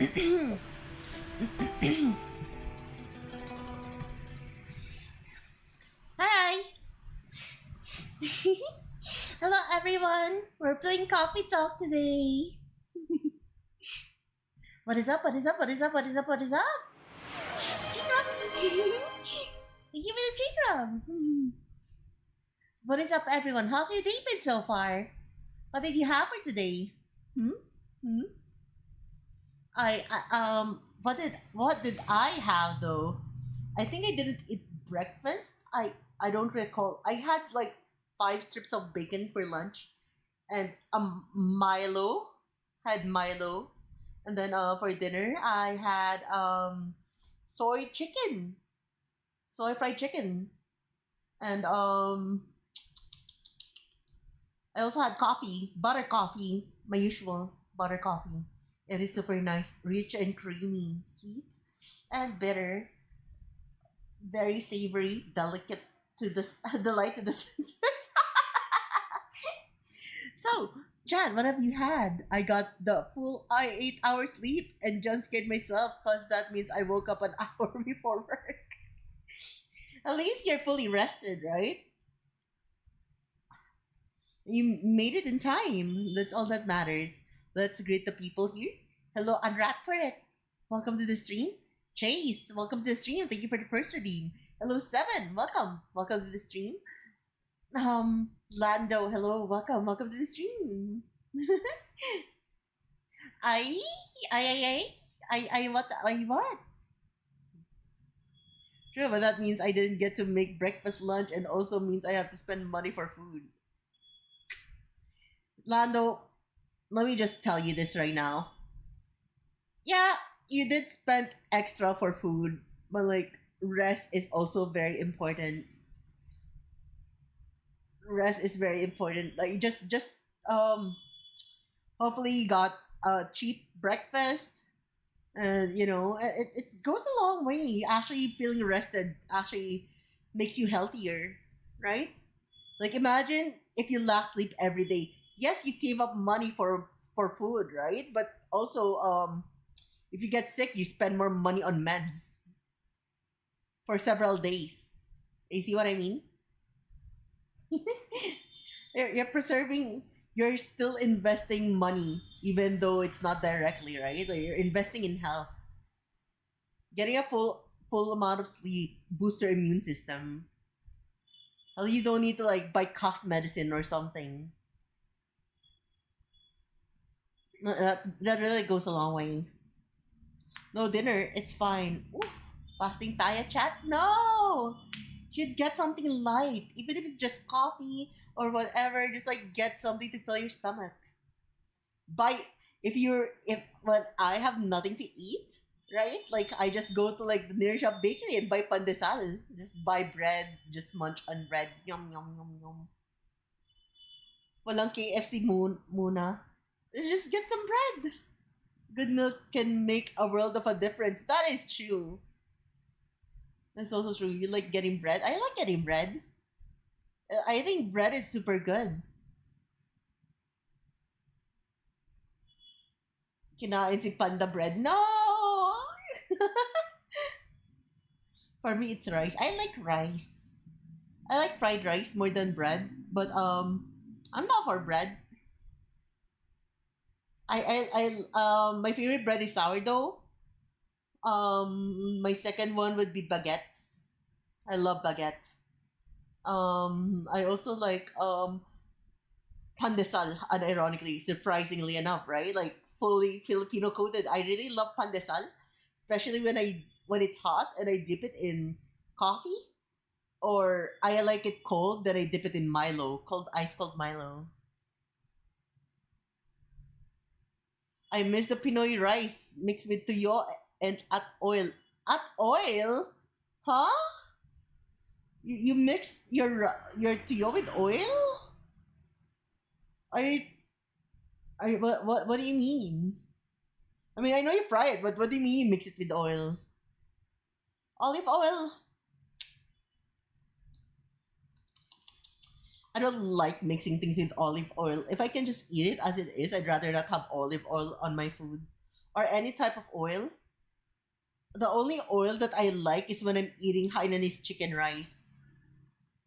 Hi! Hello everyone! We're playing Coffee Talk today. What is up? What is up? What is up? What is up? What is up? Chikram! Give me the chikram! What is up everyone? How's your day been so far? What did you have for today? Hmm? Hmm? What did I have though? I think I didn't eat breakfast. I don't recall. I had like 5 strips of bacon for lunch and Milo. Had Milo, and then for dinner I had soy chicken, soy fried chicken, and I also had coffee, butter coffee, my usual butter coffee. It is super nice, rich and creamy, sweet and bitter, very savory, delicate to the delight to the senses. So, Jan, what have you had? I got the full 8 hour sleep and jump scared myself because that means I woke up an hour before work. At least you're fully rested, right? You made it in time. That's all that matters. Let's greet the people here. Hello, Unwrap for it. Welcome to the stream. Chase, welcome to the stream. Thank you for the first redeem. Hello, Seven. Welcome. Welcome to the stream. Lando, hello, welcome to the stream. I, what? True, but that means I didn't get to make breakfast, lunch, and also means I have to spend money for food. Lando, let me just tell you this right now. Yeah, you did spend extra for food, but like rest is also very important. Rest is very important. Like just hopefully you got a cheap breakfast, and it goes a long way. Actually feeling rested actually makes you healthier, right? Like imagine if you lack sleep every day. Yes, you save up money for food, right? But also if you get sick you spend more money on meds for several days. You see what I mean? You're preserving, you're still investing money even though it's not directly, right? Like you're investing in health. Getting a full amount of sleep boosts your immune system. At least you don't need to like buy cough medicine or something. That really goes a long way. No dinner, it's fine. Oof. Fasting taya chat? No! You'd get something light. Even if it's just coffee or whatever, just like get something to fill your stomach. Buy if when I have nothing to eat, right? Like I just go to like the nearest shop bakery and buy pandesal. Just buy bread, just munch on bread. Yum yum yum yum. Walang KFC muna. Just get some bread. Good milk can make a world of a difference. That is true. That's also true. You like getting bread? I like getting bread. I think bread is super good. Kinain si Panda bread. No! For me, it's rice. I like rice. I like fried rice more than bread. But I'm not for bread. My favorite bread is sourdough. My second one would be baguettes. I love baguette. I also like pandesal, unironically, surprisingly enough, right? Like fully Filipino coated. I really love pandesal, especially when it's hot and I dip it in coffee, or I like it cold, then I dip it in Milo, cold ice cold Milo. I miss the Pinoy rice mixed with tuyo and at oil. At oil? Huh? You mix your tuyo with oil? Are you, what do you mean? I mean, I know you fry it, but what do you mean you mix it with oil? Olive oil? I don't like mixing things with olive oil. If I can just eat it as it is, I'd rather not have olive oil on my food. or any type of oil. The only oil that I like is when I'm eating Hainanese chicken rice.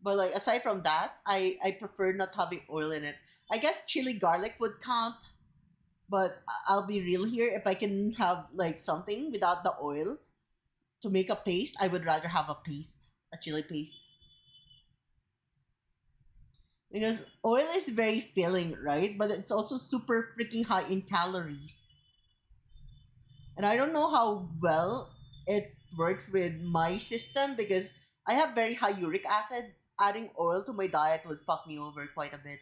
But like aside from that, I prefer not having oil in it. I guess chili garlic would count, but I'll be real here. If I can have like something without the oil to make a paste, I would rather have a paste, a chili paste. Because oil is very filling, right? But it's also super freaking high in calories. And I don't know how well it works with my system because I have very high uric acid. Adding oil to my diet would fuck me over quite a bit.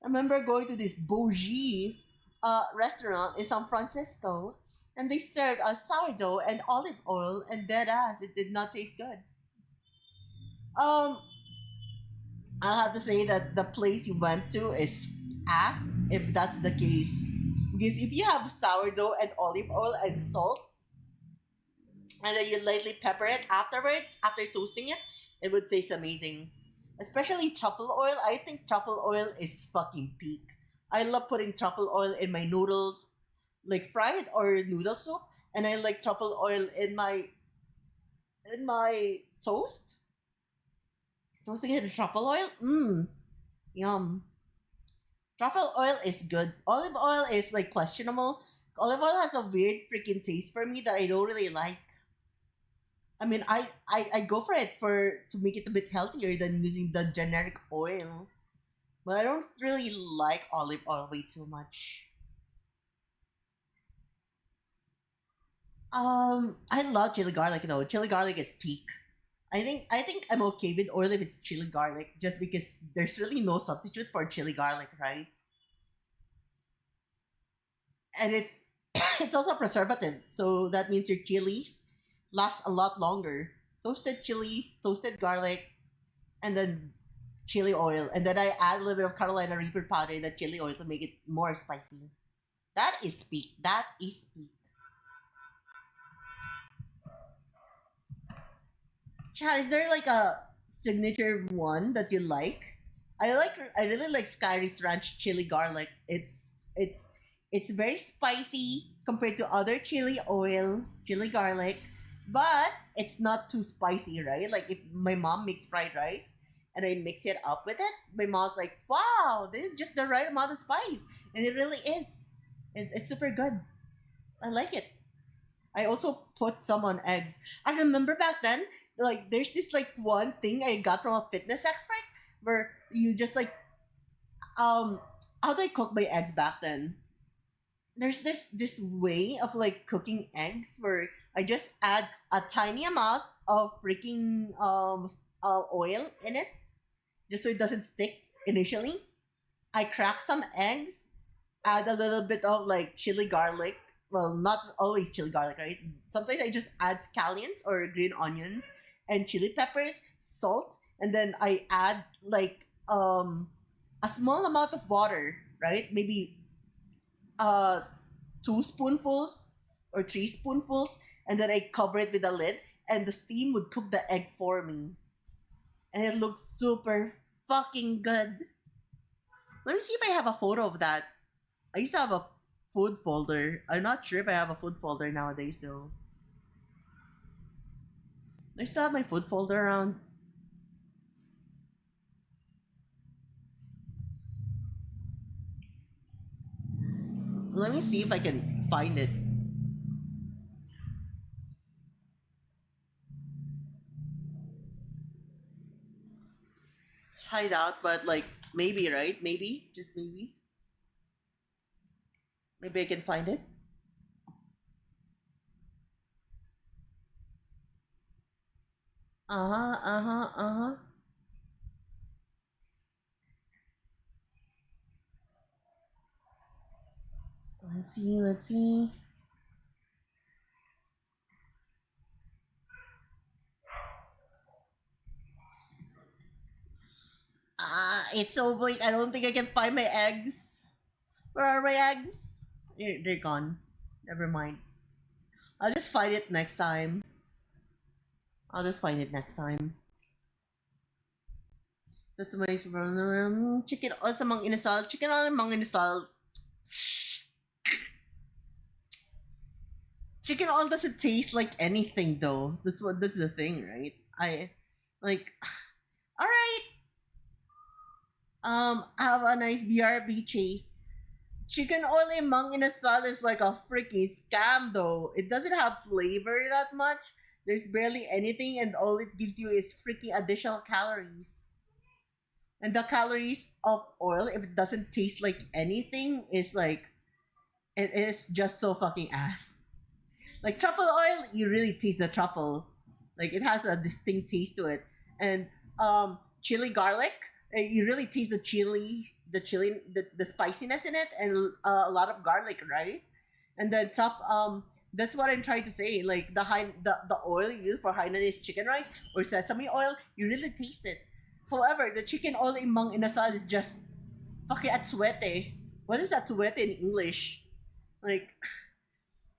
I remember going to this bougie restaurant in San Francisco, and they served a sourdough and olive oil, and dead ass, it did not taste good. Um, I'll have to say that the place you went to is ass if that's the case. Because if you have sourdough and olive oil and salt, and then you lightly pepper it afterwards, after toasting it, it would taste amazing. Especially truffle oil. I think truffle oil is fucking peak. I love putting truffle oil in my noodles, like fried or noodle soup, and I like truffle oil in my toast. Toasting it in truffle oil. Mmm, yum. Truffle oil is good. Olive oil is like questionable. Olive oil has a weird freaking taste for me that I don't really like. I mean, I go for it for to make it a bit healthier than using the generic oil. But I don't really like olive oil way too much. I love chili garlic though. Chili garlic is peak. I think I'm okay with oil if it's chili garlic, just because there's really no substitute for chili garlic, right? And it's also a preservative, so that means your chilies last a lot longer. Toasted chilies, toasted garlic, and then chili oil, and then I add a little bit of Carolina Reaper powder in the chili oil to make it more spicy. That is peak. That is peak. Chad, is there like a signature one that you like? I really like Skyris Ranch chili garlic. It's very spicy compared to other chili oils, chili garlic, but it's not too spicy, right? Like if my mom makes fried rice and I mix it up with it, my mom's like, "Wow, this is just the right amount of spice," and it really is. It's super good. I like it. I also put some on eggs. I remember back then, like there's this like one thing I got from a fitness expert where you just like um how do I cook my eggs back then? There's this way of like cooking eggs where I just add a tiny amount of freaking oil in it just so it doesn't stick initially. I crack some eggs, add a little bit of like chili garlic. Well, not always chili garlic, right? Sometimes I just add scallions or green onions and chili peppers, salt, and then I add like a small amount of water, right? Maybe uh 2 spoonfuls or 3 spoonfuls, and then I cover it with a lid, and the steam would cook the egg for me, and it looks super fucking good. Let me see if I have a photo of that. I used to have a food folder. I'm not sure if I have a food folder nowadays though. I still have my food folder around. Let me see if I can find it. Hide out, but like maybe, right? Maybe, just maybe. Maybe I can find it. Uh huh. Uh huh. Uh huh. Let's see. Let's see. It's so bleak. I don't think I can find my eggs. Where are my eggs? They're gone. Never mind. I'll just find it next time. I'll just find it next time. That's my chicken. Also, mang inasal. Chicken on mang inasal. chicken oil doesn't taste like anything though. That's the thing, right? I like all right. Have a nice BRB chase. Chicken oil in Mang Inasal is like a freaking scam though. It doesn't have flavor that much. There's barely anything, and all it gives you is freaking additional calories. And the calories of oil, if it doesn't taste like anything, is like it is just so fucking ass. Like truffle oil, you really taste the truffle. Like it has a distinct taste to it. And chili garlic, you really taste the spiciness in it, and a lot of garlic, right? And then that's what I'm trying to say. Like the oil you use for Hainanese chicken rice or sesame oil, you really taste it. However, the chicken oil in Mang Inasal is just fucking atsuete. What is atsuete in English? Like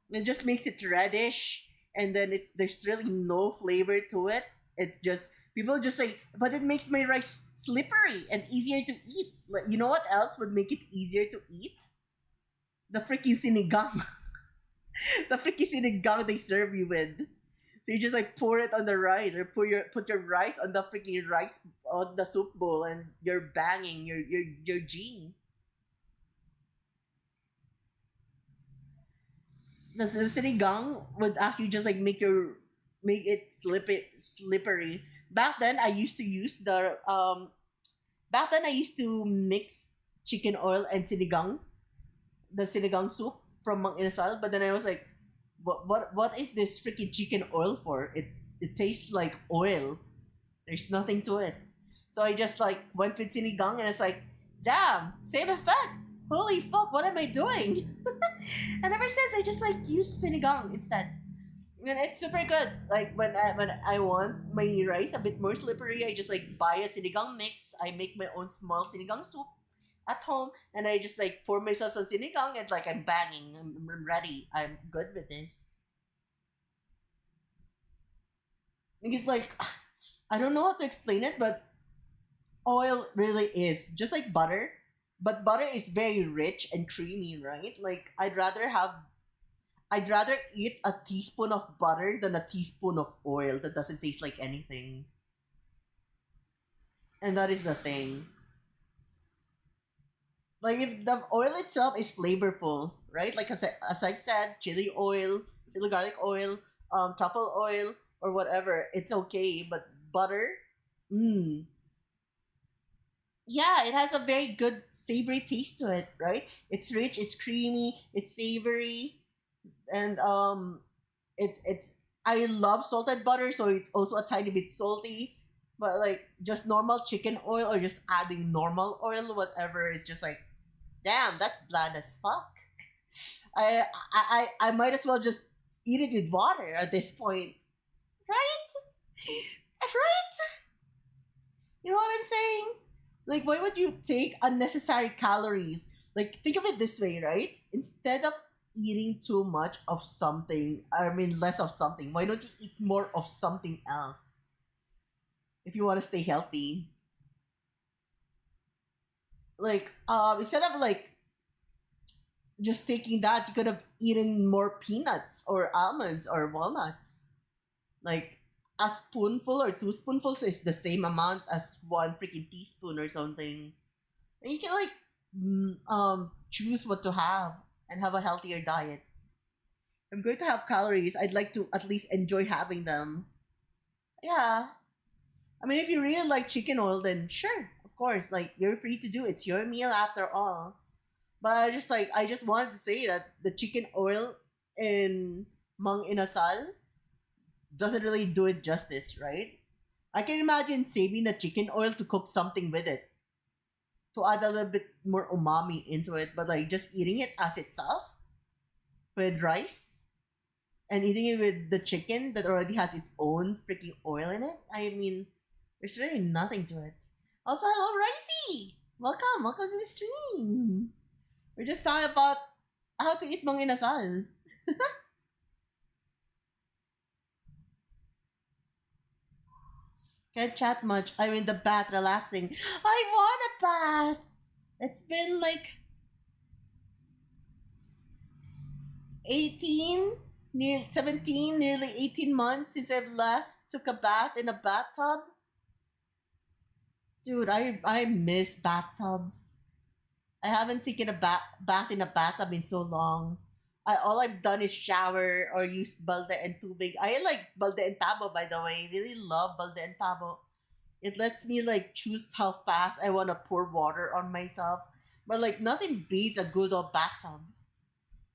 it just makes it reddish, and then there's really no flavor to it. It's just people just say, but it makes my rice slippery and easier to eat. Like, you know what else would make it easier to eat? The freaking sinigang. The freaking sinigang they serve you with. So you just like pour it on the rice, or put your rice on the freaking rice on the soup bowl, and you're banging your G. The sinigang would actually just like make it slippery. Back then, I used to use the back then I used to mix chicken oil and the sinigang soup from Mang Inasal. But then I was like, what is this freaking chicken oil for? It tastes like oil. There's nothing to it. So I just like went with sinigang, and it's like, damn, same effect. Holy fuck, what am I doing? And ever since, I just like use sinigang instead. And it's super good. Like when I want my rice a bit more slippery, I just like buy a sinigang mix. I make my own small sinigang soup at home, and I just like pour myself some sinigang, and like I'm banging. I'm ready. I'm good with this. Because like I don't know how to explain it, but oil really is just like butter, but butter is very rich and creamy, right? Like I'd rather eat a teaspoon of butter than a teaspoon of oil that doesn't taste like anything. And that is the thing. Like if the oil itself is flavorful, right? Like as I've said, chili oil, chili garlic oil, truffle oil, or whatever, it's okay. But butter, mm, yeah, it has a very good savory taste to it, right? It's rich, it's creamy, it's savory, and it's I love salted butter, so it's also a tiny bit salty. But like just normal chicken oil, or just adding normal oil, whatever, it's just like, damn, that's bland as fuck. I might as well just eat it with water at this point, right? Right? You know what I'm saying? Like, why would you take unnecessary calories? Like, think of it this way, right? Instead of eating too much of something, I mean, less of something, why don't you eat more of something else if you want to stay healthy? Like, instead of like just taking that, you could have eaten more peanuts or almonds or walnuts. Like, a spoonful or two spoonfuls is the same amount as one freaking teaspoon or something. And you can like choose what to have and have a healthier diet. I'm going to have calories. I'd like to at least enjoy having them. Yeah. I mean, if you really like chicken oil, then sure, of course. Like you're free to do. It's your meal after all. But I just wanted to say that the chicken oil in Mang Inasal doesn't really do it justice, right? I can imagine saving the chicken oil to cook something with it, to add a little bit more umami into it, but like just eating it as itself with rice and eating it with the chicken that already has its own freaking oil in it. I mean, there's really nothing to it. Also, hello, Ricey! Welcome to the stream. We're just talking about how to eat mang inasal. Can't chat much. I'm in the bath relaxing. I want a bath! It's been like 18? near 17, nearly 18 months since I've last took a bath in a bathtub. Dude, I miss bathtubs. I haven't taken a bath in a bathtub in so long. All I've done is shower or use balde and tubig. I like balde and tabo, by the way. Really love balde and tabo. It lets me like choose how fast I want to pour water on myself. But like nothing beats a good old bathtub.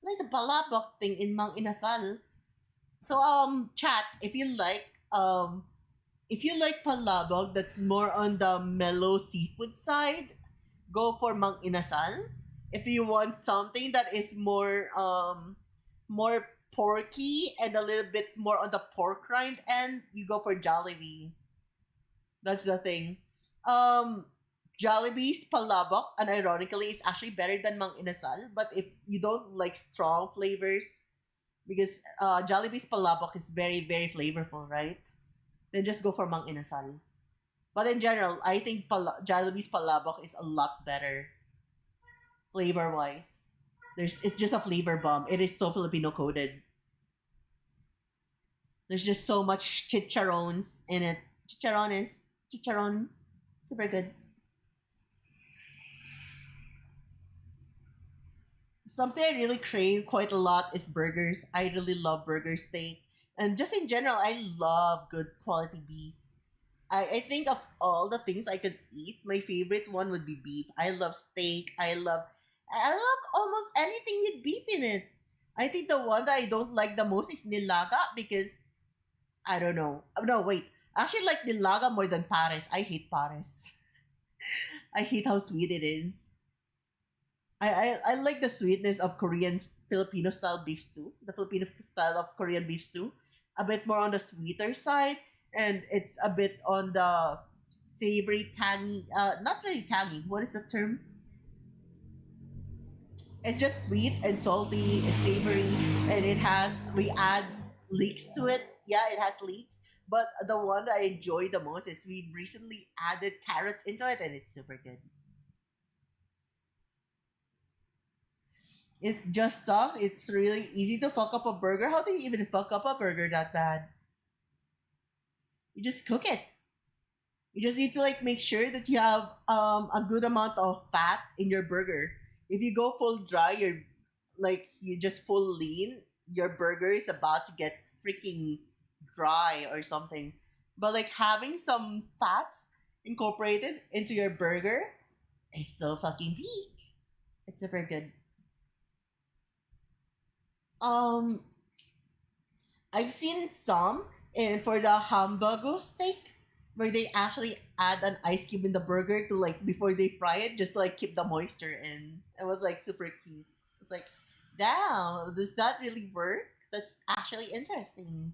Like the balabok thing in Mang Inasal. So chat, if you like palabok that's more on the mellow seafood side, go for Mang Inasal. If you want something that is more porky and a little bit more on the pork rind end, you go for Jollibee. That's the thing. Um Jollibee's palabok, and ironically, is actually better than Mang Inasal. But if you don't like strong flavors, because Jollibee's palabok is very very flavorful, right? Then just go for Mang Inasal. But in general, I think Jollibee's palabok is a lot better flavor wise. It's just a flavor bomb. It is so Filipino coded. There's just so much chicharrones in it. Chicharron, super good. Something I really crave quite a lot is burgers. I really love burger steak. And just in general, I love good quality beef. I think of all the things I could eat, my favorite one would be beef. I love steak. I love almost anything with beef in it. I think the one that I don't like the most is nilaga because I don't know. No, wait. I actually like nilaga more than pares. I hate pares. I hate how sweet it is. I like the sweetness of Korean Filipino style beef stew, the Filipino style of Korean beef stew, a bit more on the sweeter side, and it's a bit on the savory, tangy. Not really tangy. What is the term? It's just sweet and salty and savory, and we add leeks to it. Yeah, it has leeks. But the one that I enjoy the most is we recently added carrots into it, and it's super good. It just sucks. It's really easy to fuck up a burger. How do you even fuck up a burger that bad? You just cook it. You just need to like make sure that you have a good amount of fat in your burger. If you go full dry, you just full lean, your burger is about to get freaking dry or something. But like having some fats incorporated into your burger is so fucking peak. It's super good. Um, I've seen some and for the hamburger steak where they actually add an ice cube in the burger to like before they fry it just to like keep the moisture in. It was like super cute. It's like, damn, does that really work? That's actually interesting.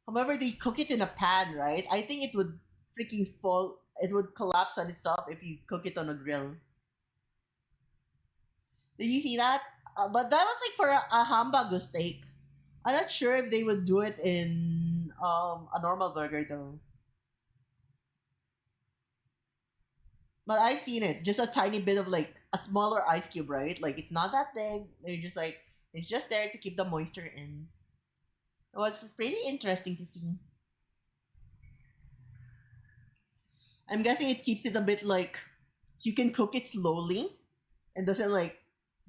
However, they cook it in a pan, right? I think it would freaking fall. It would collapse on itself if you cook it on a grill. Did you see that? But that was like for a hamburger steak. I'm not sure if they would do it in a normal burger though. But I've seen it. Just a tiny bit of like a smaller ice cube, right? Like it's not that big. They're just like it's just there to keep the moisture in. It was pretty interesting to see. I'm guessing it keeps it a bit like you can cook it slowly and doesn't like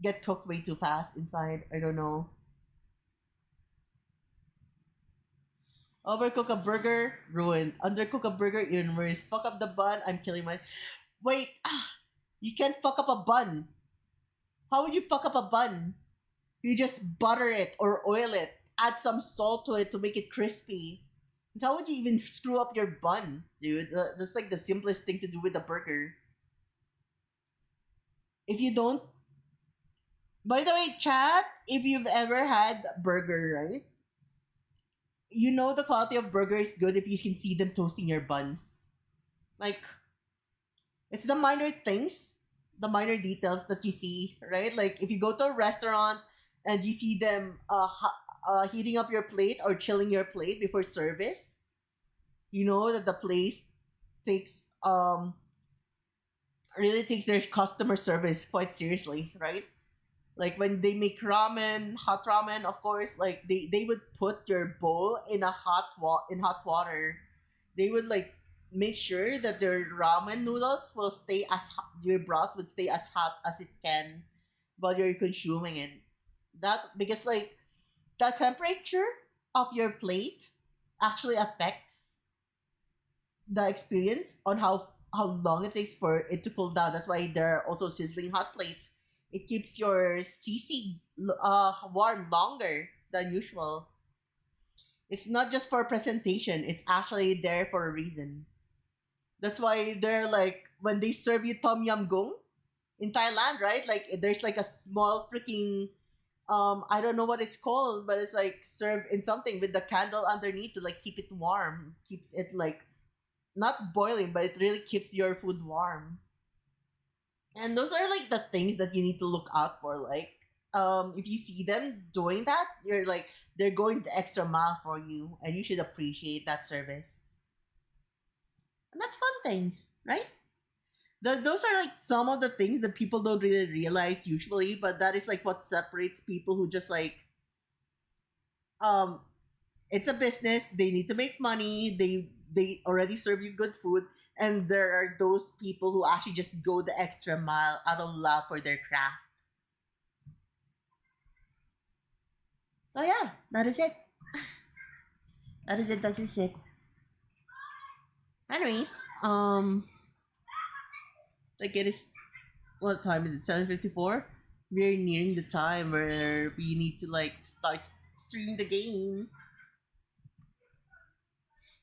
get cooked way too fast inside. I don't know. Overcook a burger, ruined. Undercook a burger, even worse. Fuck up the bun, I'm killing my. Wait, you can't fuck up a bun. How would you fuck up a bun? You just butter it or oil it, add some salt to it to make it crispy. How would you even screw up your bun, dude? That's like the simplest thing to do with a burger. If you don't, by the way, chat, if you've ever had a burger, right? You know the quality of burger is good if you can see them toasting your buns. Like, it's the minor things, the minor details that you see, right? Like, if you go to a restaurant and you see them heating up your plate or chilling your plate before service, you know that the place takes really takes their customer service quite seriously, right? Like when they make ramen, hot ramen, of course, like they would put your bowl in a in hot water. They would like make sure that their ramen noodles will stay as hot, your broth would stay as hot as it can while you're consuming it. That because like the temperature of your plate actually affects the experience on how long it takes for it to cool down. That's why there are also sizzling hot plates. It keeps your CC warm longer than usual. It's not just for presentation. It's actually there for a reason. That's why they're like when they serve you tom yum goong in Thailand, right? Like there's like a small freaking I don't know what it's called, but it's like served in something with the candle underneath to like keep it warm. Keeps it like not boiling, but it really keeps your food warm. And those are like the things that you need to look out for. Like, if you see them doing that, you're like they're going the extra mile for you, and you should appreciate that service. And that's fun thing, right? Those are like some of the things that people don't really realize usually, but that is like what separates people who just like um it's a business, they need to make money, they already serve you good food, and there are those people who actually just go the extra mile out of love for their craft. So yeah, that is it. That is it. That is it. Anyways, like it is. What time is it? 7:54. We're nearing the time where we need to like start streaming the game.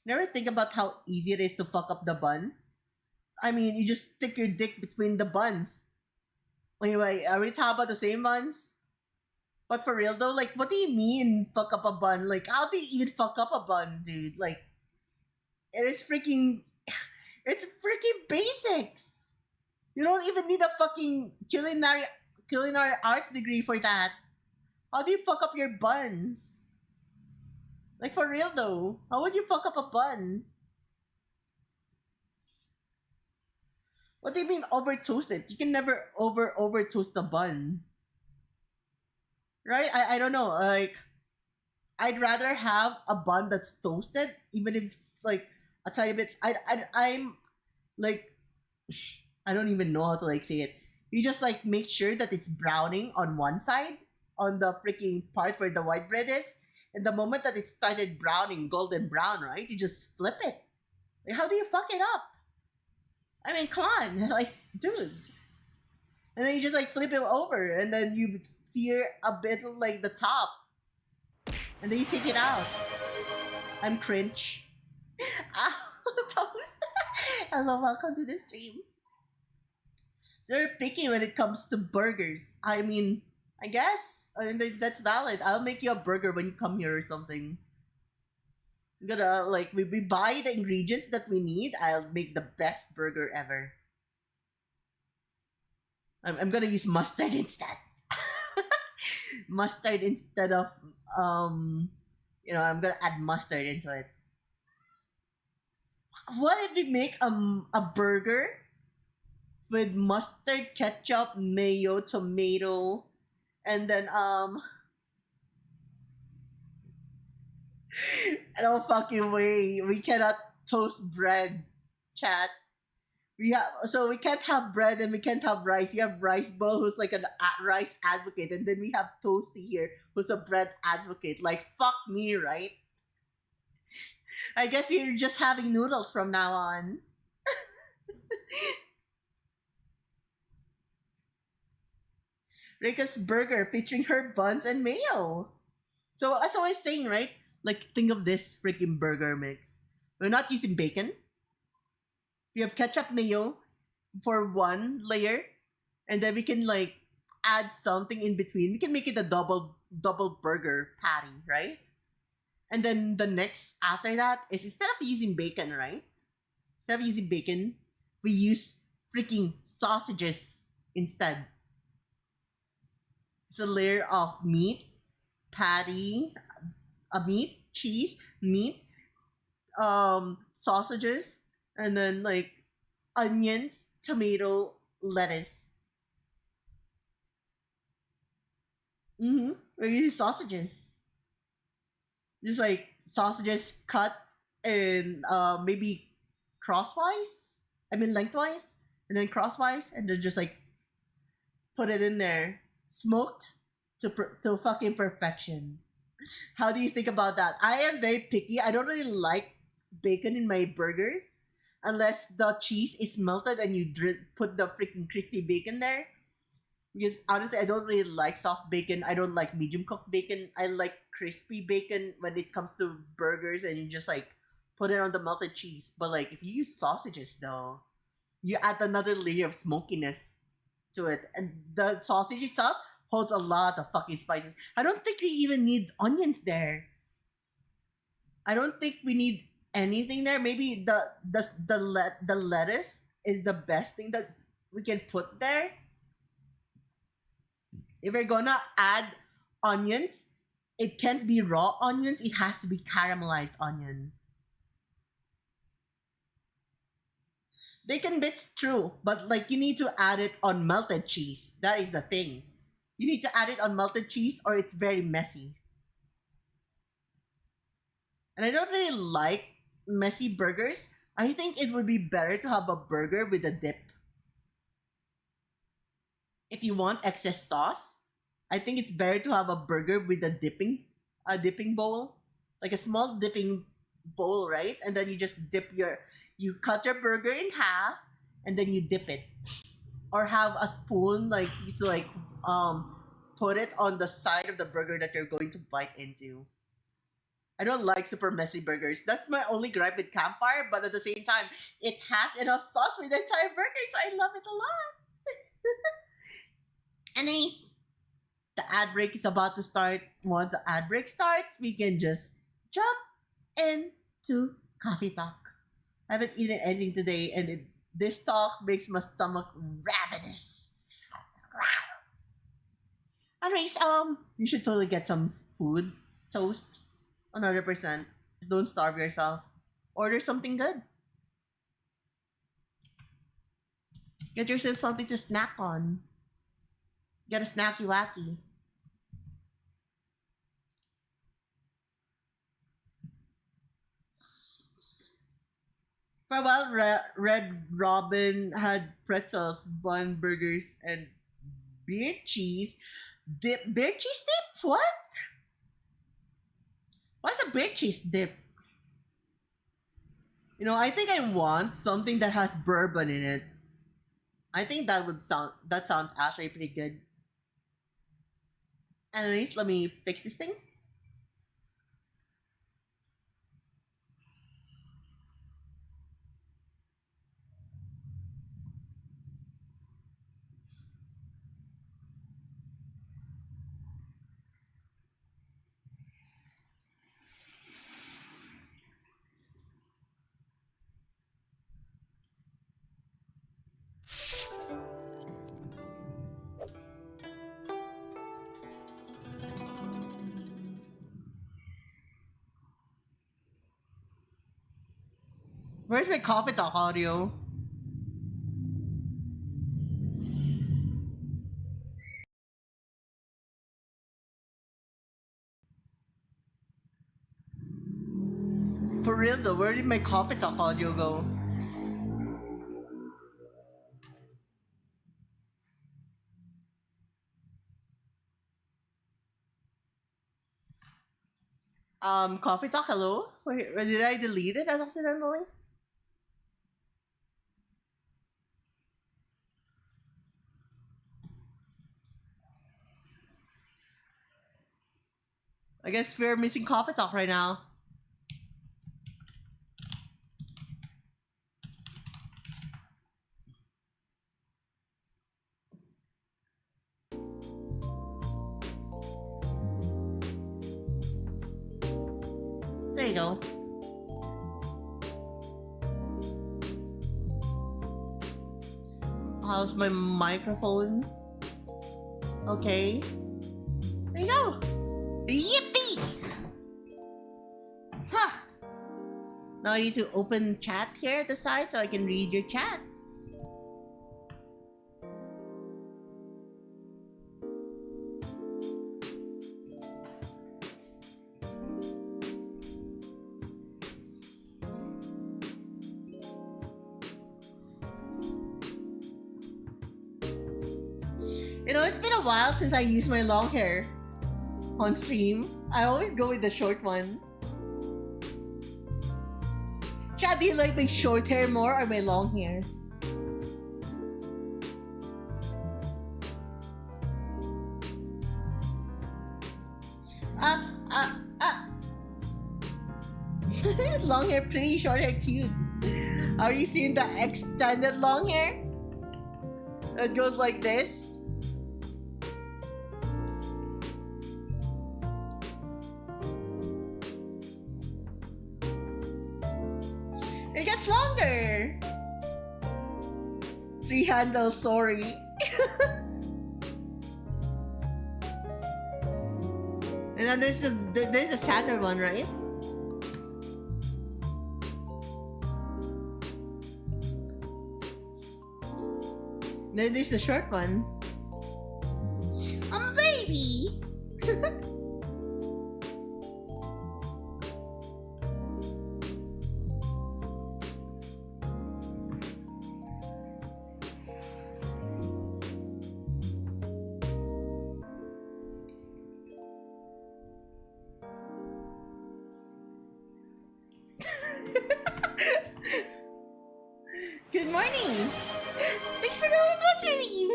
Never think about how easy it is to fuck up the bun. I mean, you just stick your dick between the buns. Wait, are we talking about the same buns? But for real though, like, what do you mean fuck up a bun? Like, how do you even fuck up a bun, dude? Like, it is freaking, it's freaking basics. You don't even need a fucking culinary arts degree for that. How do you fuck up your buns? Like for real though, how would you fuck up a bun? What do you mean over toast it? You can never over toast the bun, right? I don't know. Like I'd rather have a bun that's toasted, even if it's like a tiny bit. I'm like I don't even know how to like say it. You just like make sure that it's browning on one side, on the freaking part where the white bread is. And the moment that it started browning, golden brown, right? You just flip it. Like, how do you fuck it up? I mean, come on, like, dude. And then you just like flip it over, and then you sear a bit of, like the top, and then you take it out. I'm cringe. Ow, toast. Hello, welcome to the stream. So you're picky when it comes to burgers. I mean, I guess. I mean, that's valid. I'll make you a burger when you come here or something. I'm gonna, like, we buy the ingredients that we need. I'll make the best burger ever. I'm gonna use mustard instead. Mustard instead of, I'm gonna add mustard into it. What if we make a burger with mustard, ketchup, mayo, tomato, and then no fucking way. We cannot toast bread, chat. We can't have bread and we can't have rice. You have Rice Bowl who's like an rice advocate, and then we have Toasty here who's a bread advocate. Like fuck me, right? I guess you're just having noodles from now on. Rika's burger featuring her buns and mayo. So as I was saying, right? Like think of this freaking burger mix. We're not using bacon. We have ketchup mayo for one layer, and then we can like add something in between. We can make it a double burger patty, right? And then the next after that is instead of using bacon, right? Instead of using bacon, we use freaking sausages instead. It's a layer of meat, patty, a meat, cheese, meat, sausages, and then like onions, tomato, lettuce. Mm-hmm. Maybe sausages. Just like sausages cut in maybe crosswise. I mean lengthwise, and then crosswise, and then just like put it in there, smoked to fucking perfection. How do you think about that? I am very picky. I don't really like bacon in my burgers unless the cheese is melted and you put the freaking crispy bacon there. Because honestly, I don't really like soft bacon. I don't like medium cooked bacon. I like crispy bacon when it comes to burgers, and you just like put it on the melted cheese. But like if you use sausages though, you add another layer of smokiness to it, and the sausage itself holds a lot of fucking spices. I don't think we even need onions there. I don't think we need anything there. Maybe the lettuce is the best thing that we can put there. If we're gonna add onions, it can't be raw onions. It has to be caramelized onion. Bacon bits, true, but like you need to add it on melted cheese. That is the thing. You need to add it on melted cheese, or it's very messy. And I don't really like messy burgers. I think it would be better to have a burger with a dip. If you want excess sauce, I think it's better to have a burger with a dipping bowl, like a small dipping bowl, right? And then you cut your burger in half, and then you dip it, or have a spoon like to like put it on the side of the burger that you're going to bite into. I don't like super messy burgers. That's my only gripe with Campfire, but at the same time, it has enough sauce for the entire burger, so I love it a lot. Anyways, the ad break is about to start. Once the ad break starts, we can just jump into coffee talk. I haven't eaten anything today, and this talk makes my stomach ravenous. Anyways, you should totally get some food, toast, 100%. Just don't starve yourself. Order something good. Get yourself something to snack on. Get a snacky wacky. For a while, Red Robin had pretzels, bun, burgers, and beer cheese. Beer cheese dip? What? What is a beer cheese dip? You know, I think I want something that has bourbon in it. I think that sounds actually pretty good. Anyways, let me fix this thing. Where's my coffee talk audio? For real though, where did my coffee talk audio go? Coffee talk, hello? Wait, did I delete it accidentally? I guess we're missing coffee talk right now. There you go. How's my microphone? Okay. There you go. Yippee! Ha! Now I need to open chat here at the side so I can read your chats. You know, it's been a while since I used my long hair on stream. I always go with the short one. Chad, do you like my short hair more or my long hair? Long hair pretty, short hair cute. Are you seeing the extended long hair? It goes like this. It gets longer. 3 handles, sorry. And then there's a sadder one, right? Then there's the short one. I'm a baby. Good morning. Thanks for knowing what's your name.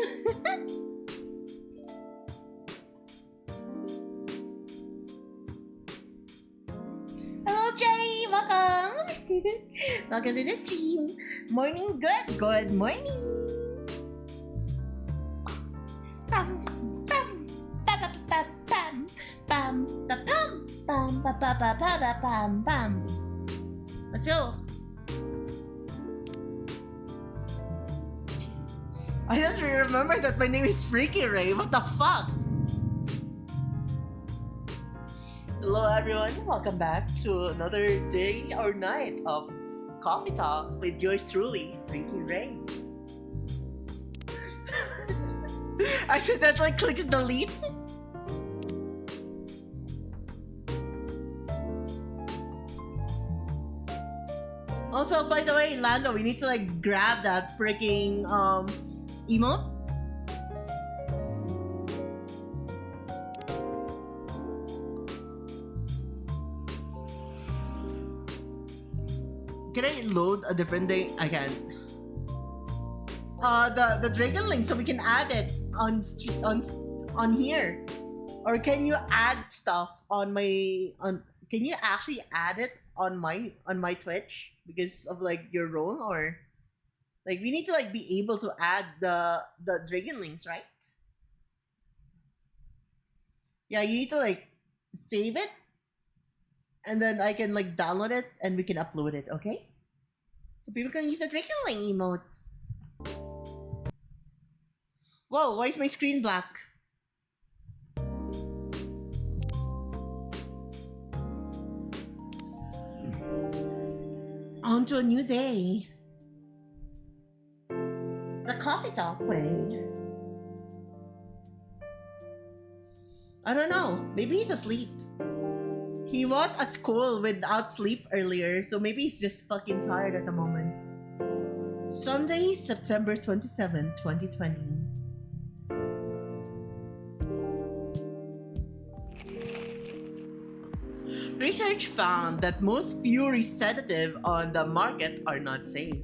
Hello, Jerry. Welcome. Welcome to the stream. Morning, good. Good morning. Bam, bam, bam, bam, bam, bam, bam, bam, bam, bam, bam, bam, bam. Let's go. I just remember that my name is Freaky Ray. What the fuck? Hello everyone, welcome back to another day or night of Coffee Talk with yours truly, Freaky Ray. I accidentally clicked delete. Also, by the way, Lando, we need to like grab that freaking emote. Can I load a different thing? I can. The Dragon Link, so we can add it on here. Or can you add stuff on my Can you actually add it on my Twitch because of like your role, or like we need to like be able to add the Dragon Links, right? Yeah, you need to like save it, and then I can like download it and we can upload it. Okay, so people can use the Dragon Link emotes. Whoa, why is my screen black? On to a new day. The Coffee Talk way. I don't know. Maybe he's asleep. He was at school without sleep earlier, so maybe he's just fucking tired at the moment. Sunday, September 27, 2020. Research found that most Fury sedatives on the market are not safe.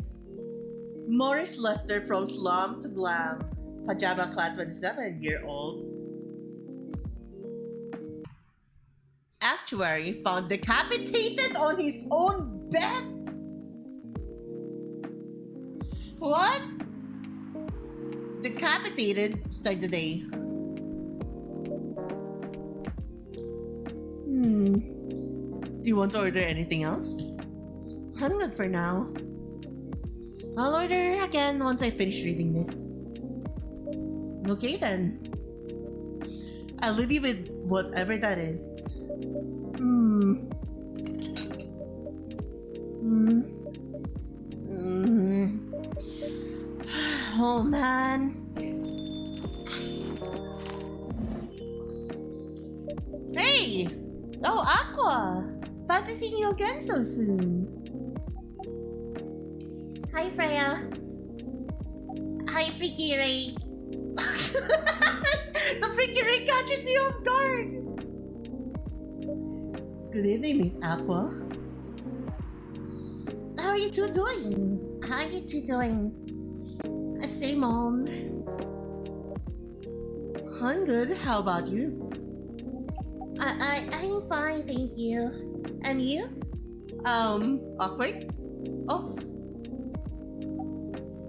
Maurice Lester from Slum to Glam, Pajama Clan 27-year-old actuary found decapitated on his own bed. What? Decapitated, start the day. Do you want to order anything else? I'm good for now. I'll order again once I finish reading this. Okay then. I'll leave you with whatever that is. Oh man. Hey! Oh, Aqua! Fancy seeing you again so soon. Hi, Freya. Hi, Freaky Ray. The freaking ring catches me off guard. Good evening, Miss Aqua. How are you two doing? How are you two doing? Same old. I'm good. How about you? I'm fine, thank you. And you? Awkward? Oops.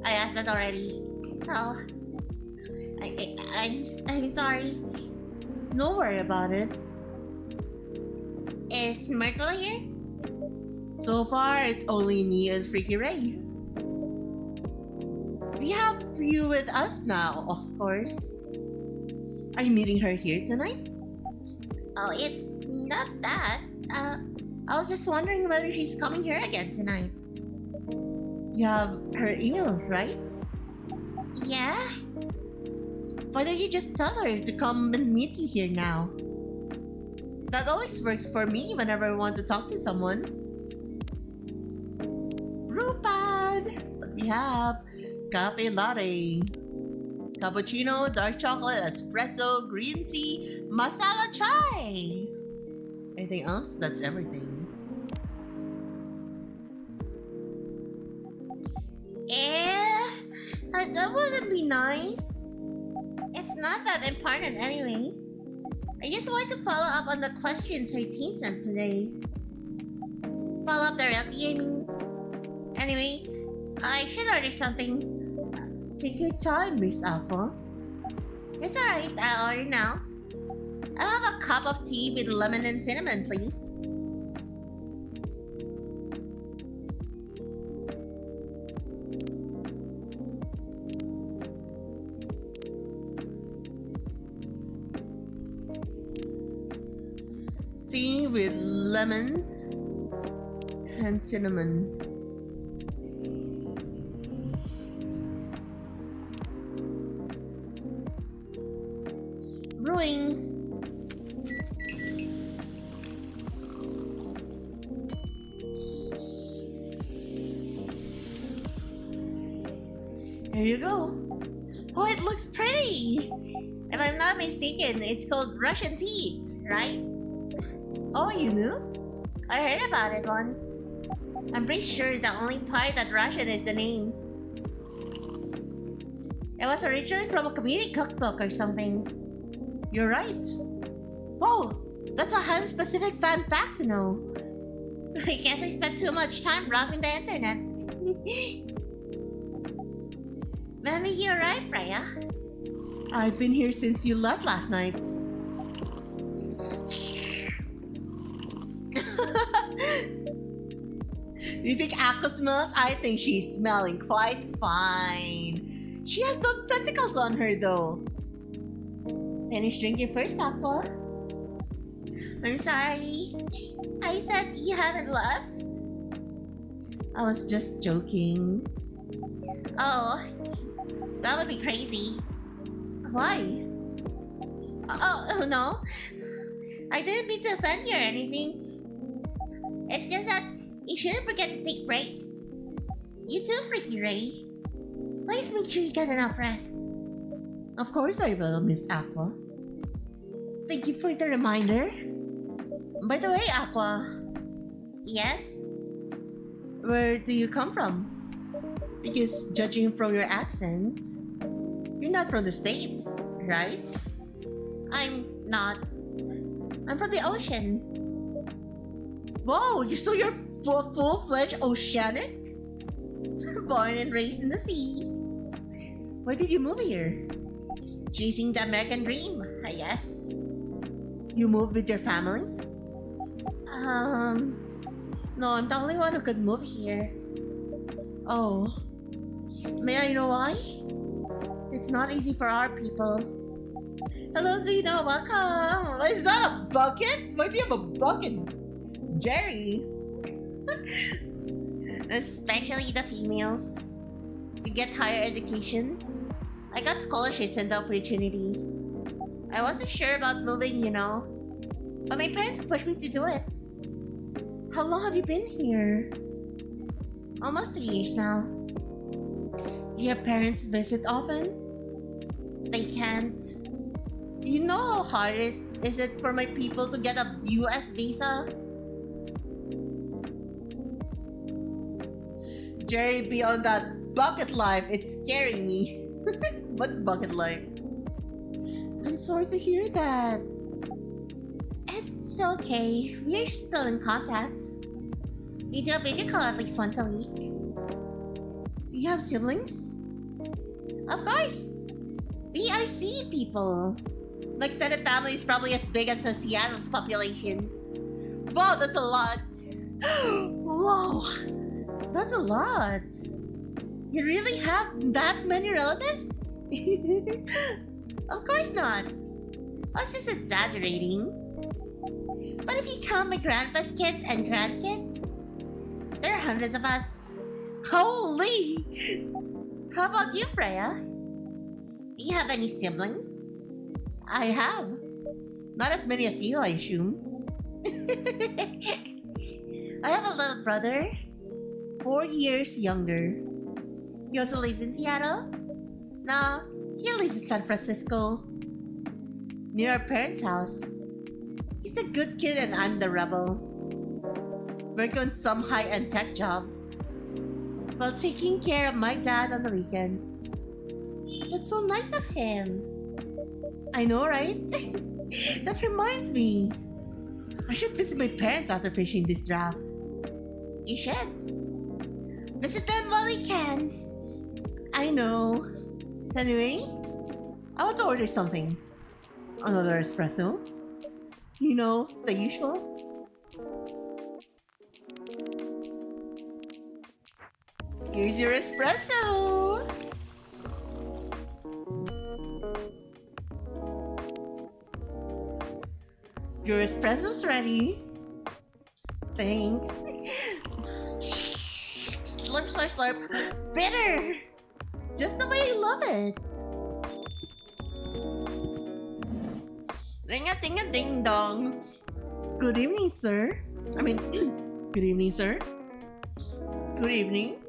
I asked that already. Oh, I'm sorry. No worry about it. Is Myrtle here? So far, it's only me and Freaky Ray. We have you with us now, of course. Are you meeting her here tonight? Oh, it's not that. I was just wondering whether she's coming here again tonight. You have her email, right? Yeah. Why don't you just tell her to come and meet you here now? That always works for me whenever I want to talk to someone. Brewpad! What we have? Cafe latte, cappuccino, dark chocolate, espresso, green tea, masala chai. Anything else? That's everything. That wouldn't be nice. It's not that important anyway. I just want to follow up on the questions her team sent today. Follow up directly, I mean. Anyway, I should order something. Take your time, Miss Apple. It's alright, I'll order now. I'll have a cup of tea with lemon and cinnamon, please. Tea with lemon and cinnamon. Brewing. Here you go. Oh, it looks pretty. If I'm not mistaken, it's called Russian tea, right? Oh, you knew? I heard about it once. I'm pretty sure the only part that Russian is the name. It was originally from a community cookbook or something. You're right. Whoa, that's a highly specific fan fact to know. I guess I spent too much time browsing the internet. When did you arrive, Freya? I've been here since you left last night. Do you think Aqua smells? I think she's smelling quite fine. She has those tentacles on her though. Finish drinking first, Aqua. I'm sorry. I said you hadn't left. I was just joking. Oh, that would be crazy. Why? Oh no. I didn't mean to offend you or anything. It's just that you shouldn't forget to take breaks. You too, Freaky Ray. Please make sure you get enough rest. Of course I will, Miss Aqua. Thank you for the reminder. By the way, Aqua. Yes? Where do you come from? Because judging from your accent, you're not from the States, right? I'm not. I'm from the ocean. Whoa, so you're full-fledged oceanic? Born and raised in the sea. Why did you move here? Chasing the American dream, I guess. You moved with your family? No, I'm the only one who could move here. Oh. May I know why? It's not easy for our people. Hello, Zeno, welcome! Is that a bucket? Why do you have a bucket? Jerry? Especially the females. To get higher education. I got scholarships and the opportunity. I wasn't sure about moving, you know. But my parents pushed me to do it. How long have you been here? Almost 3 years now. Do your parents visit often? They can't. Do you know how hard is it for my people to get a US visa? Jerry, beyond that bucket life, it's scaring me. What bucket life? I'm sorry to hear that. It's okay. We're still in contact. We do a video call at least once a week. Do you have siblings? Of course. We are sea people. My extended family is probably as big as Seattle's population. Wow, that's a lot. Whoa, that's a lot. You really have that many relatives? Of course not. I was just exaggerating. But if you count my grandpa's kids and grandkids, there are hundreds of us. Holy! How about you, Freya? Do you have any siblings? I have. Not as many as you, I assume. I have a little brother, 4 years younger. He also lives in Seattle. Nah, he lives in San Francisco, near our parents' house. He's the good kid and I'm the rebel. Working on some high-end tech job while taking care of my dad on the weekends. That's so nice of him. I know, right? That reminds me. I should visit my parents after finishing this draft. You should. Visit them while you can. I know. Anyway, I want to order something. Another espresso. You know, the usual. Here's your espresso. Your espresso's ready. Thanks. Slurp, slurp, slurp. Bitter! Just the way you love it. Ring-a-ding-a-ding-dong. Good evening, sir. Good evening, sir. Good evening.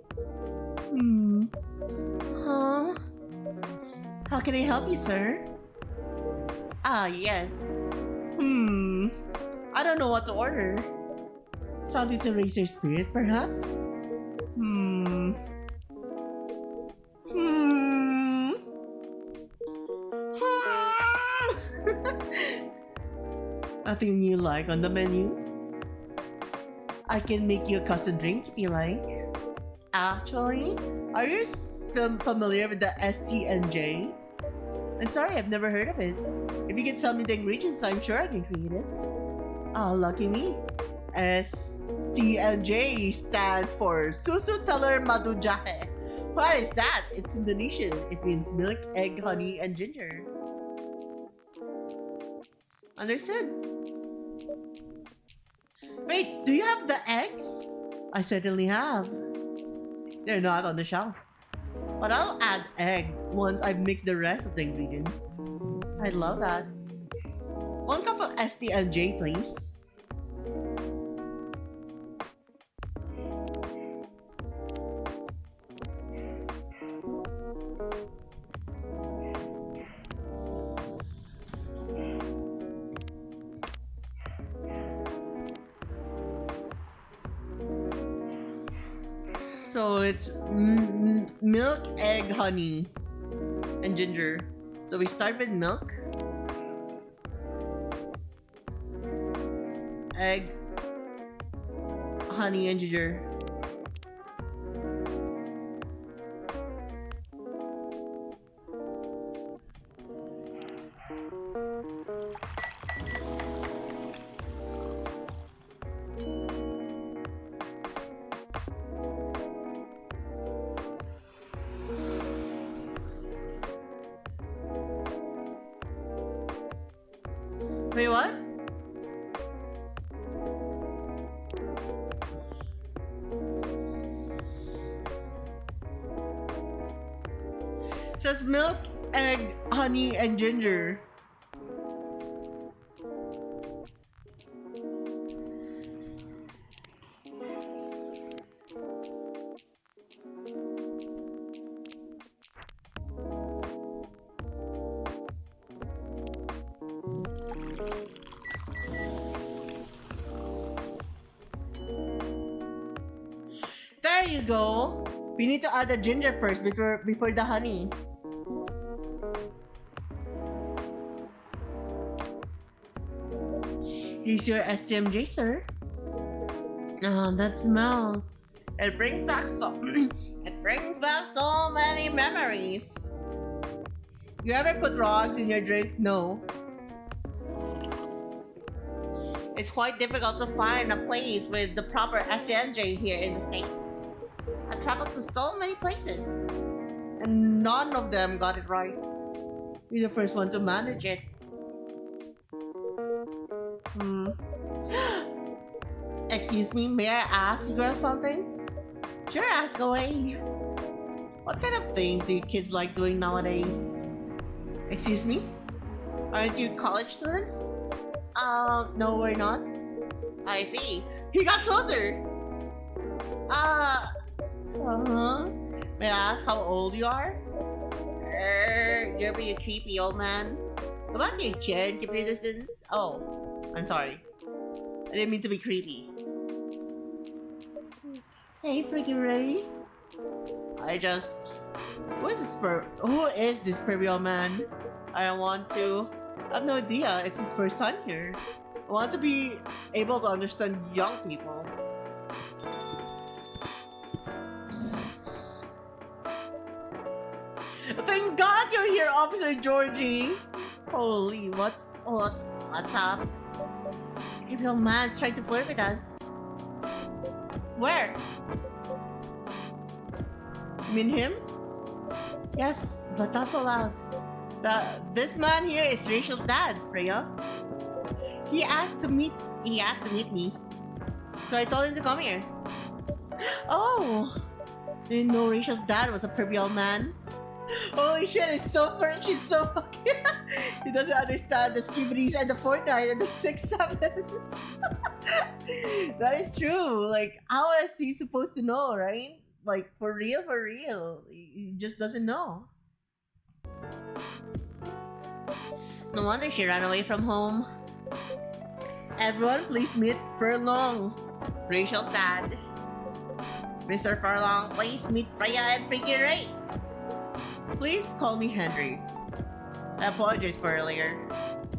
Huh? How can I help you, sir? Ah, yes. I don't know what to order. Something to raise your spirit, perhaps? Hmm. Nothing you like on the menu? I can make you a custom drink if you like. Actually, are you familiar with the STNJ? I'm sorry, I've never heard of it. If you can tell me the ingredients, I'm sure I can create it. Oh, lucky me. STNJ stands for Susu Telur Madu Jahe. What is that? It's Indonesian. It means milk, egg, honey, and ginger. Understood. Wait, do you have the eggs? I certainly have. They're not on the shelf. But I'll add egg once I've mixed the rest of the ingredients. I love that. 1 cup of STMJ, please. So it's milk, egg, honey, and ginger. So we start with milk, egg, honey, and ginger. Wait, what? It says milk, egg, honey, and ginger. go. We need to add the ginger first before the honey. Here's your STMJ, sir. That smell. It brings back so many memories. You ever put rocks in your drink? No. It's quite difficult to find a place with the proper STMJ here in the States. I've traveled to so many places, and none of them got it right. You're the first one to manage it. Excuse me, may I ask you girls something? Sure, ask away. What kind of things do you kids like doing nowadays? Excuse me? Aren't you college students? No, we're not. I see. He got closer! May I ask how old you are? You're being creepy, old man. Go back to your chair and keep your distance. Oh, I'm sorry. I didn't mean to be creepy. Hey, Freaky Ray. Who is this pervy old man? I have no idea. It's his first time here. I want to be able to understand young people. Thank God you're here, Officer Georgie. Holy, what's up? This creepy old man's trying to flirt with us. Where? You mean him? Yes, but not so loud. This man here is Rachel's dad, Freya. He asked to meet me. So I told him to come here. Oh! Didn't know Rachel's dad was a pervy old man. Holy shit, it's so funny. She's so fucking... He doesn't understand the skibidis and the Fortnite and the 6-7s. That is true. Like, how is he supposed to know, right? Like, for real. He just doesn't know. No wonder she ran away from home. Everyone, please meet Furlong, Rachel's dad. Mr. Furlong, please meet Freya and Freaky Ray. Please call me Henry. I apologize for earlier.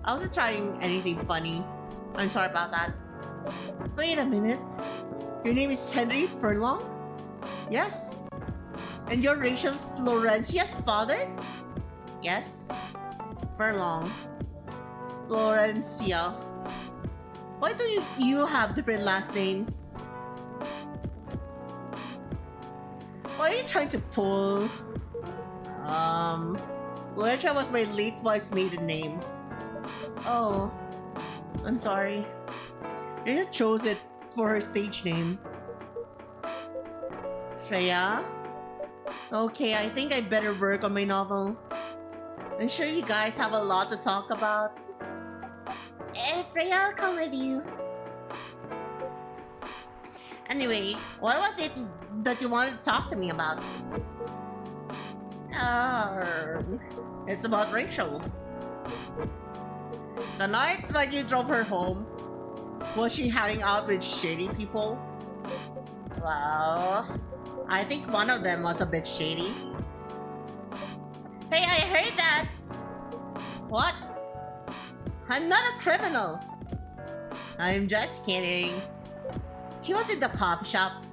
I wasn't trying anything funny. I'm sorry about that. Wait a minute. Your name is Henry Furlong? Yes. And you're Rachel's Florentia's father? Yes. Furlong. Florencia. Why do you have different last names? What are you trying to pull? Florentia was my late wife's maiden name. Oh, I'm sorry. You just chose it for her stage name. Freya? Okay, I think I better work on my novel. I'm sure you guys have a lot to talk about. Freya, I'll come with you. Anyway, what was it that you wanted to talk to me about? It's about Rachel. The night when you drove her home, was she hanging out with shady people? Well, I think one of them was a bit shady. Hey, I heard that! What? I'm not a criminal! I'm just kidding. She was in the coffee shop,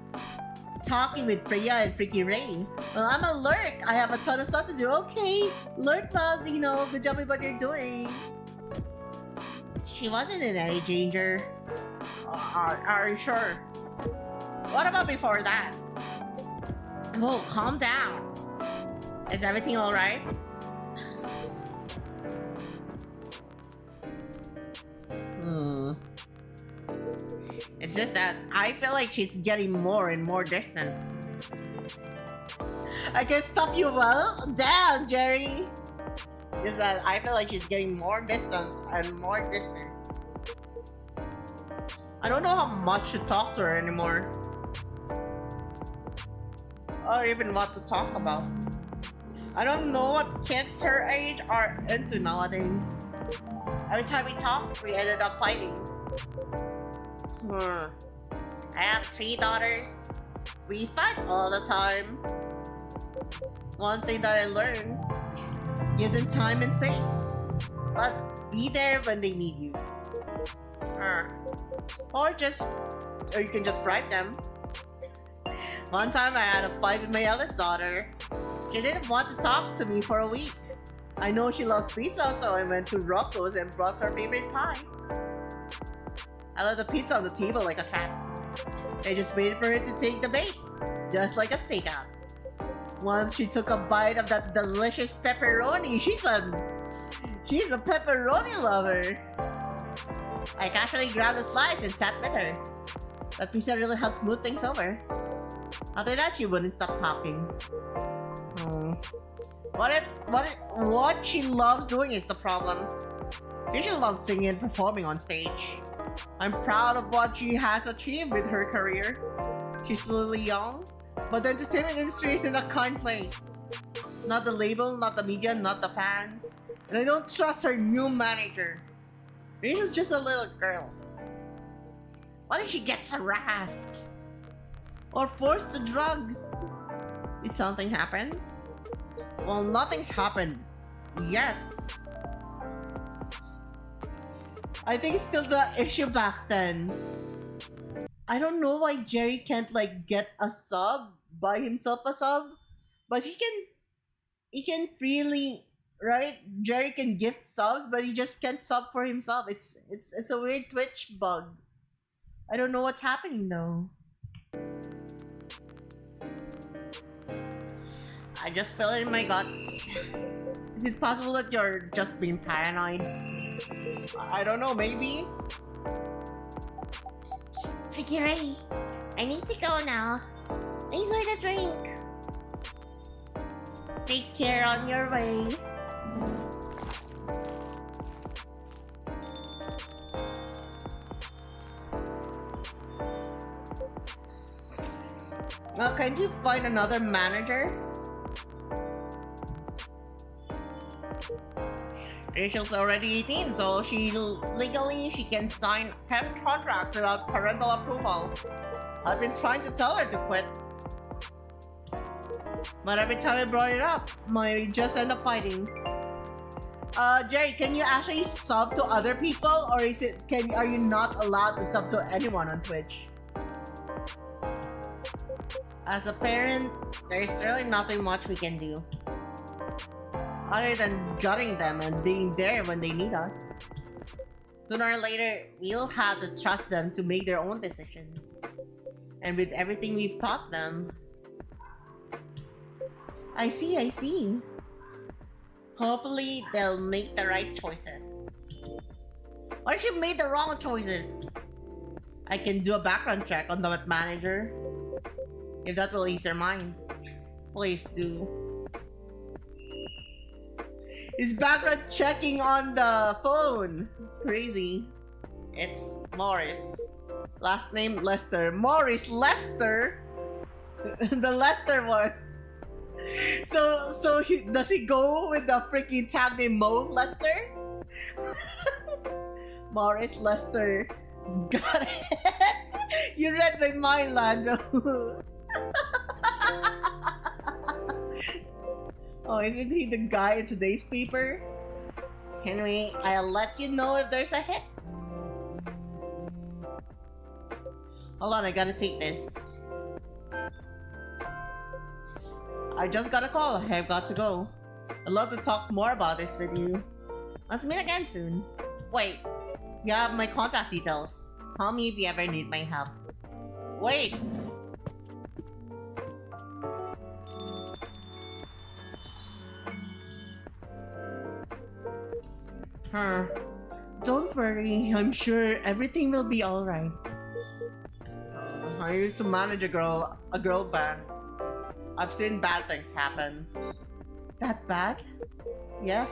talking with Freya and Freaky Ray. Well, I'm a lurk. I have a ton of stuff to do. Okay, lurk pals, good job with what you're doing. She wasn't in any danger. Are you sure? What about before that? Oh, calm down. Is everything alright? It's just that I feel like she's getting more and more distant. I can stop you well down, Jerry. Just that I feel like she's getting more distant and more distant. I don't know how much to talk to her anymore. Or even what to talk about. I don't know what kids her age are into nowadays. Every time we talk, we ended up fighting. I have 3 daughters, We fight all the time. One thing that I learned, give them time and space. But be there when they need you. Uh, or you can just bribe them. One time I had a fight with my eldest daughter. She didn't want to talk to me for a week. I know she loves pizza, so I went to Rocco's and brought her favorite pie. I left the pizza on the table like a trap. I just waited for her to take the bait, just like a stakeout. Once she took a bite of that delicious pepperoni, she's a pepperoni lover. I casually grabbed a slice and sat with her. That pizza really helped smooth things over. After that, she wouldn't stop talking. What she loves doing is the problem. She loves singing and performing on stage. I'm proud of what she has achieved with her career. She's still young, but the entertainment industry is in a kind place. Not the label, not the media, not the fans. And I don't trust her new manager. Rachel's just a little girl. What if she gets harassed? Or forced to drugs? Did something happen? Well, nothing's happened. Yet. I think it's still the issue back then. I don't know why Jerry can't get a sub, buy himself a sub, but he can freely, right? Jerry can gift subs, but he just can't sub for himself. It's a weird Twitch bug. I don't know what's happening though. I just feel it in my guts. Is it possible that you're just being paranoid? I don't know, maybe? Psst, Figure, I need to go now. Thanks for the drink. Take care on your way. Now, can you find another manager? Rachel's already 18, so she can sign 10 contracts without parental approval. I've been trying to tell her to quit, but every time I brought it up, we just end up fighting. Jerry, can you actually sub to other people, or are you not allowed to sub to anyone on Twitch? As a parent, there's really nothing much we can do, other than gutting them and being there when they need us. Sooner or later, we'll have to trust them to make their own decisions. And with everything we've taught them. I see. Hopefully, they'll make the right choices. What if she made the wrong choices? I can do a background check on the manager. If that will ease her mind. Please do. He's background checking on the phone. It's crazy. It's Morris. Last name Lester. Morris Lester? The Lester one. So does he go with the freaking tag name Mo Lester? Morris Lester. Got it. You read my mind, Lando. Oh, isn't he the guy in today's paper? Henry, I'll let you know if there's a hit. Hold on, I gotta take this. I just got a call. I've got to go. I'd love to talk more about this with you. Let's meet again soon. Wait, you have my contact details. Call me if you ever need my help. Wait! Don't worry, I'm sure everything will be alright. I used to manage a girl band. I've seen bad things happen. That bad? Yeah.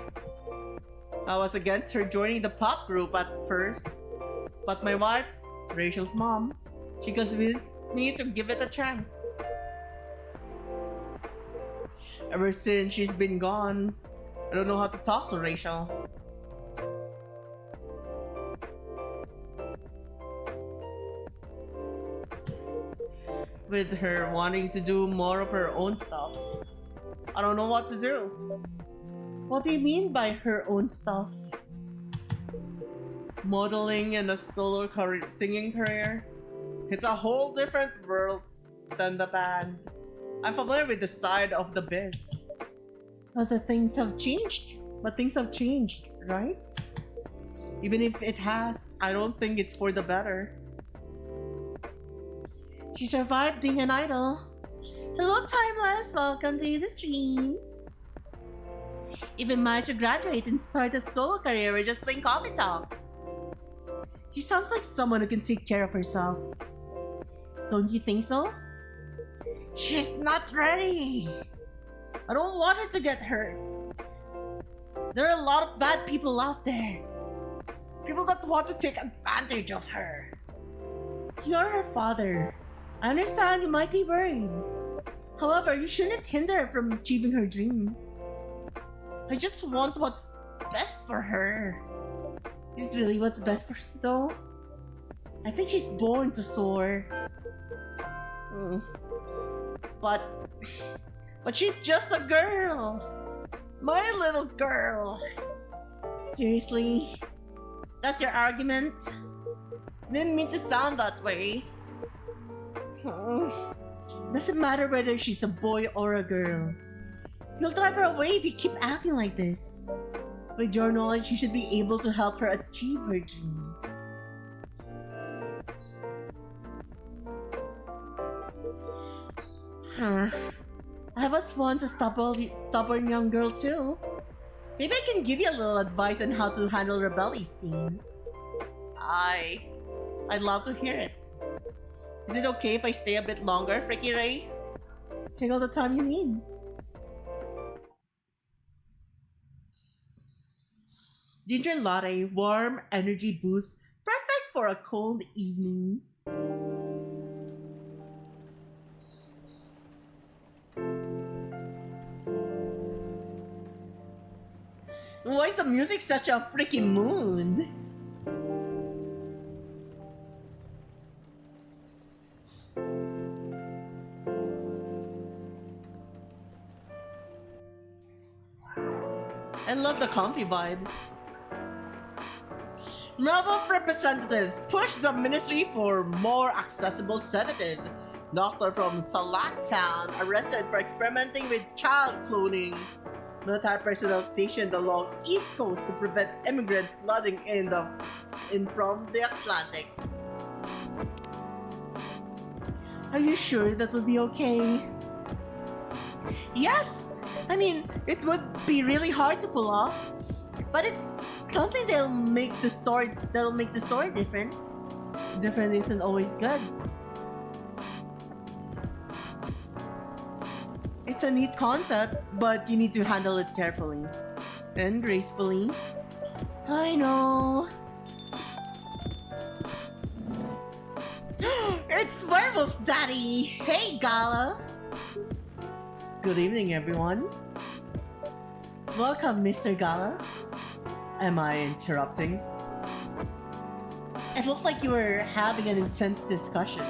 I was against her joining the pop group at first. But my wife, Rachel's mom, she convinced me to give it a chance. Ever since she's been gone, I don't know how to talk to Rachel. with her wanting to do more of her own stuff. I don't know what to do. What do you mean by her own stuff? Modeling and a solo singing career? It's a whole different world than the band. I'm familiar with the side of the biz. But things have changed, right? Even if it has, I don't think it's for the better. She survived being an idol. Hello, Timeless! Welcome to the stream. Even managed to graduate and start a solo career with just playing coffee talk. She sounds like someone who can take care of herself. Don't you think so? She's not ready! I don't want her to get hurt. There are a lot of bad people out there. People that want to take advantage of her. You're her father. I understand you might be worried. However, you shouldn't hinder her from achieving her dreams. I just want what's best for her. Is really what's best for her, though? I think she's born to soar. But she's just a girl. My little girl. Seriously? That's your argument? Didn't mean to sound that way. Doesn't matter whether she's a boy or a girl. You'll drive her away if you keep acting like this. With your knowledge, you should be able to help her achieve her dreams. I was once a stubborn young girl too. Maybe I can give you a little advice on how to handle rebellious teens. I'd love to hear it. Is it okay if I stay a bit longer, Freaky Ray? Take all the time you need. Ginger latte, warm energy boost, perfect for a cold evening. Why is the music such a freaking mood? I love the comfy vibes. Bravo representatives push the ministry for more accessible sedative. Doctor from Salaktown arrested for experimenting with child cloning. Military personnel stationed along East Coast to prevent immigrants flooding in from the Atlantic. Are you sure that would be okay? Yes! I mean, it would be really hard to pull off, but it's something that'll make the story different. Different isn't always good. It's a neat concept, but you need to handle it carefully and gracefully. I know. It's Werewolf Daddy! Hey, Gala! Good evening, everyone. Welcome, Mr. Gala. Am I interrupting? It looked like you were having an intense discussion.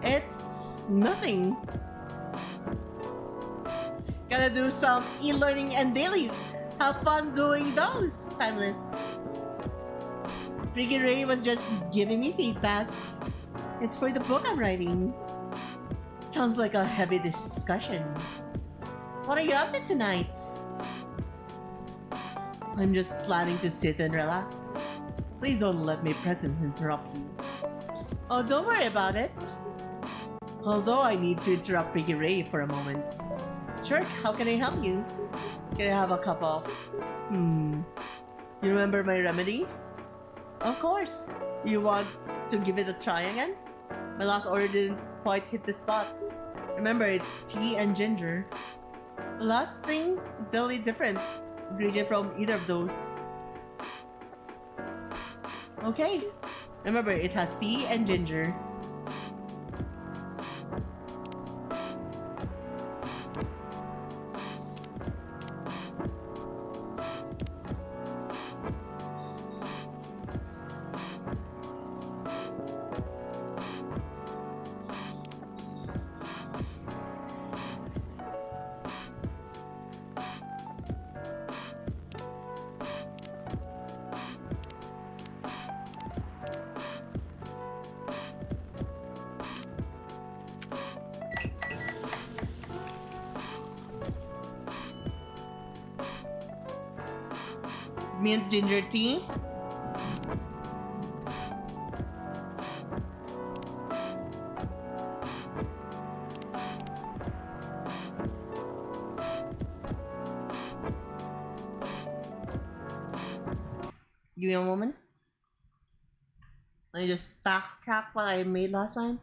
It's nothing. Gotta do some e-learning and dailies. Have fun doing those, Timeless. Freaky Ray was just giving me feedback. It's for the book I'm writing. Sounds like a heavy discussion. What are you up to tonight? I'm just planning to sit and relax. Please don't let my presence interrupt you. Oh, don't worry about it. Although I need to interrupt Freaky Ray for a moment. Sure, how can I help you? Can I have a cup of... You remember my remedy? Of course. You want to give it a try again? My last order didn't quite hit the spot. Remember, it's tea and ginger. The last thing is totally different ingredient from either of those. Okay. Remember, it has tea and ginger. mint ginger tea. Give me a moment. Let me just backtrack what I made last time.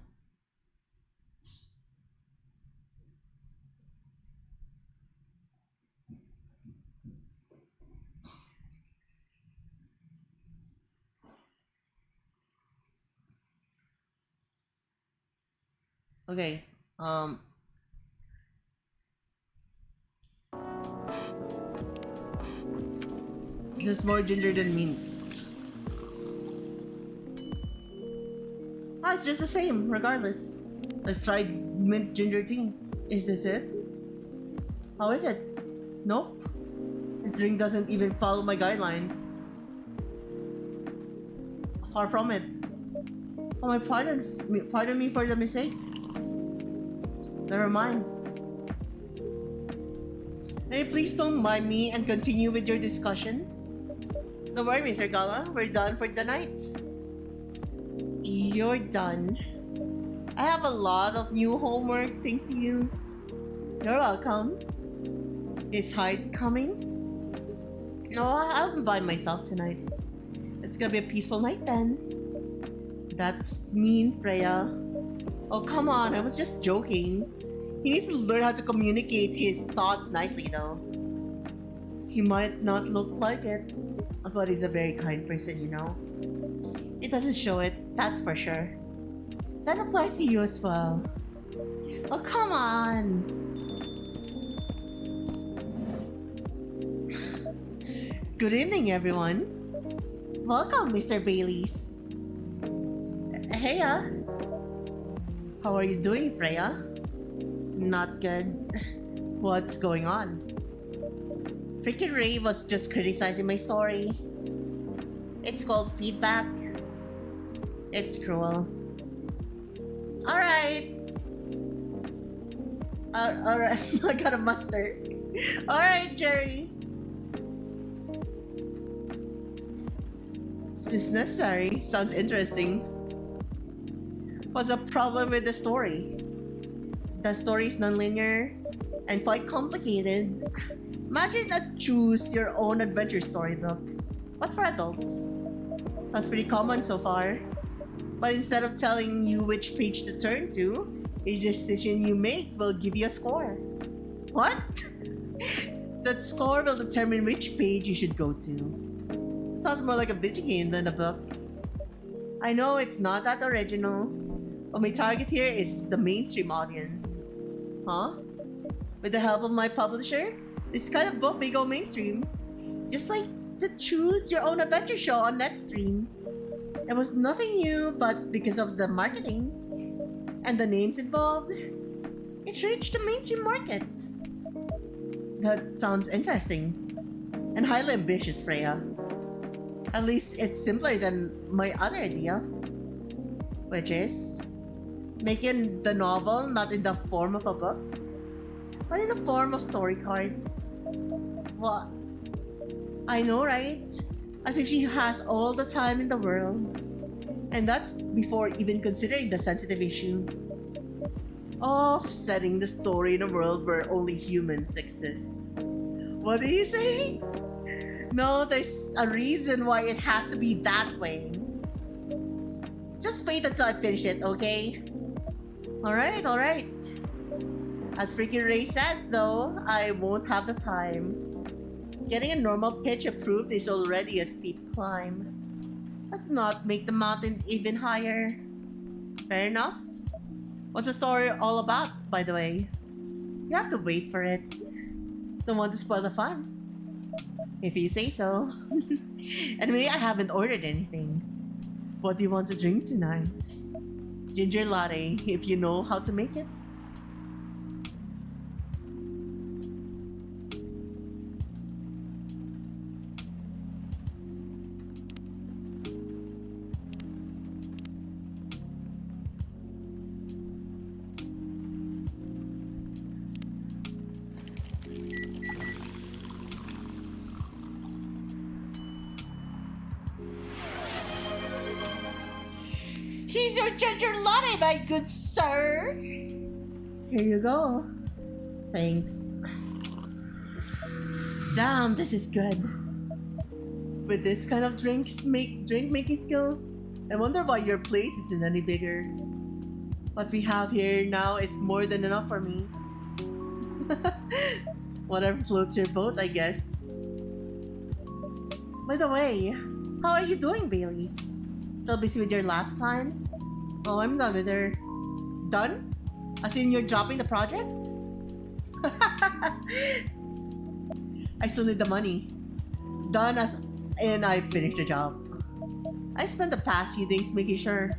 Okay. There's more ginger than mint. Ah, it's just the same, regardless. Let's try mint ginger tea. Is this it? How is it? Nope. This drink doesn't even follow my guidelines. Far from it. Oh my, pardon me for the mistake. Never mind. Hey, please don't mind me and continue with your discussion. Don't worry, Mr. Gala. We're done for the night. You're done. I have a lot of new homework thanks to you. You're welcome. Is Hyde coming? No, I'll be by myself tonight. It's gonna be a peaceful night then. That's mean, Freya. Oh, come on, I was just joking. He needs to learn how to communicate his thoughts nicely, though. He might not look like it, but he's a very kind person, you know. It doesn't show it, that's for sure. That applies to you as well. Oh, come on! Good evening, everyone. Welcome, Mr. Baileys. Heya. How are you doing, Freya? Not good. What's going on? Freaking Ray was just criticizing my story. It's called feedback. It's cruel. Alright. Alright. I got a mustard. Alright, Jerry. Is this necessary? Sounds interesting. What's the problem with the story? The story is non-linear and quite complicated. Imagine a choose your own adventure storybook, but for adults. Sounds pretty common so far. But instead of telling you which page to turn to, each decision you make will give you a score. What? That score will determine which page you should go to. Sounds more like a video game than a book. I know it's not that original, but my target here is the mainstream audience. Huh? With the help of my publisher, this kind of book may go mainstream. Just like the Choose Your Own Adventure show on Netstream. It was nothing new, but because of the marketing and the names involved, it reached the mainstream market. That sounds interesting and highly ambitious, Freya. At least it's simpler than my other idea, which is making the novel not in the form of a book, but in the form of story cards. What? I know, right? As if she has all the time in the world. And that's before even considering the sensitive issue of setting the story in a world where only humans exist. What do you say? No, there's a reason why it has to be that way. Just wait until I finish it, okay? Alright, alright. As freaking Ray said, though, I won't have the time. Getting a normal pitch approved is already a steep climb. Let's not make the mountain even higher. Fair enough. What's the story all about, by the way? You have to wait for it. Don't want to spoil the fun. If you say so. Anyway, I haven't ordered anything. What do you want to drink tonight? Ginger latte, if you know how to make it. Here's your ginger latte, my good sir. Here you go. Thanks. Damn, this is good. With this kind of drink making skill, I wonder why your place isn't any bigger. What we have here now is more than enough for me. Whatever floats your boat, I guess. By the way, how are you doing, Baileys? Still busy with your last client? Oh, I'm done with her. Done? As in you're dropping the project? I still need the money. Done as in I finished the job. I spent the past few days making sure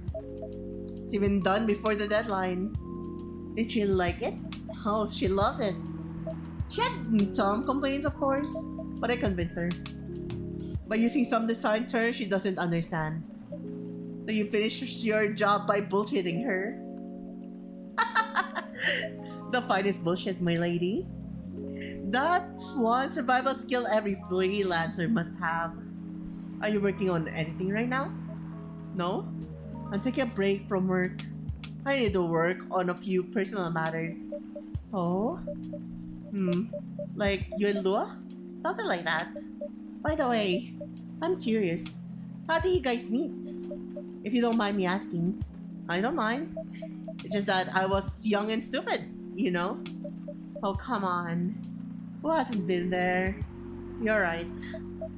it's even done before the deadline. Did she like it? Oh, she loved it. She had some complaints, of course, but I convinced her. By using some design terms she doesn't understand. So you finished your job by bullshitting her? The finest bullshit, my lady. That's one survival skill every freelancer must have. Are you working on anything right now? No? I'm taking a break from work. I need to work on a few personal matters. Oh? Like you and Lua? Something like that. By the way, I'm curious. How did you guys meet? If you don't mind me asking. I don't mind. It's just that I was young and stupid, you know? Oh, come on. Who hasn't been there? You're right.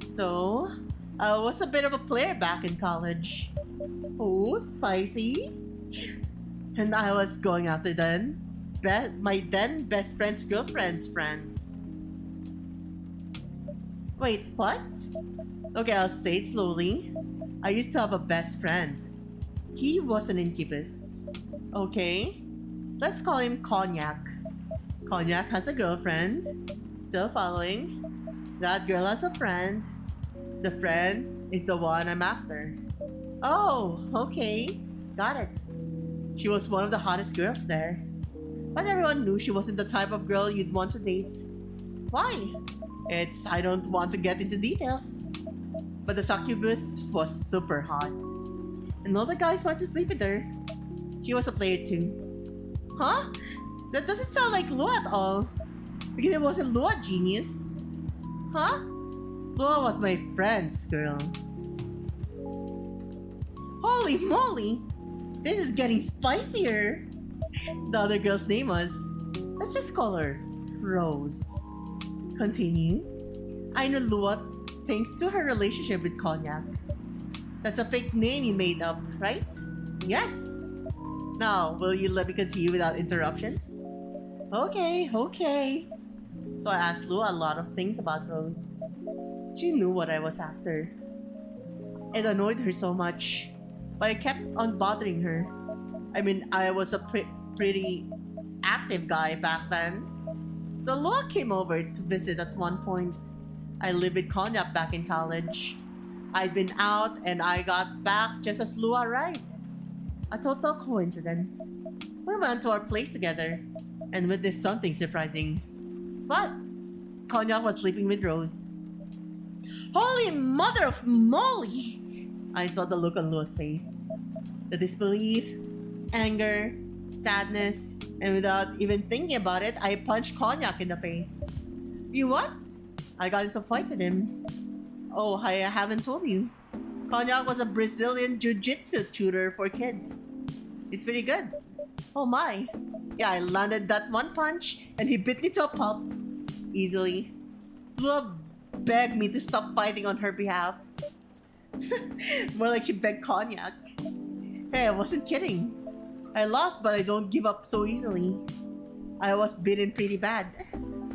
So, I was a bit of a player back in college. Oh, spicy. And I was going after my then best friend's girlfriend's friend. Wait, what? Okay, I'll say it slowly. I used to have a best friend. He was an incubus. Okay, let's call him Cognac. Cognac has a girlfriend. Still following. That girl has a friend. The friend is the one I'm after. Oh, okay. Got it. She was one of the hottest girls there. But everyone knew she wasn't the type of girl you'd want to date. Why? I don't want to get into details. But the succubus was super hot. And all the guys wanted to sleep with her. She was a player too. Huh? That doesn't sound like Lua at all. Because it wasn't Lua, genius. Huh? Lua was my friend's girl. Holy moly! This is getting spicier. The other girl's name was... let's just call her Rose. Continue. I know Lua thanks to her relationship with Cognac. That's a fake name you made up, right? Yes. Now, will you let me continue without interruptions? Okay. So I asked Lua a lot of things about Rose. She knew what I was after. It annoyed her so much, but I kept on bothering her. I mean, I was a pretty active guy back then. So Lua came over to visit at one point. I lived with Cognac back in college. I'd been out and I got back just as Lua arrived. A total coincidence. We went to our place together and witnessed something surprising. What? Cognac was sleeping with Rose. Holy mother of moly! I saw the look on Lua's face. The disbelief, anger, sadness, and without even thinking about it, I punched Cognac in the face. You what? I got into a fight with him. Oh, I haven't told you. Cognac was a Brazilian jiu-jitsu tutor for kids. He's pretty good. Oh my. Yeah, I landed that one punch and he beat me to a pulp. Easily. Lua begged me to stop fighting on her behalf. More like she begged Cognac. Hey, I wasn't kidding. I lost, but I don't give up so easily. I was beaten pretty bad.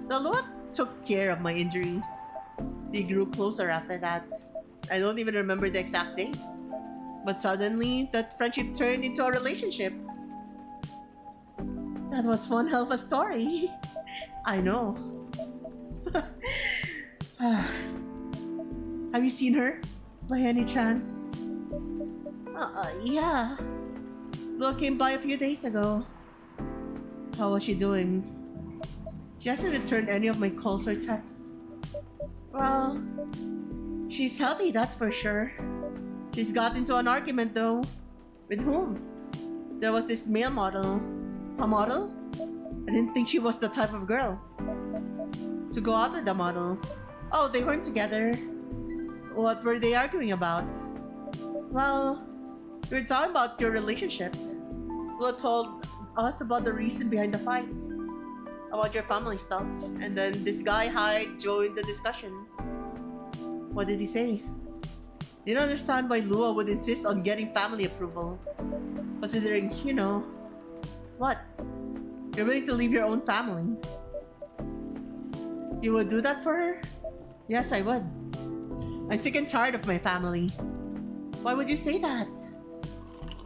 So Lua took care of my injuries. We grew closer after that. I don't even remember the exact dates. But suddenly, that friendship turned into a relationship. That was one hell of a story. I know. Have you seen her? By any chance? Yeah. Lua came by a few days ago. How was she doing? She hasn't returned any of my calls or texts. Well, she's healthy, that's for sure. She's got into an argument though. With whom? There was this male model. A model? I didn't think she was the type of girl to go out with the model. Oh, they weren't together. What were they arguing about? Well, we were talking about your relationship. Lua told us about the reason behind the fight. About your family stuff. And then this guy Hyde joined the discussion. What did he say? Didn't understand why Lua would insist on getting family approval. Considering, you know, what? You're willing to leave your own family. You would do that for her? Yes, I would. I'm sick and tired of my family. Why would you say that?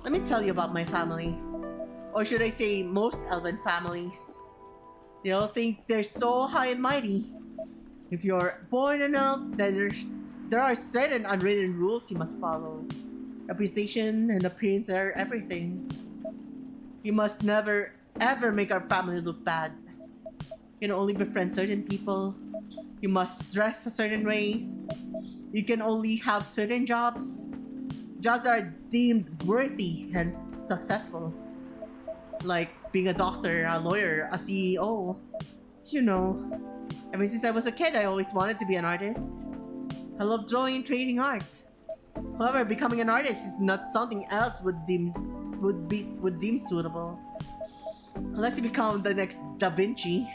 Let me tell you about my family. Or should I say most elven families. They all think they're so high and mighty. If you're born an elf, then there are certain unwritten rules you must follow. Reputation and appearance are everything. You must never ever make our family look bad. You can only befriend certain people. You must dress a certain way. You can only have certain jobs. Jobs that are deemed worthy and successful. Like being a doctor, a lawyer, a CEO. You know, ever since I was a kid, I always wanted to be an artist. I love drawing and creating art. However, becoming an artist is not something else would deem suitable. Unless you become the next Da Vinci.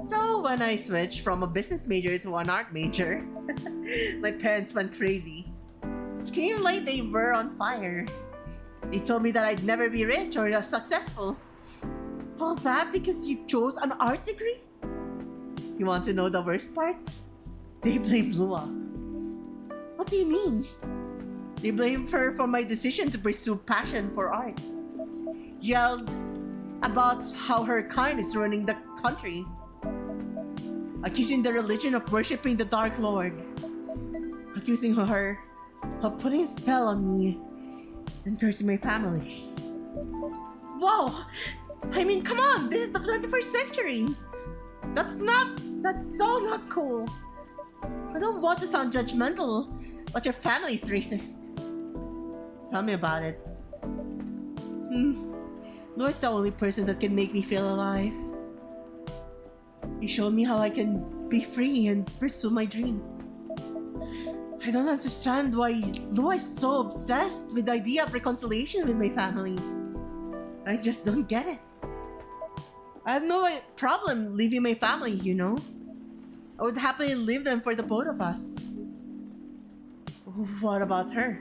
So when I switched from a business major to an art major, my parents went crazy. Screamed like they were on fire. They told me that I'd never be rich or successful. All that because you chose an art degree? You want to know the worst part? They blame Lua. What do you mean? They blame her for my decision to pursue passion for art. Yelled about how her kind is running the country. Accusing the religion of worshipping the Dark Lord. Accusing her of putting a spell on me and cursing my family. Whoa! I mean, come on! This is the 21st century! That's so not cool! I don't want to sound judgmental, but your family is racist. Tell me about it. Lua's the only person that can make me feel alive. He showed me how I can be free and pursue my dreams. I don't understand why Lua is so obsessed with the idea of reconciliation with my family. I just don't get it. I have no problem leaving my family, you know? I would happily leave them for the both of us. What about her?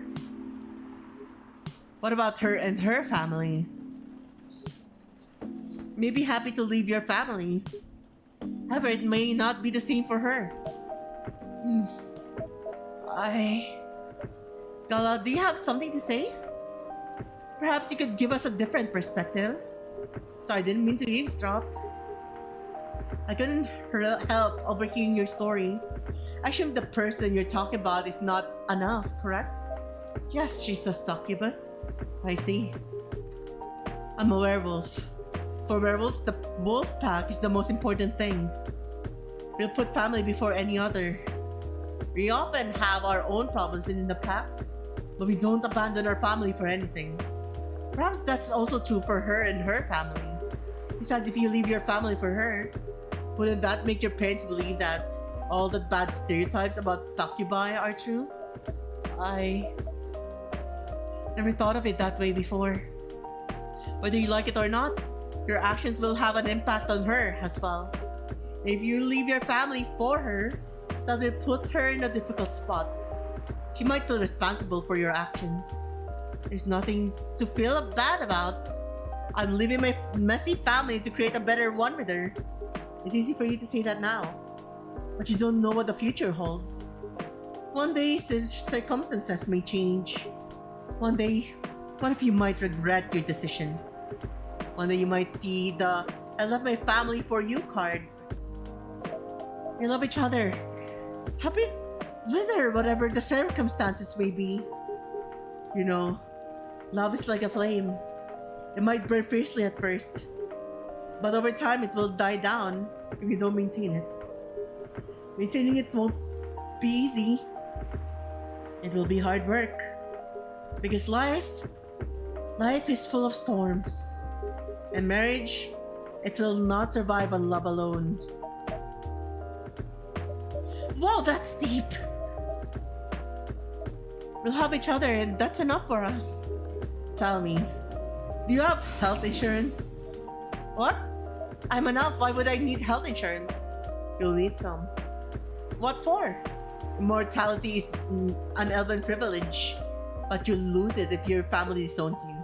What about her and her family? May be happy to leave your family. However, it may not be the same for her. Gala, do you have something to say? Perhaps you could give us a different perspective. Sorry, I didn't mean to eavesdrop. I couldn't help overhearing your story. I assume the person you're talking about is not enough, correct? Yes, she's a succubus. I see. I'm a werewolf. For werewolves, the wolf pack is the most important thing. We'll put family before any other. We often have our own problems within the pack, but we don't abandon our family for anything. Perhaps that's also true for her and her family. Besides, if you leave your family for her, wouldn't that make your parents believe that all the bad stereotypes about succubi are true? I never thought of it that way before. Whether you like it or not, your actions will have an impact on her as well. If you leave your family for her, that will put her in a difficult spot. She might feel responsible for your actions. There's nothing to feel bad about. I'm leaving my messy family to create a better one with her. It's easy for you to say that now, but you don't know what the future holds. One day, circumstances may change. One day, one of you might regret your decisions. One day you might see the "I left my family for you" card. You love each other. Happy with her, whatever the circumstances may be. You know, love is like a flame. It might burn fiercely at first, but over time it will die down if you don't maintain it. Maintaining it won't be easy. It will be hard work. Because life Life is full of storms. And marriage, it will not survive on love alone. Wow, that's deep! We'll have each other and that's enough for us. Tell me, do you have health insurance? What? I'm enough, why would I need health insurance? You'll need some. What for? Immortality is an elven privilege, but you'll lose it if your family disowns you.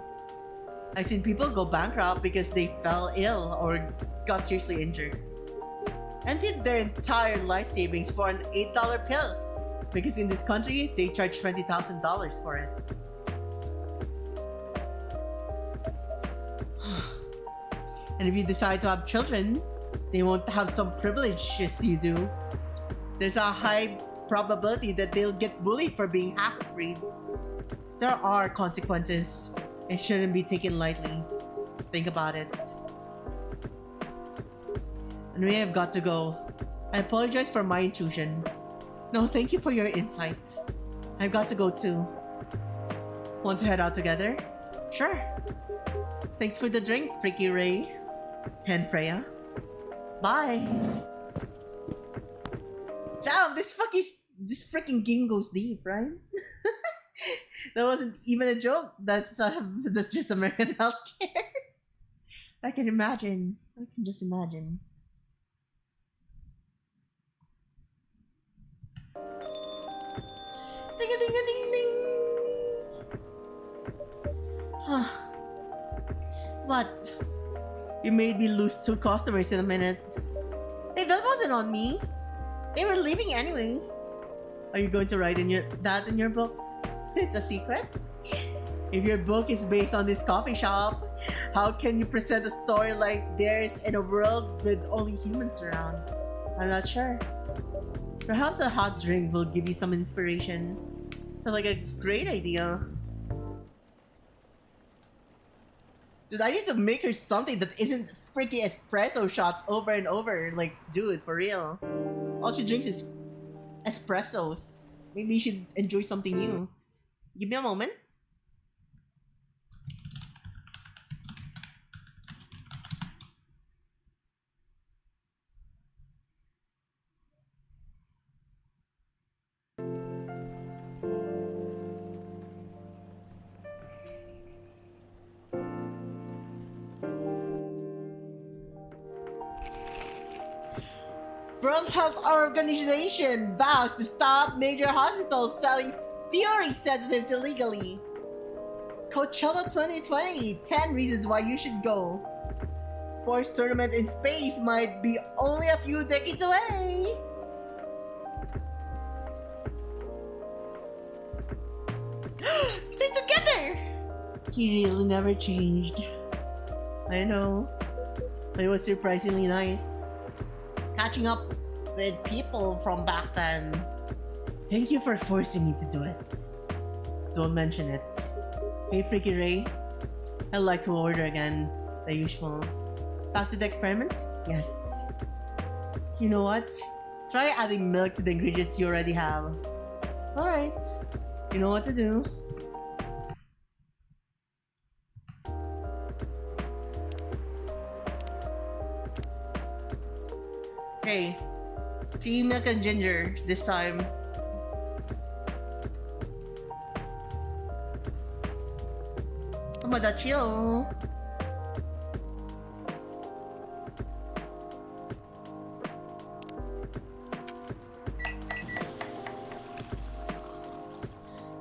I've seen people go bankrupt because they fell ill or got seriously injured. Emptied their entire life savings for an $8 pill because in this country, they charge $20,000 for it. And if you decide to have children, they won't have some privileges you do. There's a high probability that they'll get bullied for being half-breed. There are consequences. It shouldn't be taken lightly. Think about it. And we have got to go. I apologize for my intrusion. No, thank you for your insight. I've got to go too. Want to head out together? Sure. Thanks for the drink, Freaky Ray and Freya. Bye. Damn, this freaking game goes deep, right? That wasn't even a joke. That's just American healthcare. I can imagine. I can just imagine. Ding a ding a ding ding. What? You made me lose 2 customers in a minute. Hey, that wasn't on me. They were leaving anyway. Are you going to write that in your book? It's a secret? If your book is based on this coffee shop, how can you present a story like theirs in a world with only humans around? I'm not sure. Perhaps a hot drink will give you some inspiration. Sounds like a great idea. Dude, I need to make her something that isn't freaking espresso shots over and over. Like, dude, for real. All she drinks is espressos. Maybe you should enjoy something new. Give me a moment. World Health Organization vows to stop major hospitals selling Fury sedatives illegally. Coachella 2020, 10 reasons why you should go. Sports tournament in space might be only a few decades away. They're together! He really never changed. I know. But it was surprisingly nice. Catching up with people from back then. Thank you for forcing me to do it. Don't mention it. Hey, Freaky Ray. I'd like to order again, the usual. Back to the experiment? Yes. You know what? Try adding milk to the ingredients you already have. Alright. You know what to do. Hey, tea, milk, and ginger this time. Tomodachi-o.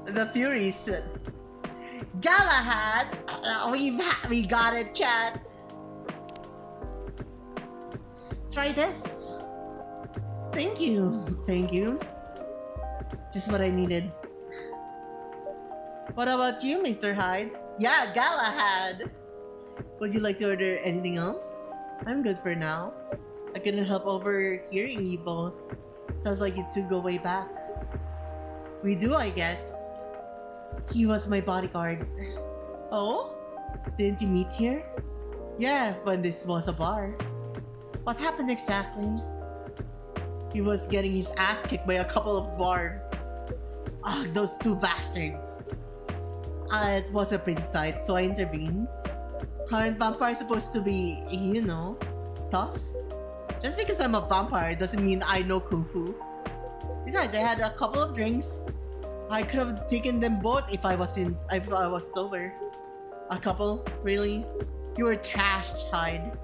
The Furies. Galahad! We got it, chat. Try this. Thank you. Thank you. Just what I needed. What about you, Mr. Hyde? Yeah, Galahad! Would you like to order anything else? I'm good for now. I couldn't help overhearing you both. Sounds like you two go way back. We do, I guess. He was my bodyguard. Oh? Didn't you meet here? Yeah, when this was a bar. What happened exactly? He was getting his ass kicked by a couple of dwarves. Ah, those two bastards. It was a pretty sight, so I intervened. Aren't vampires supposed to be, tough? Just because I'm a vampire doesn't mean I know Kung Fu. Besides, I had a couple of drinks. I could have taken them both if I was sober. A couple, really? You were trashed, Hyde.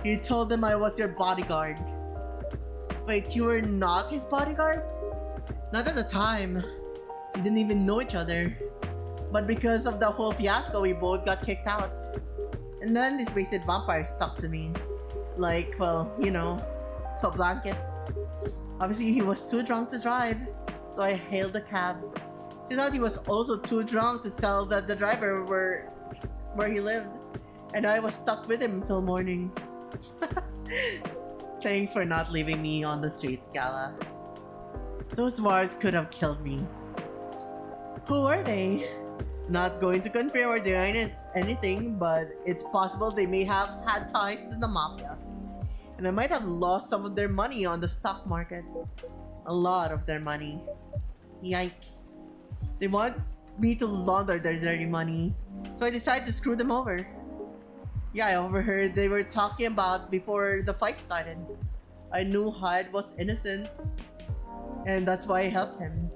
You told them I was your bodyguard. Wait, you were not his bodyguard? Not at the time. We didn't even know each other. But because of the whole fiasco, we both got kicked out. And then this wasted vampire stuck to me. Like, well, to a blanket. Obviously, he was too drunk to drive, so I hailed a cab. Turns out he was also too drunk to tell the driver where he lived, and I was stuck with him until morning. Thanks for not leaving me on the street, Gala. Those dwarves could have killed me. Who were they? Not going to confirm or deny anything, but it's possible they may have had ties to the mafia. And I might have lost some of their money on the stock market. A lot of their money. Yikes. They want me to launder their dirty money, so I decided to screw them over. Yeah, I overheard they were talking about before the fight started. I knew Hyde was innocent, and that's why I helped him.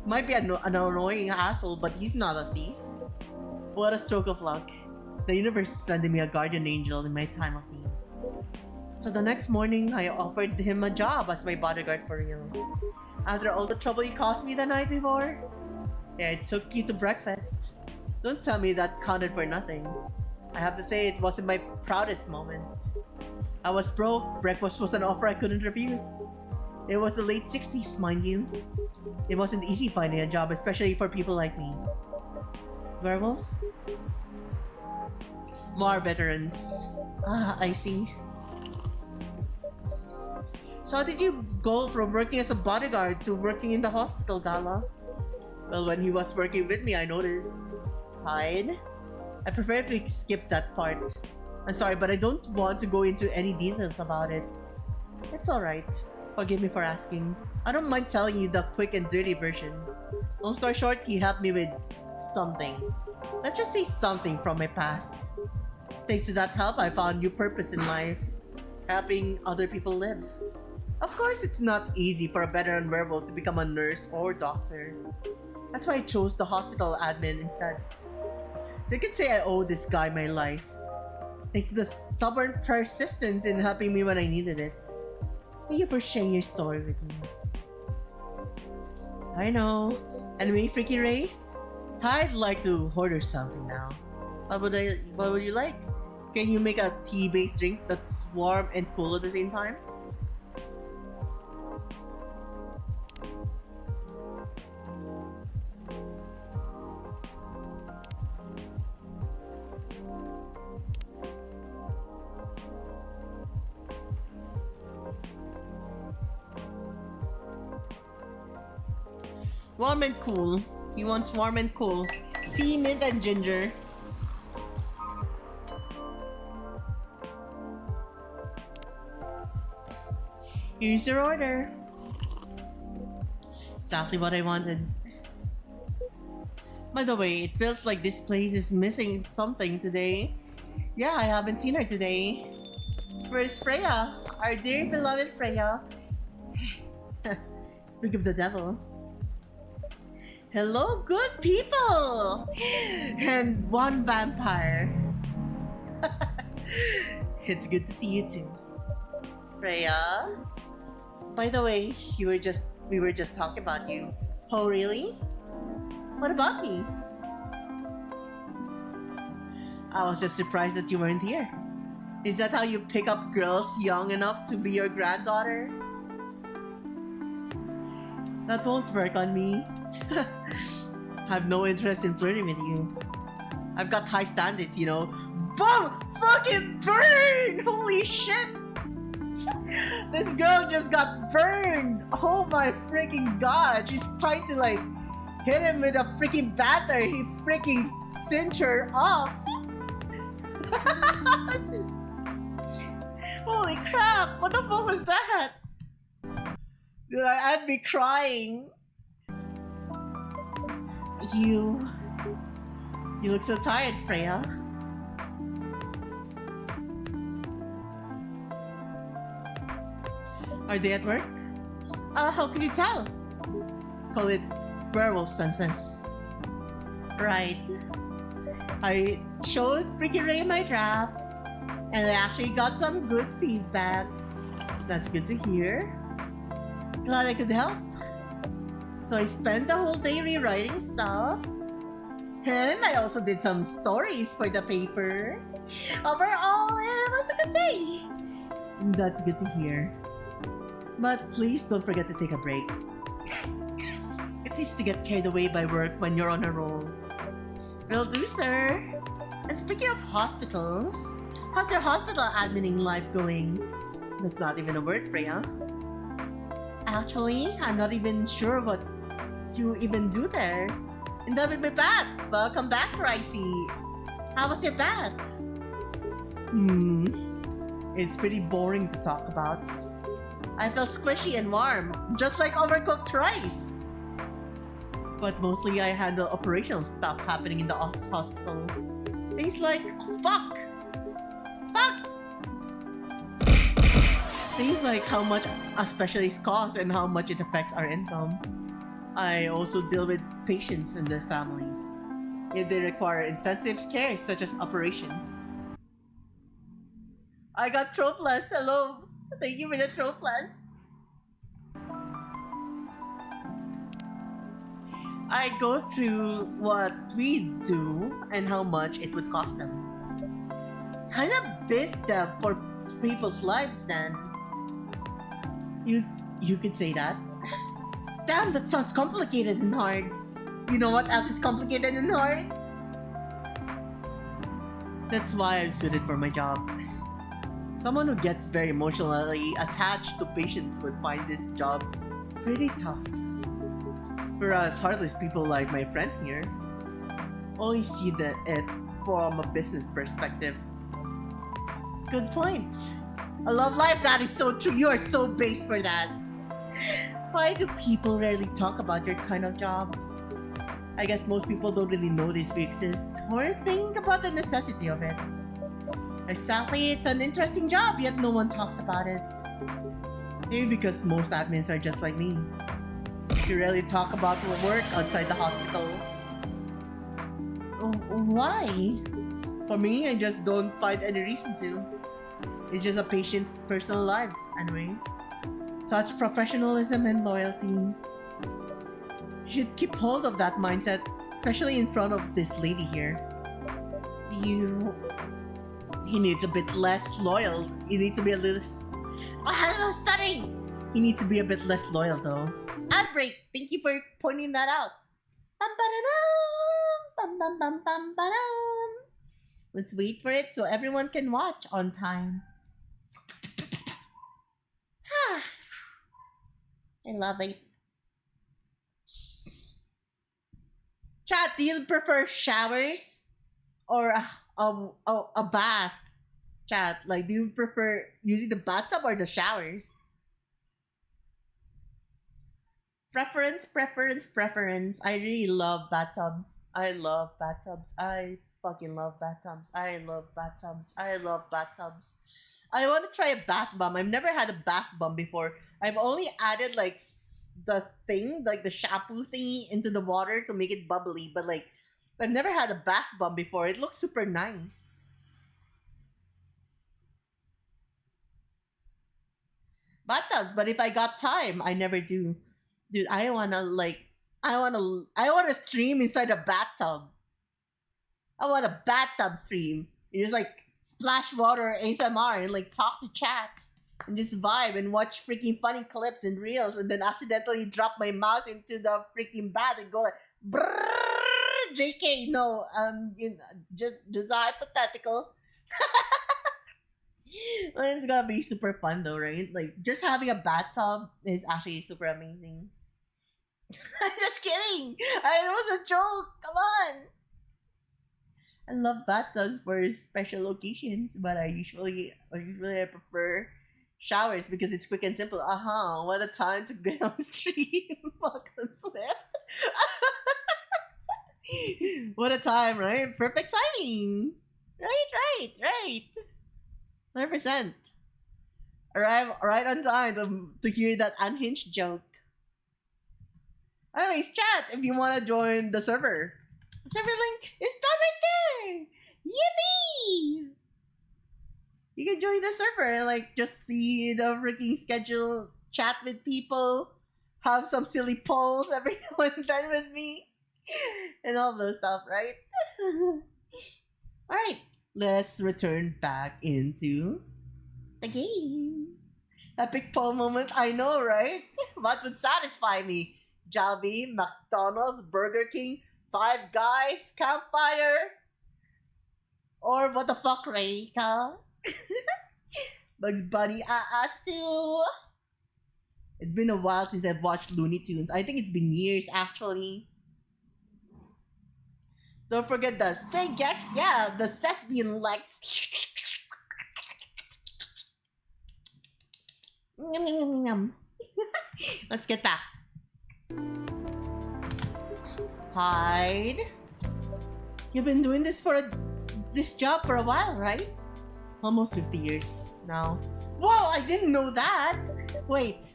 Might be an annoying asshole, but he's not a thief. What a stroke of luck. The universe is sending me a guardian angel in my time of need. So the next morning, I offered him a job as my bodyguard for real. After all the trouble you caused me the night before? Yeah, I took you to breakfast. Don't tell me that counted for nothing. I have to say it wasn't my proudest moment. I was broke. Breakfast was an offer I couldn't refuse. It was the late 60s, mind you. It wasn't easy finding a job, especially for people like me. Werewolves? More veterans. Ah, I see. So how did you go from working as a bodyguard to working in the hospital, Gala? Well, when he was working with me, I noticed. Hyde? I prefer if we skip that part. I'm sorry, but I don't want to go into any details about it. It's alright. Forgive me for asking. I don't mind telling you the quick and dirty version. Long story short, he helped me with something. Let's just say something from my past. Thanks to that help, I found new purpose in life. Helping other people live. Of course, it's not easy for a veteran werewolf to become a nurse or doctor. That's why I chose the hospital admin instead. So you can say I owe this guy my life. Thanks to the stubborn persistence in helping me when I needed it. Thank you for sharing your story with me. I know. Anyway, Freaky Ray, I'd like to order something now. What would you like? Can you make a tea-based drink that's warm and cool at the same time? Warm and cool. He wants warm and cool. Tea, mint, and ginger. Here's your order. Exactly what I wanted. By the way, it feels like this place is missing something today. Yeah, I haven't seen her today. Where's Freya? Our dear beloved Freya. Speak of the devil. Hello, good people! And one vampire. It's good to see you too. Freya? By the way, we were just talking about you. Oh, really? What about me? I was just surprised that you weren't here. Is that how you pick up girls young enough to be your granddaughter? That won't work on me. I have no interest in flirting with you. I've got high standards, you know. Boom! Fucking burn! Holy shit! This girl just got burned! Oh my freaking god! She's trying to like hit him with a freaking batter. He freaking cinched her up. Holy crap! What the fuck was that? Dude, I'd be crying. You You look so tired, Freya. Are they at work? How can you tell? Call it werewolf senses. Right. I showed freaking Ray my draft, and I actually got some good feedback. That's good to hear. Glad I could help. So I spent the whole day rewriting stuff. And I also did some stories for the paper. Overall, it was a good day. That's good to hear. But please don't forget to take a break. It's easy to get carried away by work when you're on a roll. Will do, sir. And speaking of hospitals, how's your hospital admining life going? That's not even a word, Freya. Actually, I'm not even sure what you even do there. And that with my bath. Welcome back, Ricey. How was your bath? It's pretty boring to talk about. I felt squishy and warm, just like overcooked rice. But mostly I handle operational stuff happening in the hospital. Things like, fuck! Things like how much a specialist costs and how much it affects our income. I also deal with patients and their families if they require intensive care such as operations. I got Troplus, hello! Thank you for the Troplus. I go through what we do and how much it would cost them. Kind of biz dev for people's lives then. You could say that. Damn, that sounds complicated and hard. You know what else is complicated and hard? That's why I'm suited for my job. Someone who gets very emotionally attached to patients would find this job pretty tough. Whereas heartless people like my friend here only see it from a business perspective. Good point. I love life, that is so true. You are so base for that. Why do people rarely talk about your kind of job? I guess most people don't really notice we exist or think about the necessity of it. Exactly, it's an interesting job, yet no one talks about it. Maybe because most admins are just like me. You rarely talk about work outside the hospital. Why? For me, I just don't find any reason to. It's just a patient's personal lives, anyways. Such professionalism and loyalty. You should keep hold of that mindset, especially in front of this lady here. He needs a bit less loyal. He needs to be a little... I'm stuttering! He needs to be a bit less loyal, though. Ad break! Thank you for pointing that out. Let's wait for it so everyone can watch on time. I love it. Chat, do you prefer showers or a bath? Chat, like, do you prefer using the bathtub or the showers? Preference. I really love bathtubs. I fucking love bathtubs. I love bathtubs. I want to try a bath bomb. I've never had a bath bomb before. I've only added like the thing, like the shampoo thingy into the water to make it bubbly. But like, I've never had a bath bomb before. It looks super nice. Bathtubs, but if I got time, I never do. Dude, I wanna stream inside a bathtub. I want a bathtub stream. You just like splash water ASMR and like talk to chat and just vibe and watch freaking funny clips and reels and then accidentally drop my mouse into the freaking bath and go like brrrr, JK, no, just a hypothetical. Well, it's gonna be super fun though, right? Like just having a bathtub is actually super amazing. I'm just kidding. It was a joke. Come on. I love bathtubs for special occasions, but I usually I prefer showers because it's quick and simple. What a time to get on stream. Welcome, Swift. What a time, right? Perfect timing. Right. 100%. Arrive right on time to hear that unhinged joke. Anyways, chat if you want to join the server. The server link is done right there. Yippee! You can join the server and like just see the freaking schedule, chat with people, have some silly polls every now and then with me, and all those stuff, right? Alright, let's return back into the game. Epic poll moment, I know, right? What would satisfy me? Jollibee, McDonald's, Burger King, Five Guys, Campfire, or what the fuck, Reika? Bugs Bunny, us too. It's been a while since I've watched Looney Tunes. I think it's been years actually. Don't forget the Say Gex, yeah, the Thespian Lex. Yum, yum, yum, yum. Let's get back. Hide. You've been doing this job for a while, right? Almost 50 years now. Whoa, I didn't know that. Wait,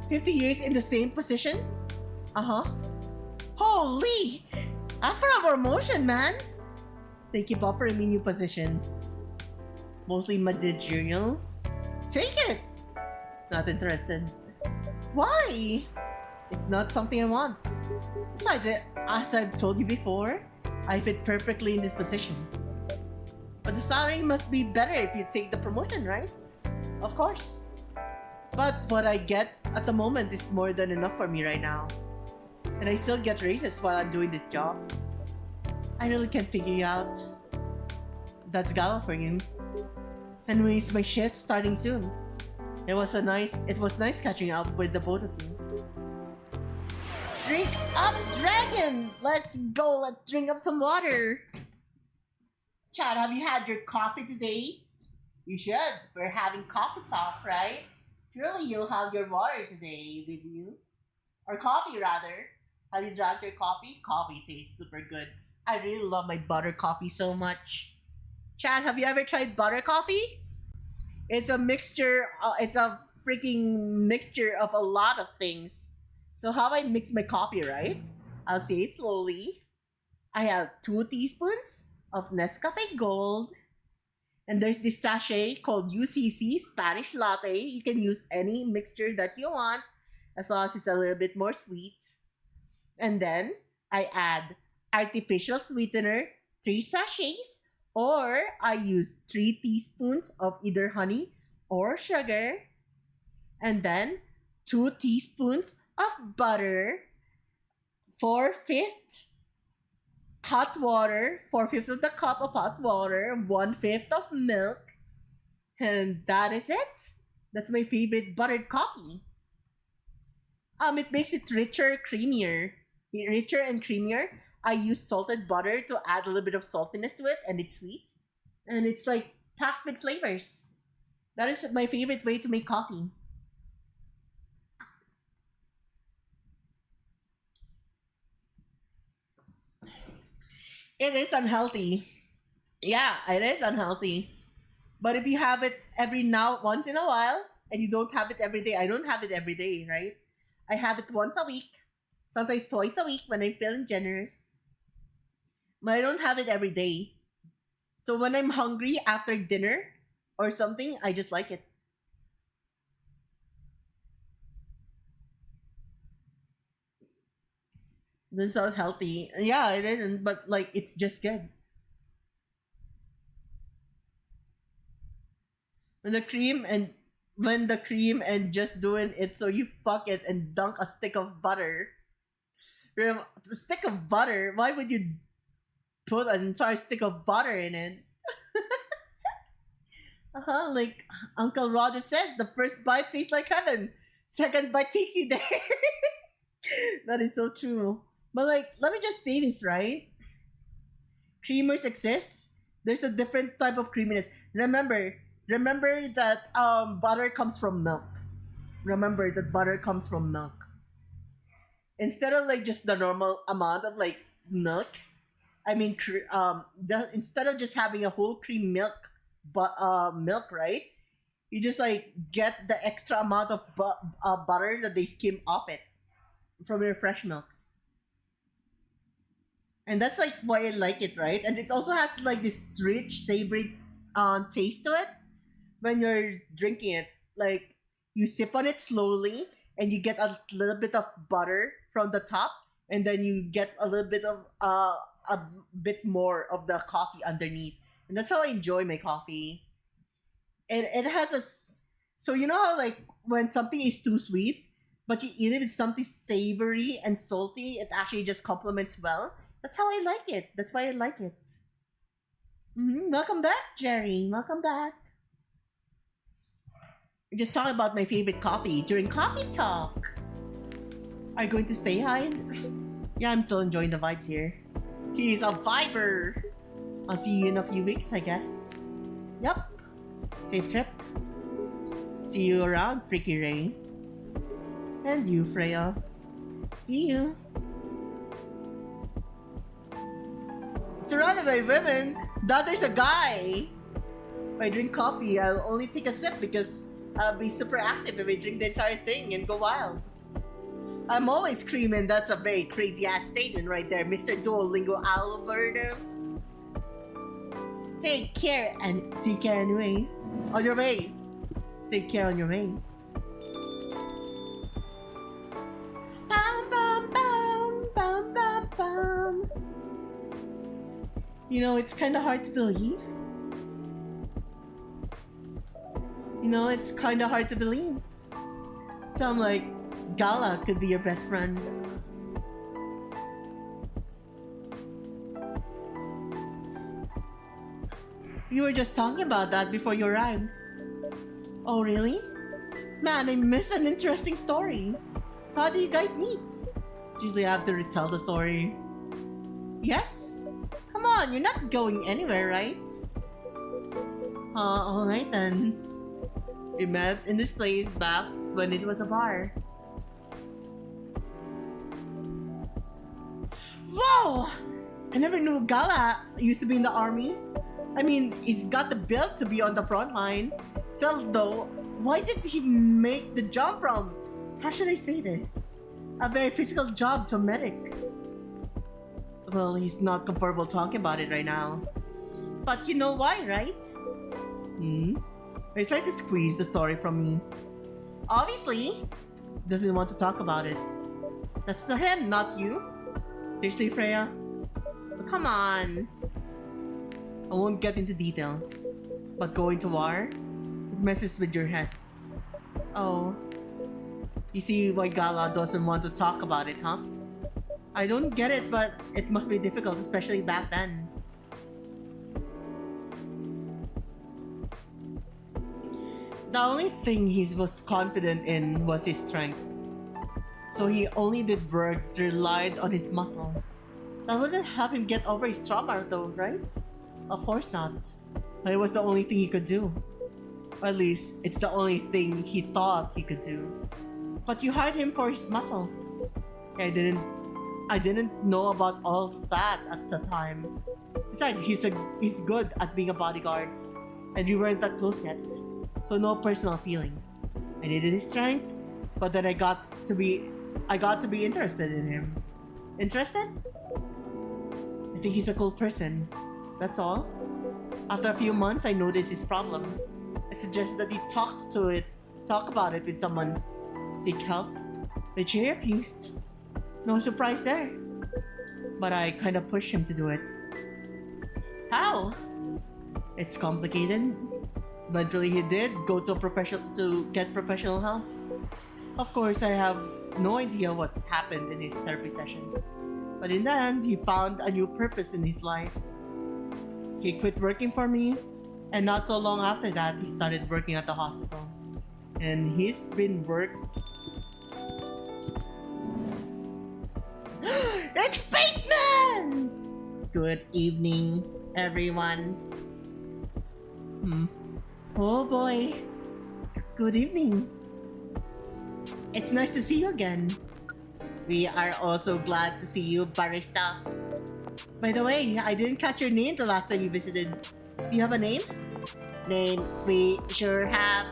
50 years in the same position? Uh-huh. Holy! Ask for a promotion, man. They keep offering me new positions. Mostly managerial. Take it. Not interested. Why? It's not something I want. Besides, as I've told you before, I fit perfectly in this position. But the salary must be better if you take the promotion, right? Of course. But what I get at the moment is more than enough for me right now. And I still get raises while I'm doing this job. I really can't figure you out. That's Gala for you. Anyways, my shift's starting soon. It was nice catching up with the both of you. Drink up, dragon! Let's go, let's drink up some water. Chad, have you had your coffee today? You should. We're having coffee talk, right? Surely you'll have your water today with you. Or coffee, rather. Have you drank your coffee? Coffee tastes super good. I really love my butter coffee so much. Chad, have you ever tried butter coffee? It's a mixture, it's a freaking mixture of a lot of things. So how I mix my coffee, right? I'll say it slowly. I have 2 teaspoons of Nescafe Gold. And there's this sachet called UCC Spanish Latte. You can use any mixture that you want as long as it's a little bit more sweet. And then I add artificial sweetener, 3 sachets, or I use 3 teaspoons of either honey or sugar. And then 2 teaspoons of butter, 4/5 hot water, 4/5 of the cup of hot water, 1/5 of milk, and that is it. That's my favorite buttered coffee. It makes it richer, and creamier. I use salted butter to add a little bit of saltiness to it, and it's sweet, and it's like packed with flavors. That is my favorite way to make coffee. It is unhealthy. Yeah, it is unhealthy. But if you have it once in a while, and you don't have it every day, I don't have it every day, right? I have it once a week, sometimes twice a week when I'm feeling generous. But I don't have it every day. So when I'm hungry after dinner or something, I just like it. This sounds healthy. Yeah, it isn't, but like it's just good. When the cream and just doing it so you fuck it and dunk a stick of butter. A stick of butter? Why would you put an entire stick of butter in it? Like Uncle Roger says, the first bite tastes like heaven. Second bite takes you there. That is so true. But like, let me just say this, right? Creamers exist. There's a different type of creaminess. Remember that butter comes from milk. Remember that butter comes from milk. Instead of like just the normal amount of like milk, I mean, instead of just having a whole cream milk, but milk, right? You just like get the extra amount of butter that they skim off it from your fresh milks, and that's like why I like it, right? And it also has like this rich, savory taste to it when you're drinking it. Like you sip on it slowly, and you get a little bit of butter from the top, and then you get a little bit of a bit more of the coffee underneath, and that's how I enjoy my coffee. It has so you know how like when something is too sweet, but you eat it with something savory and salty, it actually just complements well. That's how I like it. That's why I like it. Welcome back, Jerry. Welcome back. We're just talking about my favorite coffee during coffee talk. Are you going to stay high? Yeah, I'm still enjoying the vibes here. He's a viber. I'll see you in a few weeks, I guess. Yep. Safe trip. See you around, Freaky Ray. And you, Freya. See you. Surrounded by women, now there's a guy. If I drink coffee, I'll only take a sip because I'll be super active if I drink the entire thing and go wild. I'm always screaming. That's a very crazy ass statement right there, Mr. Duolingo Alberto. Take care anyway. On your way. Take care on your way. Bum, bum, bum, bum, bum, bum. You know, it's kind of hard to believe. It's kind of hard to believe. Some like Gala could be your best friend. We were just talking about that before you arrived. Oh, really? Man, I missed an interesting story. So how do you guys meet? It's usually I have to retell the story. Yes? Come on, you're not going anywhere, right? Alright then. We met in this place back when it was a bar. Whoa! I never knew Gala used to be in the army. I mean, he's got the build to be on the front line. Still though, why did he make the jump from, how should I say this, a very physical job to a medic? Well, he's not comfortable talking about it right now. But you know why, right? They tried to squeeze the story from me. Obviously, doesn't want to talk about it. That's the him, not you. Seriously, Freya? But come on. I won't get into details. But going to war, it messes with your head. Oh. You see why Gala doesn't want to talk about it, huh? I don't get it, but it must be difficult, especially back then. The only thing he was confident in was his strength. So he only did work that relied on his muscle. That wouldn't help him get over his trauma though, right? Of course not. But it was the only thing he could do. Or at least, it's the only thing he thought he could do. But you hired him for his muscle. I didn't know about all that at the time. Besides, he's good at being a bodyguard. And we weren't that close yet. So no personal feelings. I needed his strength, but then I got to be interested in him. Interested? I think he's a cool person. That's all. After a few months, I noticed his problem. I suggested that he talk about it with someone, seek help, which he refused. No surprise there. But I kind of pushed him to do it. How? It's complicated. Eventually he did go to to get professional help. Of course, I have no idea what's happened in his therapy sessions. But in the end, he found a new purpose in his life. He quit working for me, and not so long after that, he started working at the hospital. And he's been It's Spaceman! Good evening, everyone. Oh boy. Good evening. It's nice to see you again. We are also glad to see you, Barista. By the way, I didn't catch your name the last time you visited. Do you have a name? Name we sure have.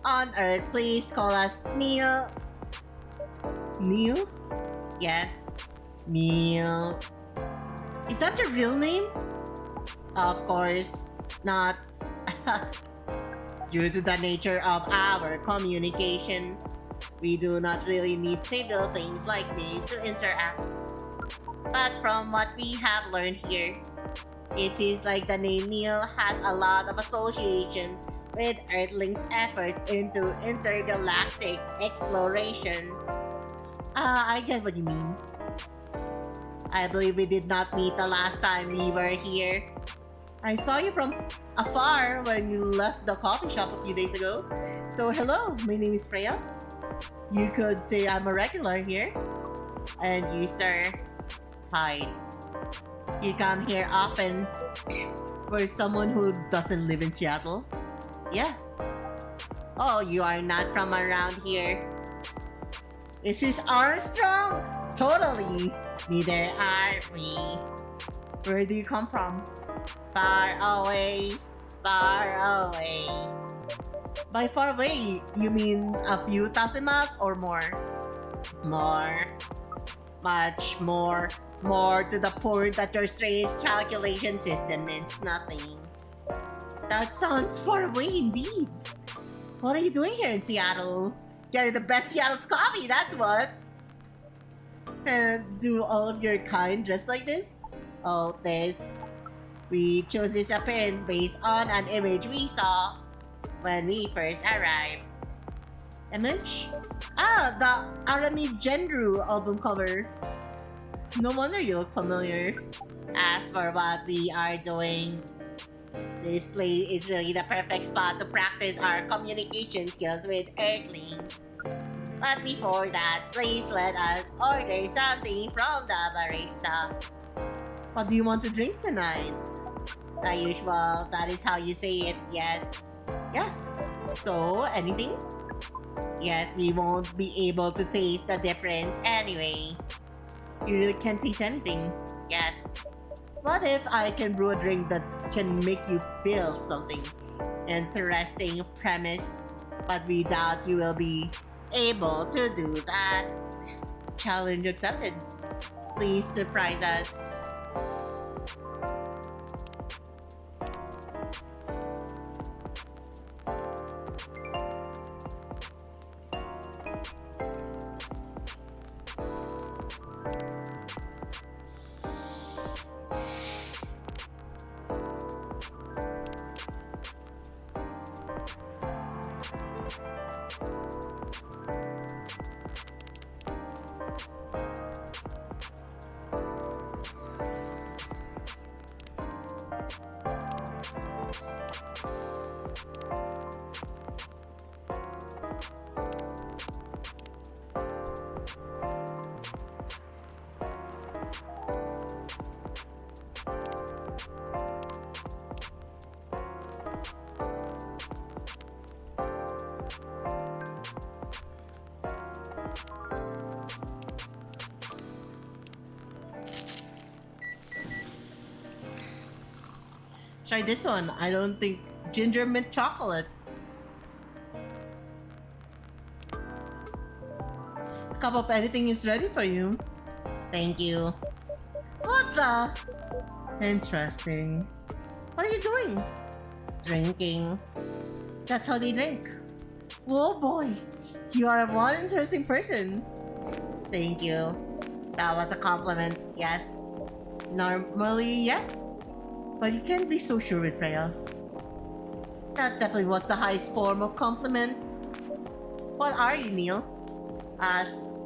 On Earth, please call us Neil. Neil? Yes, Neil. Is that your real name? Of course not. Due to the nature of our communication, we do not really need trivial things like names to interact. But from what we have learned here, it seems like the name Neil has a lot of associations with Earthlings' efforts into intergalactic exploration. I get what you mean. I believe we did not meet the last time we were here. I saw you from afar when you left the coffee shop a few days ago. So hello, my name is Freya. You could say I'm a regular here. And you, sir, hi. You come here often. For someone who doesn't live in Seattle? Yeah. Oh, you are not from around here. Is this Armstrong? Totally. Neither are we. Where do you come from? Far away. Far away. By far away, you mean a few thousand miles or more? More. Much more. More to the point that your strange calculation system means nothing. That sounds far away indeed. What are you doing here in Seattle? Getting the best Seattle's coffee, that's what. And do all of your kind dress like this? Oh, this. We chose this appearance based on an image we saw when we first arrived. Image? Ah, the Arami Genru album cover. No wonder you look familiar. As for what we are doing, this place is really the perfect spot to practice our communication skills with Earthlings. But before that, please let us order something from the barista. What do you want to drink tonight? The usual, that is how you say it, yes. Yes. So, anything? Yes, we won't be able to taste the difference anyway. You really can't taste anything. Yes. What if I can brew a drink that can make you feel something? Interesting premise, but we doubt you will be able to do that. Challenge accepted. Please surprise us. Try this one. I don't think ginger mint chocolate. A cup of anything is ready for you. Thank you. What the? Interesting. What are you doing? Drinking. That's how they drink. Whoa boy, you are one interesting person. Thank you. That was a compliment, yes. Normally, yes. But you can't be so sure with Freya. That definitely was the highest form of compliment. What are you, Neil? Us.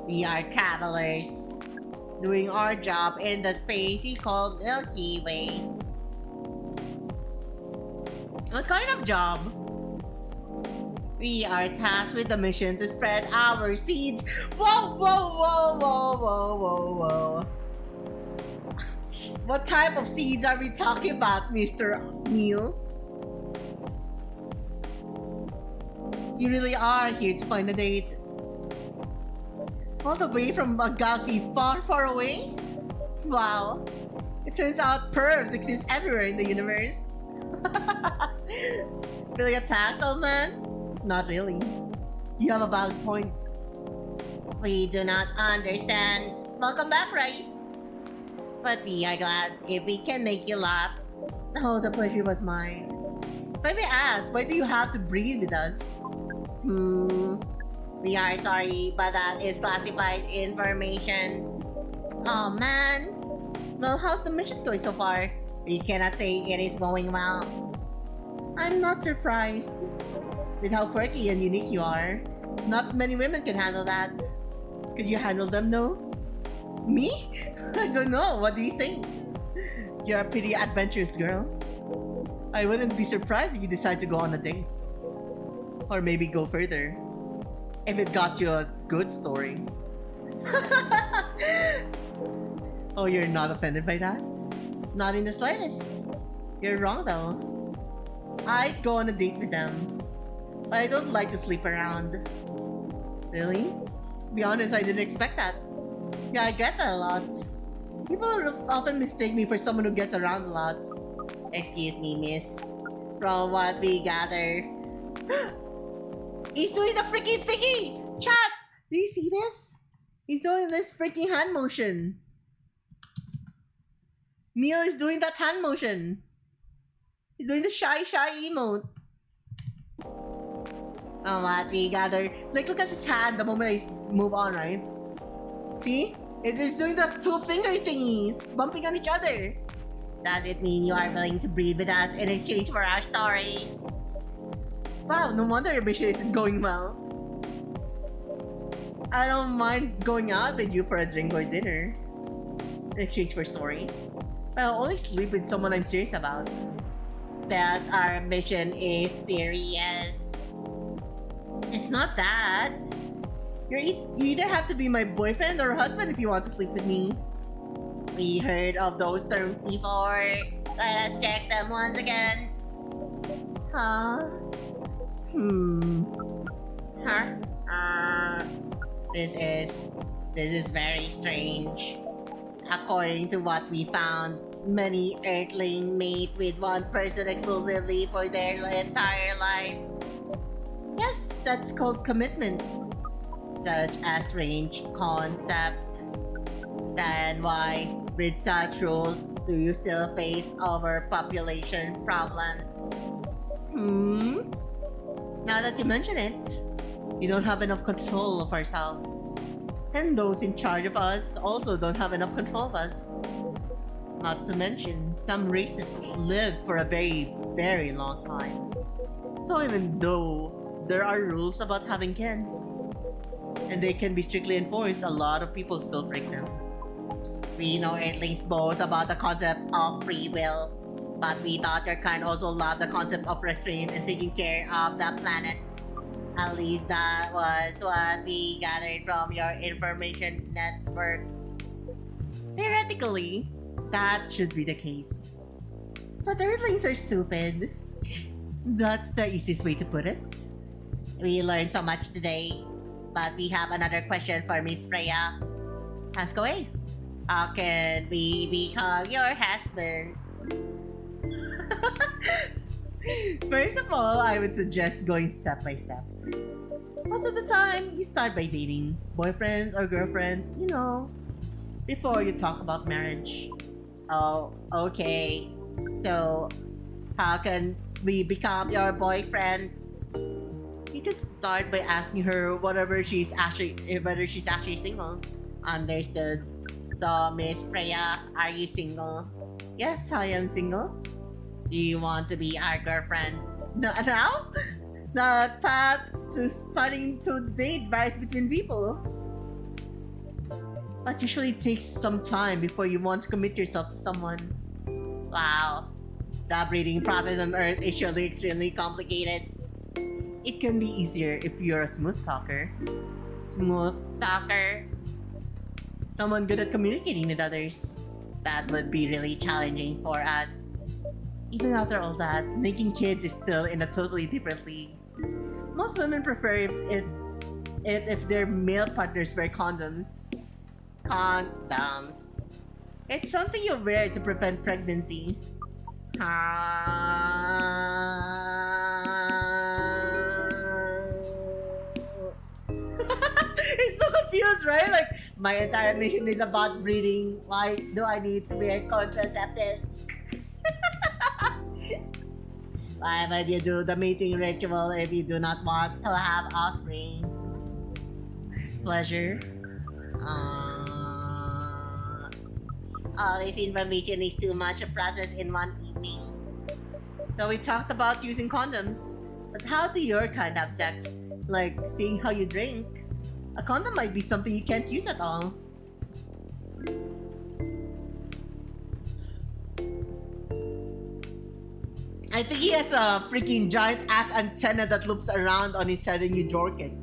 We are travelers. Doing our job in the space you call Milky Way. What kind of job? We are tasked with the mission to spread our seeds. Whoa, whoa, whoa, whoa, whoa, whoa, whoa. What type of seeds are we talking about, Mr. Neil? You really are here to find a date. All the way from a galaxy far, far away? Wow. It turns out pervs exist everywhere in the universe. Feeling attacked, old man? Not really. You have a valid point. We do not understand. Welcome back, Rice. But we are glad if we can make you laugh. Oh, the pleasure was mine. If I may ask, why do you have to breathe with us? We are sorry, but that is classified information. Oh man. Well, how's the mission going so far? We cannot say it is going well. I'm not surprised. With how quirky and unique you are, not many women can handle that. Could you handle them, though? Me? I don't know. What do you think? You're a pretty adventurous girl. I wouldn't be surprised if you decide to go on a date. Or maybe go further. If it got you a good story. Oh, you're not offended by that? Not in the slightest. You're wrong, though. I'd go on a date with them. But I don't like to sleep around. Really? To be honest, I didn't expect that. Yeah, I get that a lot. People often mistake me for someone who gets around a lot. Excuse me, miss. From what we gather, He's doing the freaking thingy! Chat! Do you see this? He's doing this freaking hand motion. Neil is doing that hand motion. He's doing the shy emote. from what we gather, Like, look at his hand the moment I move on, right? See? It's doing the two finger thingies, bumping on each other. does it mean you are willing to breathe with us in exchange for our stories? Wow, no wonder your mission isn't going well. I don't mind going out with you for a drink or dinner in exchange for stories. But I'll only sleep with someone I'm serious about. That our mission is serious. It's not that. You either have to be my boyfriend or husband if you want to sleep with me. We heard of those terms before. Let us check them once again. Huh? Huh? This is very strange. According to what we found, many Earthling mate with one person exclusively for their entire lives. Yes, that's called commitment. Such a strange concept. Then why, with such rules, do you still face overpopulation problems? Now that you mention it, we don't have enough control of ourselves. And those in charge of us also don't have enough control of us. Not to mention, some races live for a very, very long time. So even though there are rules about having kids, and they can be strictly enforced, a lot of people still break them. We know Earthlings boast about the concept of free will, but we thought your kind also loved the concept of restraint and taking care of the planet. At least that was what we gathered from your information network. Theoretically, that should be the case. But Earthlings are stupid. That's the easiest way to put it. We learned so much today, but we have another question for Miss Freya. Ask away. How can we become your husband? First of all, I would suggest going step by step. Most of the time, you start by dating boyfriends or girlfriends, before you talk about marriage. Oh, okay. So, how can we become your boyfriend? You can start by asking her whether she's actually single. Understood. So, Miss Freya, are you single? Yes, I am single. Do you want to be our girlfriend? Now? The path to starting to date varies between people. But usually it takes some time before you want to commit yourself to someone. Wow. The breeding process on Earth is surely extremely complicated. It can be easier if you're a smooth talker. Smooth talker? Someone good at communicating with others. That would be really challenging for us. Even after all that, making kids is still in a totally different league. Most women prefer if their male partners wear condoms. Condoms. It's something you wear to prevent pregnancy. He's so confused, right? Like, my entire mission is about breeding. Why do I need to wear contraceptives? Why would you do the mating ritual if you do not want to have offspring? Pleasure. All this information is too much to process in one evening. So we talked about using condoms. But how do your kind have sex? Like seeing how you drink? A condom might be something you can't use at all. I think he has a freaking giant ass antenna that loops around on his head and you jork it.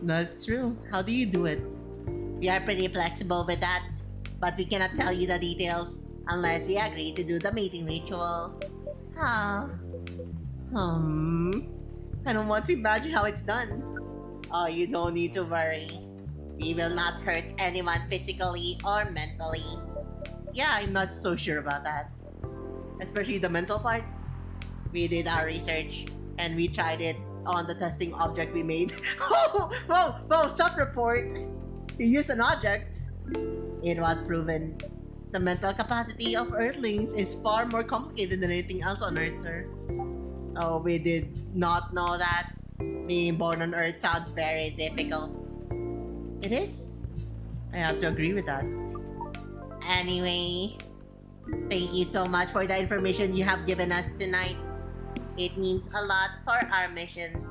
That's true. How do you do it? We are pretty flexible with that, but we cannot tell you the details unless we agree to do the mating ritual. Huh. I don't want to imagine how it's done. Oh, you don't need to worry. We will not hurt anyone physically or mentally. Yeah, I'm not so sure about that. Especially the mental part. We did our research and we tried it on the testing object we made. Whoa, self-report. You use an object. It was proven. The mental capacity of Earthlings is far more complicated than anything else on Earth, sir. Oh, we did not know that. Being born on Earth sounds very difficult. It is. I have to agree with that. Anyway, thank you so much for the information you have given us tonight. It means a lot for our mission.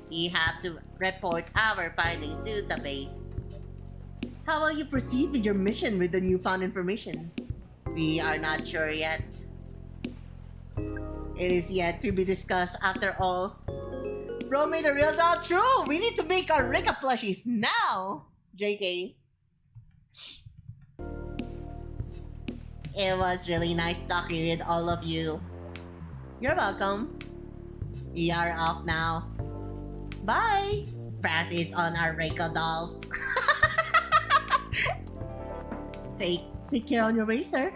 We have to report our findings to the base. How will you proceed with your mission with the newfound information? We are not sure yet. It is yet to be discussed after all. Bro made the real doll true! We need to make our Rika plushies now! JK. It was really nice talking with all of you. You're welcome. We are off now. Bye! Practice on our Rika dolls. Take care on your way, sir.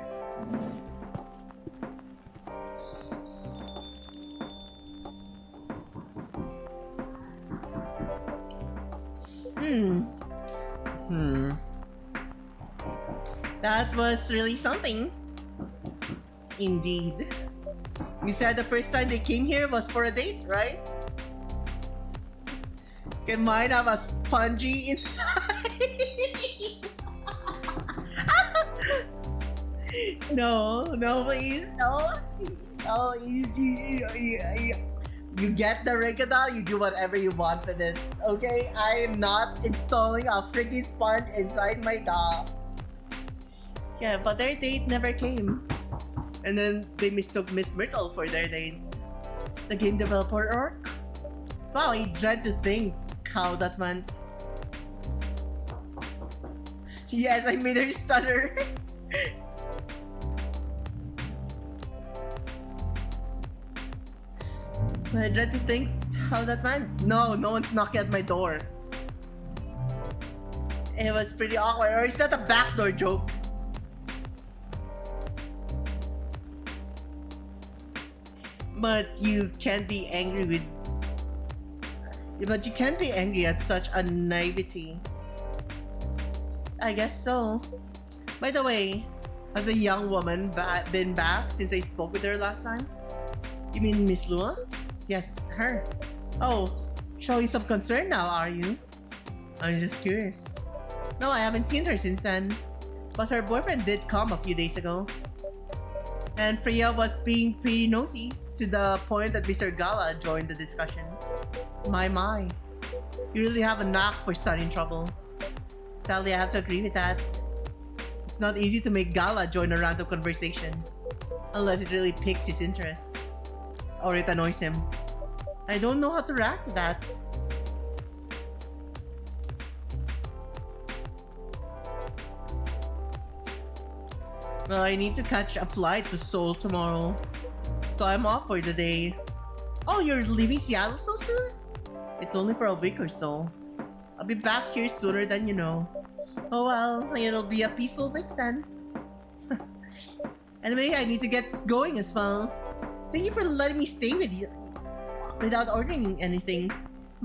That was really something. Indeed. You said the first time they came here was for a date, right? Can mine have a spongy inside? No, please, no. You get the Rika doll, you do whatever you want with it, okay? I am not installing a freaking sponge inside my doll. Yeah, but their date never came. And then they mistook Miss Myrtle for their date. The game developer orc? Wow, I dread to think how that went. Yes, I made her stutter. I dread to think how that went. No one's knocking at my door. It was pretty awkward, or is that a backdoor joke? But you can't be angry at such a naivety. I guess so. By the way, has a young woman been back since I spoke with her last time? You mean Miss Lua? Yes, her. Oh, showing some concern now, are you? I'm just curious. No, I haven't seen her since then. But her boyfriend did come a few days ago. And Freya was being pretty nosy to the point that Mr. Gala joined the discussion. My. You really have a knack for starting trouble. Sadly, I have to agree with that. It's not easy to make Gala join a random conversation. Unless it really piques his interest. Or it annoys him. I don't know how to react to that. Well, I need to catch a flight to Seoul tomorrow. So I'm off for the day. Oh, you're leaving Seattle so soon? It's only for a week or so. I'll be back here sooner than you know. Oh well, it'll be a peaceful week then. Anyway, I need to get going as well. Thank you for letting me stay with you without ordering anything.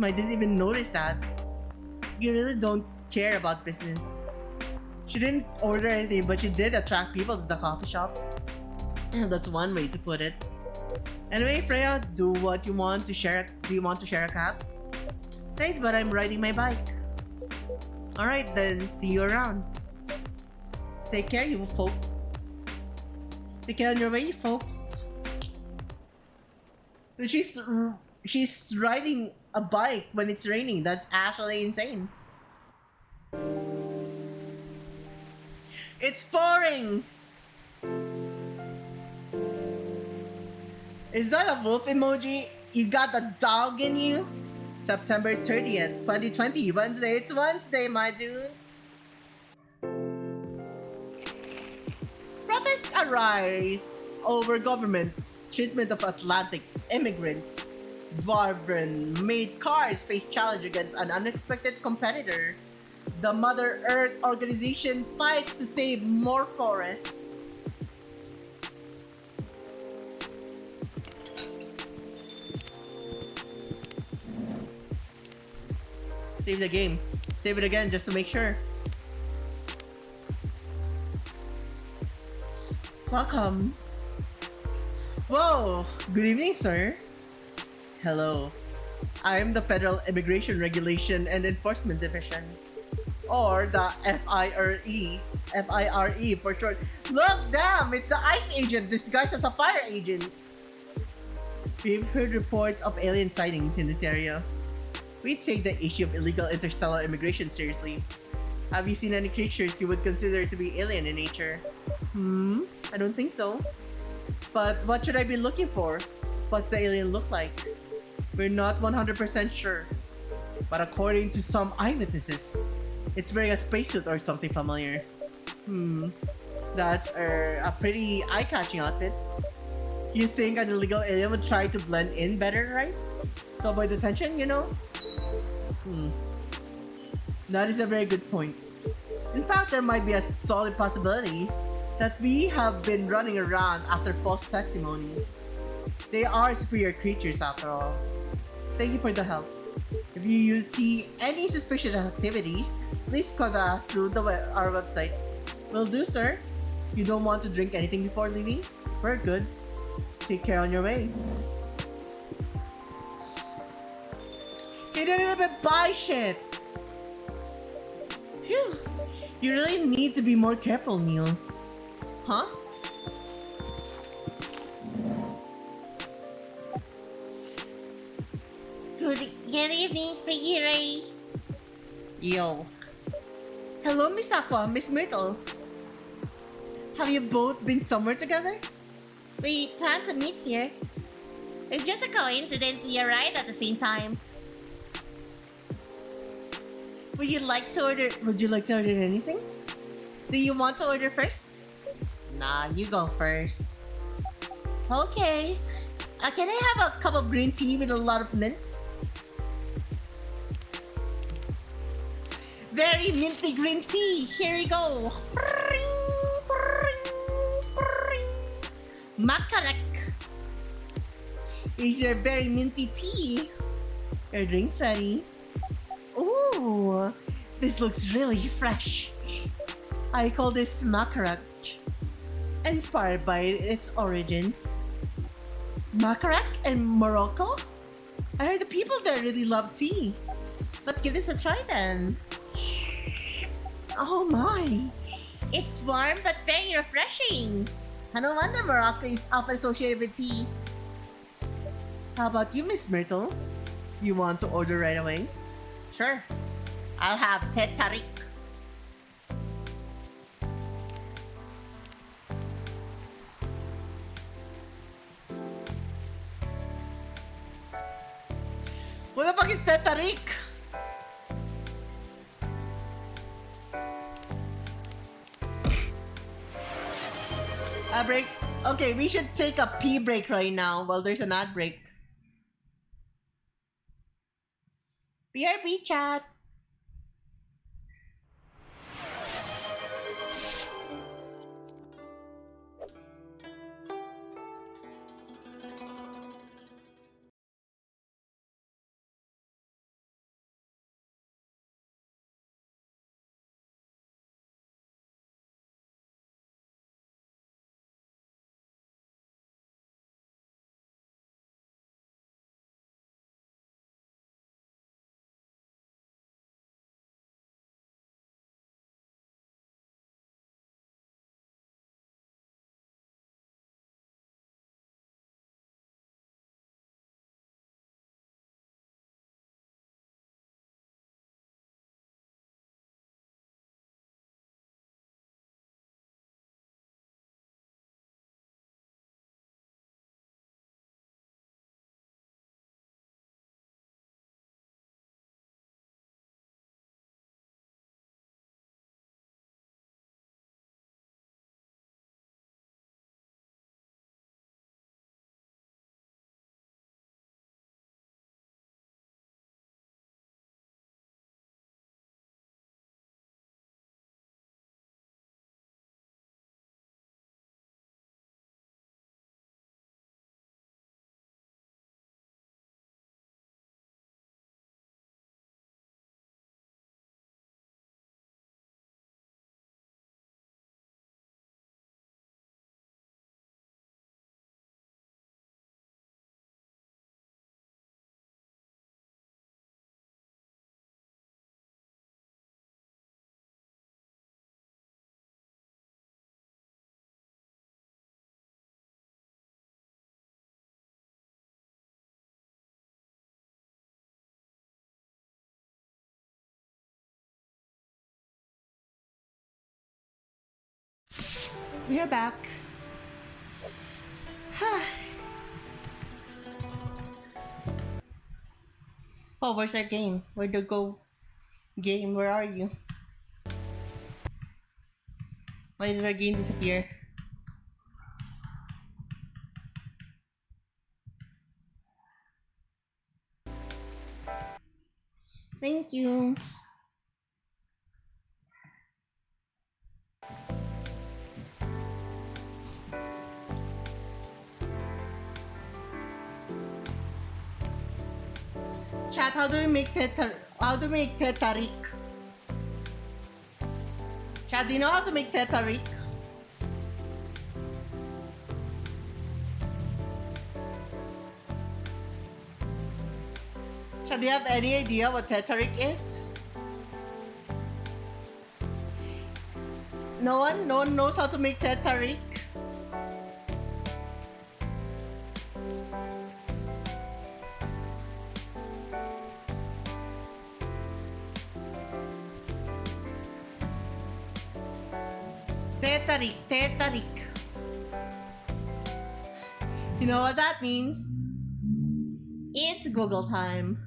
I didn't even notice that. You really don't care about business. She didn't order anything, but she did attract people to the coffee shop. That's one way to put it. Anyway, Freya, do what you want to share. Do you want to share a cab? Thanks, but I'm riding my bike. Alright, then see you around. Take care, you folks. Take care on your way, folks. She's riding a bike when it's raining. That's actually insane. It's pouring! Is that a wolf emoji? You got the dog in you? September 30th, 2020, Wednesday. It's Wednesday, my dudes. Protests arise over government treatment of Atlantic immigrants. Varvern made cars face challenge against an unexpected competitor. The Mother Earth organization fights to save more forests. Save the game. Save it again just to make sure. Welcome. Whoa! Good evening, sir. Hello. I'm the Federal Immigration Regulation and Enforcement Division. Or the FIRE. FIRE for short. Look, damn! It's the ICE agent disguised as a fire agent. We've heard reports of alien sightings in this area. We take the issue of illegal interstellar immigration seriously. Have you seen any creatures you would consider to be alien in nature? I don't think so. But what should I be looking for? What the alien look like? We're not 100% sure. But according to some eyewitnesses, it's wearing a spacesuit or something familiar. That's a pretty eye-catching outfit. You think an illegal alien would try to blend in better, right? To avoid detention, you know? That is a very good point. In fact, there might be a solid possibility that we have been running around after false testimonies. They are superior creatures after all. Thank you for the help. If you see any suspicious activities, please contact us through our website. Will do, sir. You don't want to drink anything before leaving? We're good. Take care on your way. He didn't even buy shit! Phew. You really need to be more careful, Neil. Huh? Good evening, Free. Yo. Hello, Miss Aqua, Miss Myrtle. Have you both been somewhere together? We plan to meet here. It's just a coincidence we arrived at the same time. Would you like to order anything? Do you want to order first? Nah, you go first. Okay. Can I have a cup of green tea with a lot of mint? Very minty green tea. Here we go. Makarek. Here's your very minty tea. Your drink's ready. Ooh, this looks really fresh. I call this Makarek, inspired by its origins. Makarek and Morocco? I heard the people there really love tea. Let's give this a try then. Oh my. It's warm but very refreshing. No wonder Morocco is often associated with tea. How about you, Miss Myrtle? You want to order right away? Sure. I'll have Tet Tarik. What the fuck is Tet Tarik? A break? Okay, we should take a pee break right now while there's an ad break. BRB chat. We are back. Oh, where's our game? Where'd you go? Game, where are you? Why did our game disappear? Thank you. Chat, how do we make tetarik? Chat, do you know how to make tetarik? Chat, do you have any idea what tetarik is? No one knows how to make tetarik? Tetarik. You know what that means? It's Google time.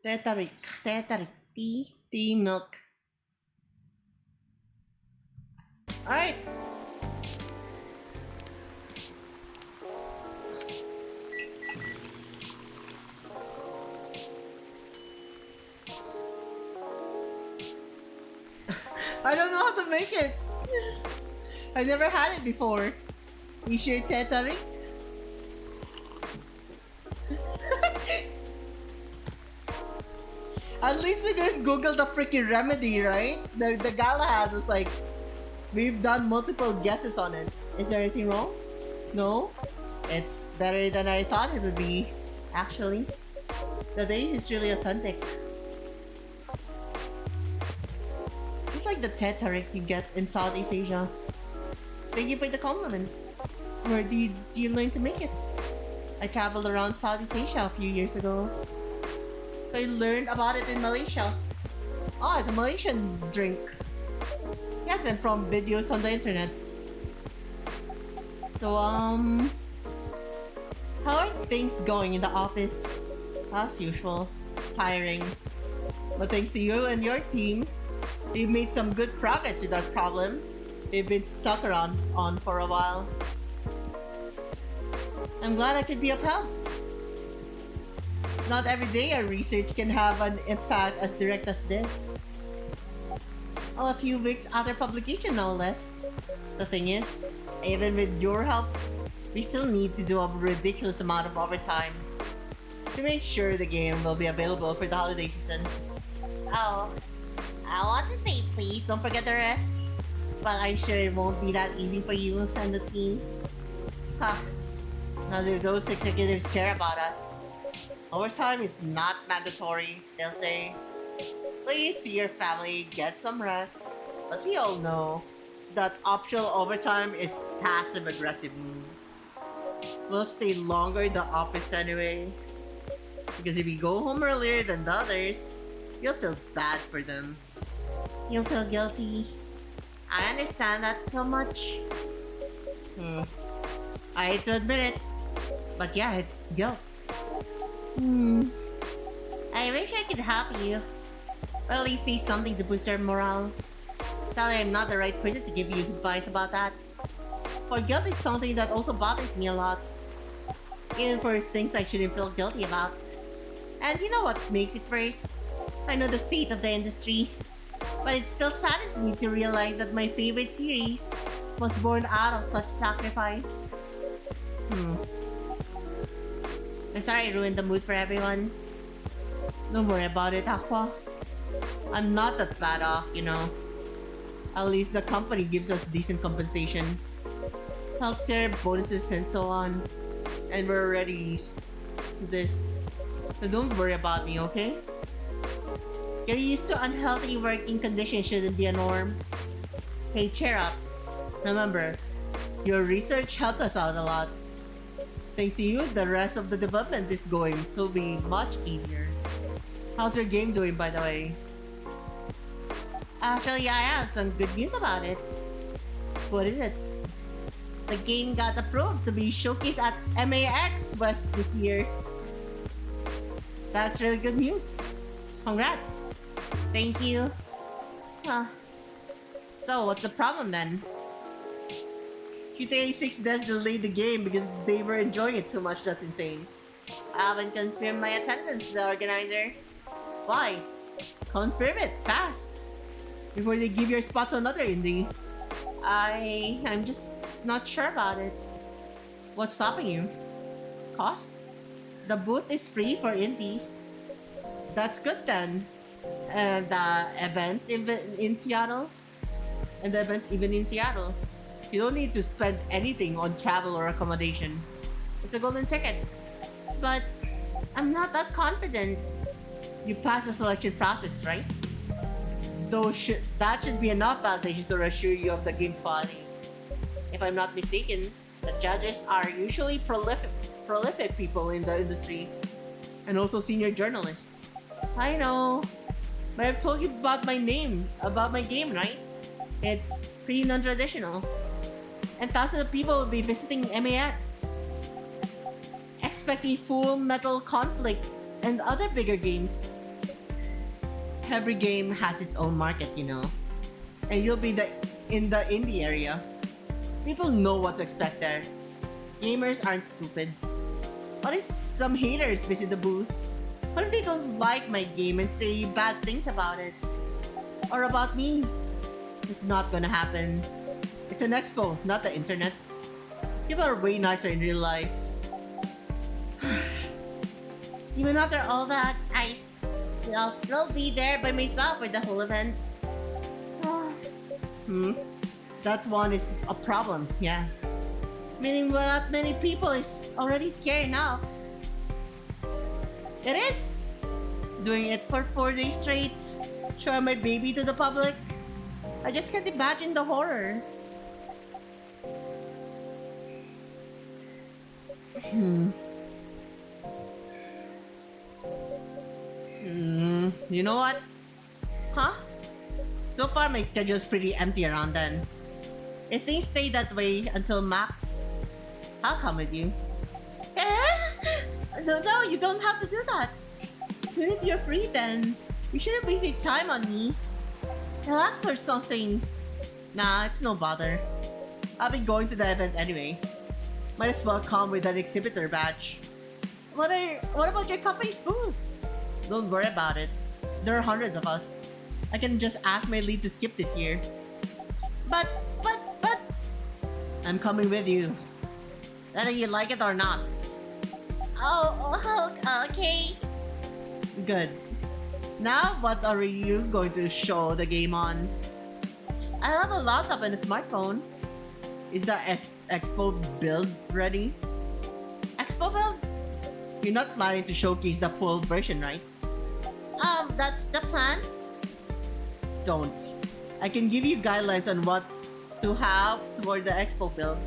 Tetarik. Tea, milk. Alright. I don't know how to make it. I never had it before. You sure tetarik? At least we didn't Google the freaking remedy, right? The Galahad was like, we've done multiple guesses on it. Is there anything wrong? No? It's better than I thought it would be, actually. The taste is really authentic. It's like the tetarik you get in Southeast Asia. Thank you for the compliment. Where do you learn to make it? I traveled around Southeast Asia a few years ago. So I learned about it in Malaysia. Oh, it's a Malaysian drink. Yes, and from videos on the internet. So, how are things going in the office? As usual, tiring. But thanks to you and your team, we've made some good progress with our problem. We've been stuck around for a while. I'm glad I could be of help. It's not every day our research can have an impact as direct as this. Well, a few weeks after publication, no less. The thing is, even with your help, we still need to do a ridiculous amount of overtime to make sure the game will be available for the holiday season. Oh, I want to say please don't forget the rest, but I'm sure it won't be that easy for you and the team. Huh. Neither of those executives care about us. Overtime is not mandatory, they'll say. Please see your family, get some rest. But we all know that optional overtime is passive-aggressive move. We'll stay longer in the office anyway. Because if you go home earlier than the others, you'll feel bad for them. You'll feel guilty. I understand that so much. I hate to admit it, but yeah, it's guilt. I wish I could help you. Or at least say something to boost your morale. Sadly, I'm not the right person to give you advice about that. For guilt is something that also bothers me a lot. Even for things I shouldn't feel guilty about. And you know what makes it worse? I know the state of the industry. But it still saddens me to realize that my favorite series was born out of such sacrifice. I'm sorry I ruined the mood for everyone. Don't worry about it, Aqua. I'm not that bad off, you know. At least the company gives us decent compensation. Healthcare, bonuses, and so on. And we're already used to this. So don't worry about me, okay? Getting used to unhealthy working conditions shouldn't be a norm. Hey, cheer up. Remember, your research helped us out a lot. Thanks to you, the rest of the development is going so be much easier. How's your game doing, by the way? Actually, I have some good news about it. What is it? The game got approved to be showcased at MAX West this year. That's really good news. Congrats. Thank you. Huh. So, what's the problem then? GTA 6 then delayed the game because they were enjoying it too much. That's insane. I haven't confirmed my attendance to the organizer. Why? Confirm it fast before they give your spot to another indie. I'm just not sure about it. What's stopping you? Cost? The booth is free for indies. That's good then. And the events in Seattle? And the events even in Seattle. You don't need to spend anything on travel or accommodation. It's a golden ticket. But I'm not that confident. You passed the selection process, right? That should be enough validation to assure you of the game's quality. If I'm not mistaken, the judges are usually prolific people in the industry, and also senior journalists. I know, but I've told you about my game, right? It's pretty non-traditional, and thousands of people will be visiting MAX. Expect a Full Metal Conflict and other bigger games. Every game has its own market, you know, and you'll be in the indie area. People know what to expect there. Gamers aren't stupid. What if some haters visit the booth? What if they don't like my game and say bad things about it? Or about me? It's not gonna happen. It's an expo, not the internet. People are way nicer in real life. Even after all that, I'll still be there by myself for the whole event. That one is a problem, yeah. Meaning not many people is already scary enough. It is! Doing it for 4 days straight, showing my baby to the public. I just can't imagine the horror. You know what? Huh? So far my schedule's pretty empty around then. If things stay that way until Max, I'll come with you. No, you don't have to do that. Even if you're free then, you shouldn't waste your time on me. Relax or something. Nah, it's no bother. I'll be going to the event anyway. Might as well come with an exhibitor badge. What about your company's booth? Don't worry about it. There are hundreds of us. I can just ask my lead to skip this year. But... I'm coming with you. Whether you like it or not. Okay. Good. Now, what are you going to show the game on? I have a laptop and a smartphone. Is the Expo build ready? Expo build? You're not planning to showcase the full version, right? That's the plan. Don't. I can give you guidelines on what to have for the Expo build.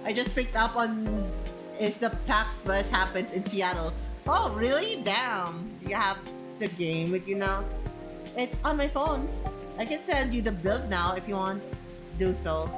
I just picked up on is the PAX West happens in Seattle. Oh, really? Damn. You have the game with you now? It's on my phone. I can send you the build now if you want. Do so.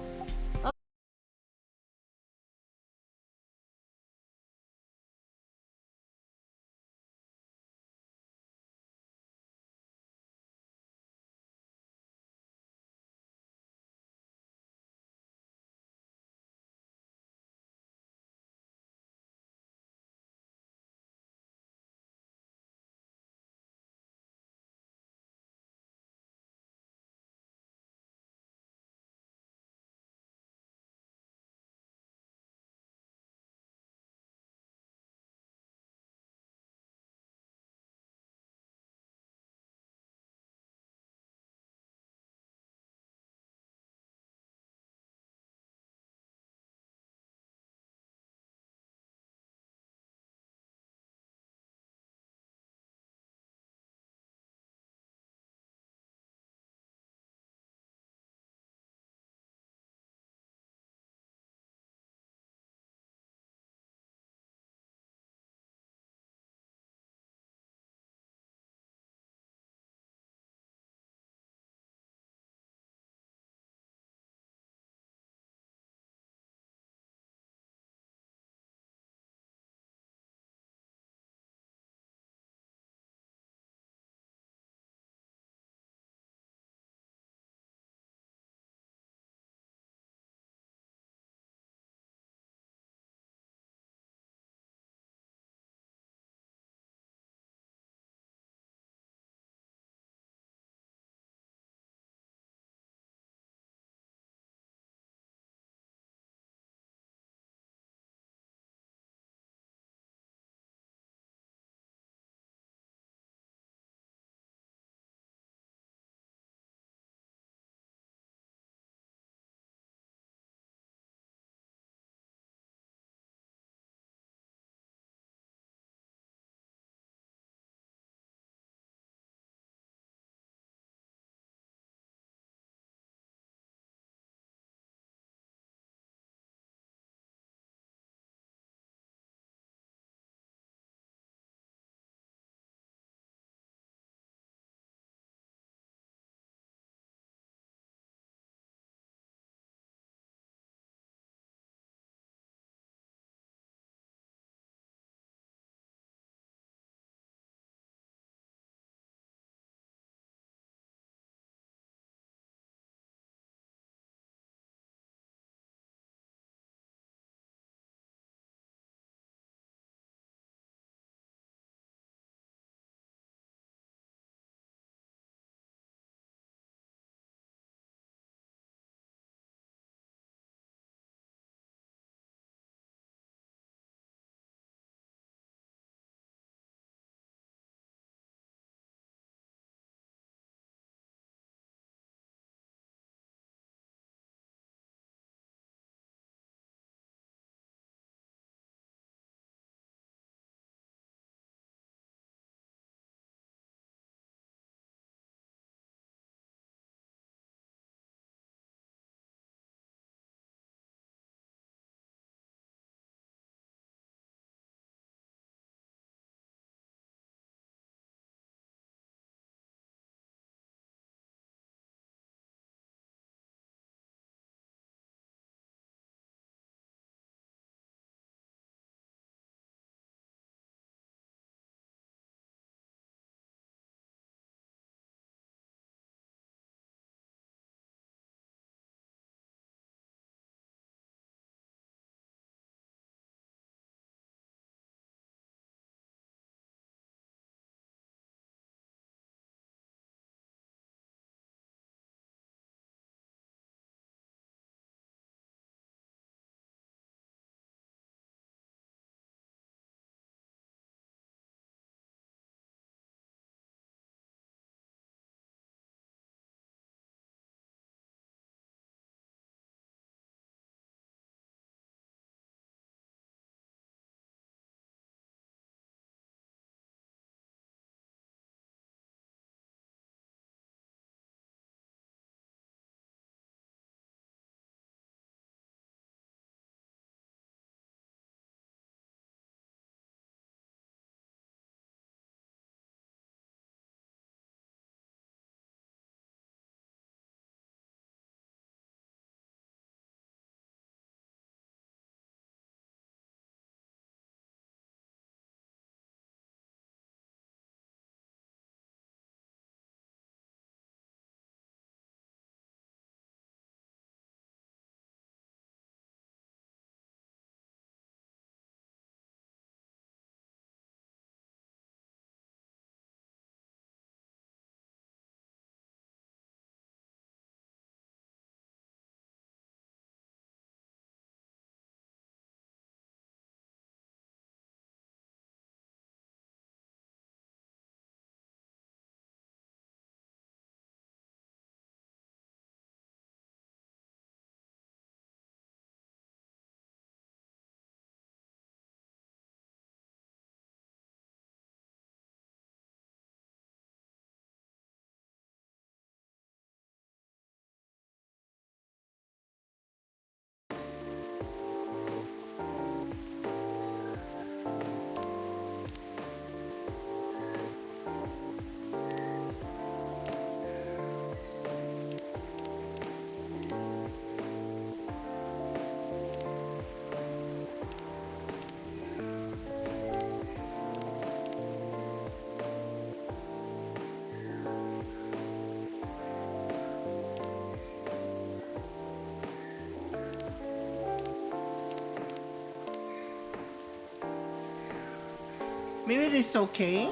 Maybe it is okay.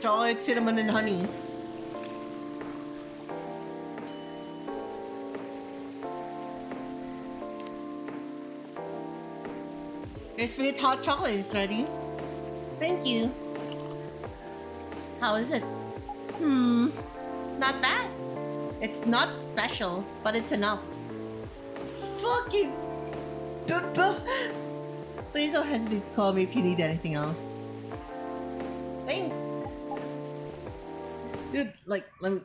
Chocolate, cinnamon, and honey. Your sweet hot chocolate is ready. Thank you. How is it? Not bad. It's not special, but it's enough. Fucking Please don't hesitate to call me if you need anything else. Thanks. Dude, like, let me...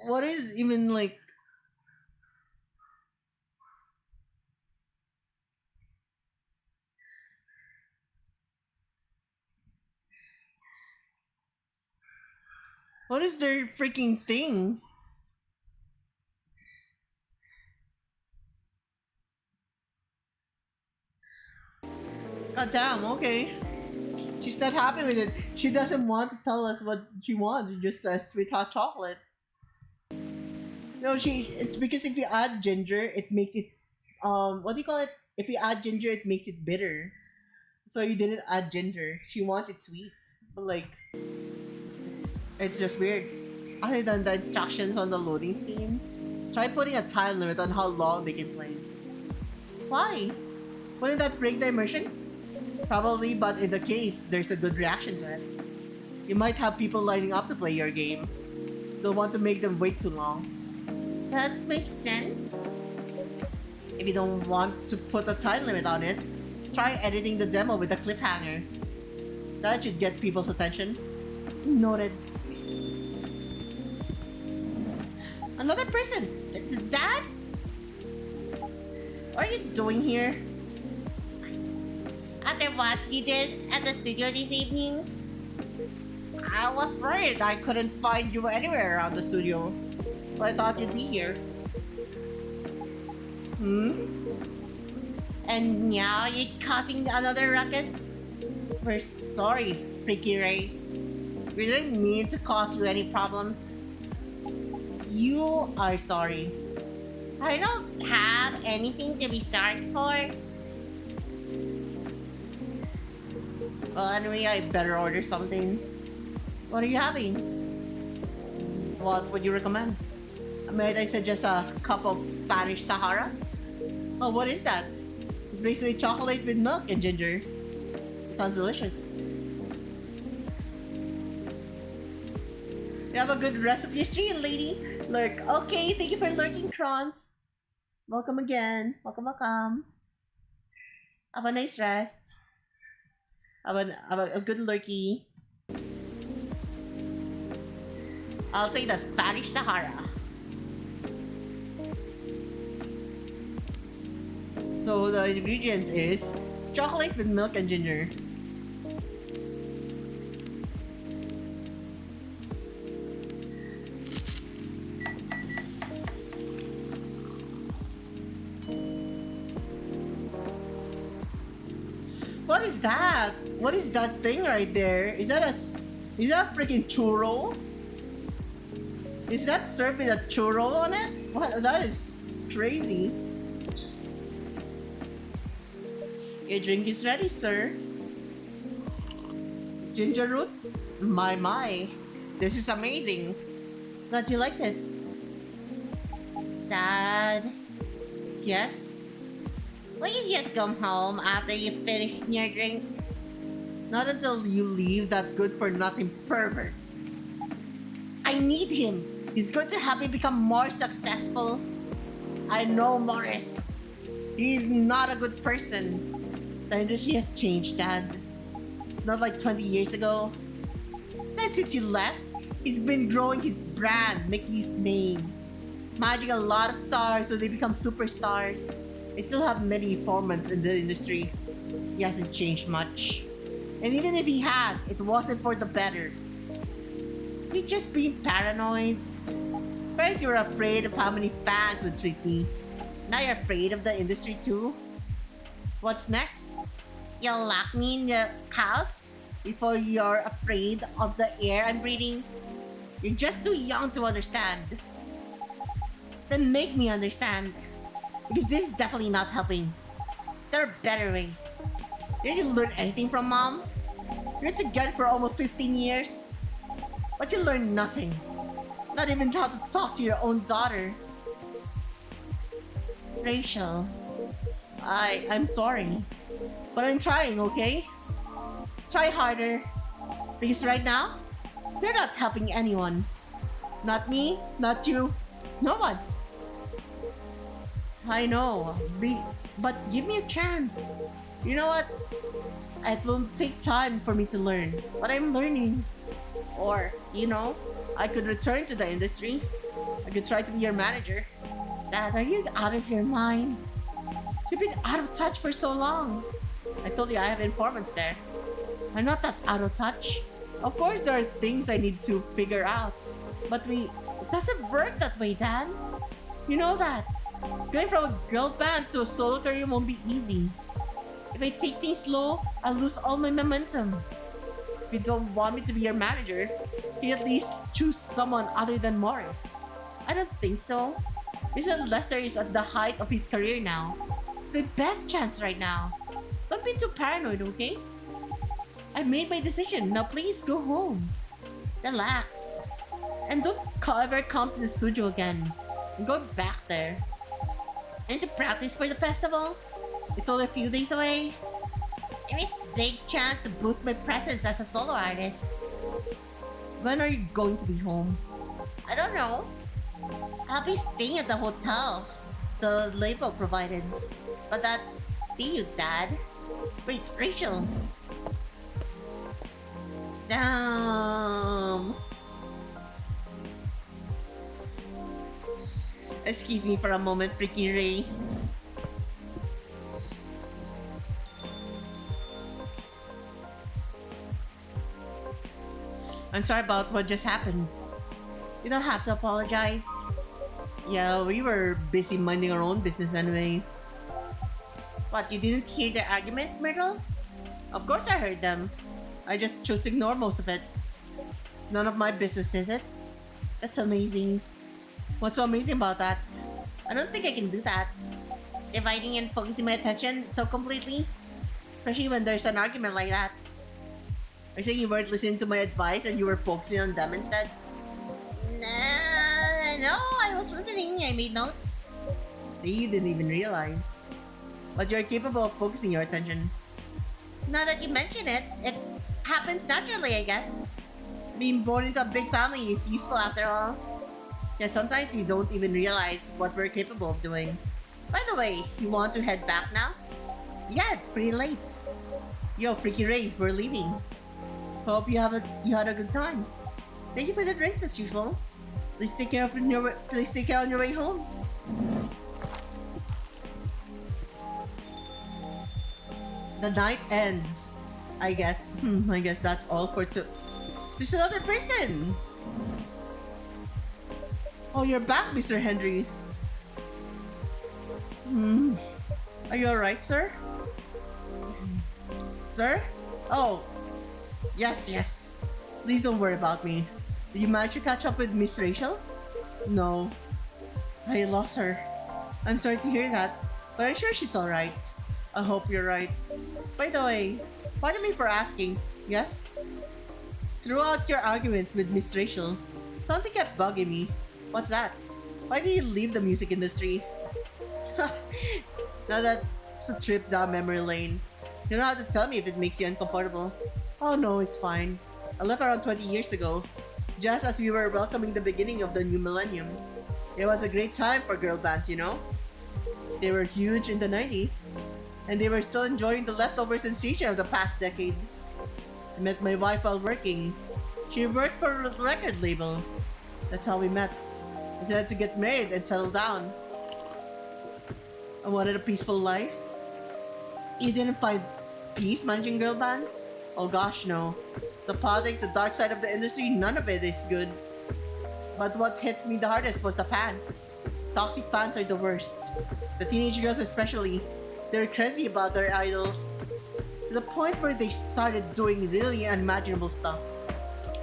What is even, like... What is their freaking thing? God damn, okay. She's not happy with it. She doesn't want to tell us what she wants. She just says sweet hot chocolate. No, it's because if you add ginger, it makes it, what do you call it? If you add ginger, it makes it bitter. So you didn't add ginger. She wants it sweet. But like, it's just weird. Other than the instructions on the loading screen, try putting a time limit on how long they can play. Why? Wouldn't that break the immersion? Probably, but in the case, there's a good reaction to it. You might have people lining up to play your game. Don't want to make them wait too long. That makes sense. If you don't want to put a time limit on it, try editing the demo with a cliffhanger. That should get people's attention. Noted. Another person! Dad? What are you doing here? After what you did at the studio this evening? I was worried I couldn't find you anywhere around the studio. So I thought you'd be here. And now you're causing another ruckus? We're sorry, Freaky Ray. We didn't mean to cause you any problems. You are sorry. I don't have anything to be sorry for. Well, anyway, I better order something. What are you having? What would you recommend? Might I suggest a cup of Spanish Sahara? Oh, what is that? It's basically chocolate with milk and ginger. It sounds delicious. You have a good rest of your stream, lady. Lurk. Okay, thank you for lurking, Trons. Welcome again. Welcome, welcome. Have a nice rest. Have a good lurky. I'll take the Spanish Sahara. So the ingredients is chocolate with milk and ginger. What is that? What is that thing right there? Is that a freaking churro? Is that served with a churro on it? What? That is crazy. Your drink is ready, sir. Ginger root? My. This is amazing. Glad you liked it. Dad? Yes? Please just come home after you finish your drink. Not until you leave that good-for-nothing pervert. I need him. He's going to help me become more successful. I know Morris. He's not a good person. The industry has changed, Dad. It's not like 20 years ago. Since you left, he's been growing his brand, making his name. Managing a lot of stars so they become superstars. I still have many informants in the industry. He hasn't changed much. And even if he has, it wasn't for the better. You're just being paranoid. First you were afraid of how many fans would treat me. Now you're afraid of the industry too? What's next? You'll lock me in the house before you're afraid of the air I'm breathing? You're just too young to understand. Then make me understand. Because this is definitely not helping. There are better ways. Did you learn anything from mom? You're together for almost 15 years. But you learned nothing. Not even how to talk to your own daughter. Rachel, I'm sorry. But I'm trying, okay? Try harder. Because right now, you're not helping anyone. Not me, not you, no one. I know, but give me a chance. You know what? It will take time for me to learn, but I'm learning. Or, I could return to the industry. I could try to be your manager. Dad, are you out of your mind? You've been out of touch for so long. I told you I have informants there. I'm not that out of touch. Of course, there are things I need to figure out. But it doesn't work that way, Dad. You know that. Going from a girl band to a solo career won't be easy. If I take things slow, I'll lose all my momentum. If you don't want me to be your manager, you at least choose someone other than Morris. I don't think so. Mr. Lester is at the height of his career now. It's my best chance right now. Don't be too paranoid, okay? I made my decision. Now please go home. Relax. And don't ever come to the studio again. And go back there. I need to practice for the festival. It's only a few days away. And it's a big chance to boost my presence as a solo artist. When are you going to be home? I don't know. I'll be staying at the hotel the label provided. But that's... See you, Dad. Wait, Rachel. Damn. Excuse me for a moment, Freaky Ray. I'm sorry about what just happened. You don't have to apologize. Yeah, we were busy minding our own business anyway. What, you didn't hear their argument, Myrtle? Of course I heard them. I just chose to ignore most of it. It's none of my business, is it? That's amazing. What's so amazing about that? I don't think I can do that. Dividing and focusing my attention so completely. Especially when there's an argument like that. Are you saying you weren't listening to my advice and you were focusing on them instead? No, I was listening. I made notes. See, you didn't even realize. But you're capable of focusing your attention. Now that you mention it, it happens naturally, I guess. Being born into a big family is useful after all. Yeah, sometimes we don't even realize what we're capable of doing. By the way, you want to head back now? Yeah, it's pretty late. Yo, Freaky Ray, we're leaving. Hope you had a good time. Thank you for the drinks as usual. Please take care on your way home. The night ends. I guess. I guess that's all for There's another person. Oh, you're back, Mr. Henry. Are you alright, sir? Sir? Oh. Yes. Please don't worry about me. Did you manage to catch up with Miss Rachel? No. I lost her. I'm sorry to hear that, but I'm sure she's alright. I hope you're right. By the way, pardon me for asking, yes? Throughout your arguments with Miss Rachel, something kept bugging me. What's that? Why did you leave the music industry? Now that's a trip down memory lane. You don't have to tell me if it makes you uncomfortable. Oh no, it's fine. I left around 20 years ago, just as we were welcoming the beginning of the new millennium. It was a great time for girl bands, you know? They were huge in the 90s, and they were still enjoying the leftover sensation of the past decade. I met my wife while working. She worked for a record label. That's how we met. We decided to get married and settle down. I wanted a peaceful life. You didn't find peace managing girl bands? Oh gosh, no. The politics, the dark side of the industry, none of it is good. But what hits me the hardest was the fans. Toxic fans are the worst. The teenage girls especially. They're crazy about their idols. To the point where they started doing really unimaginable stuff.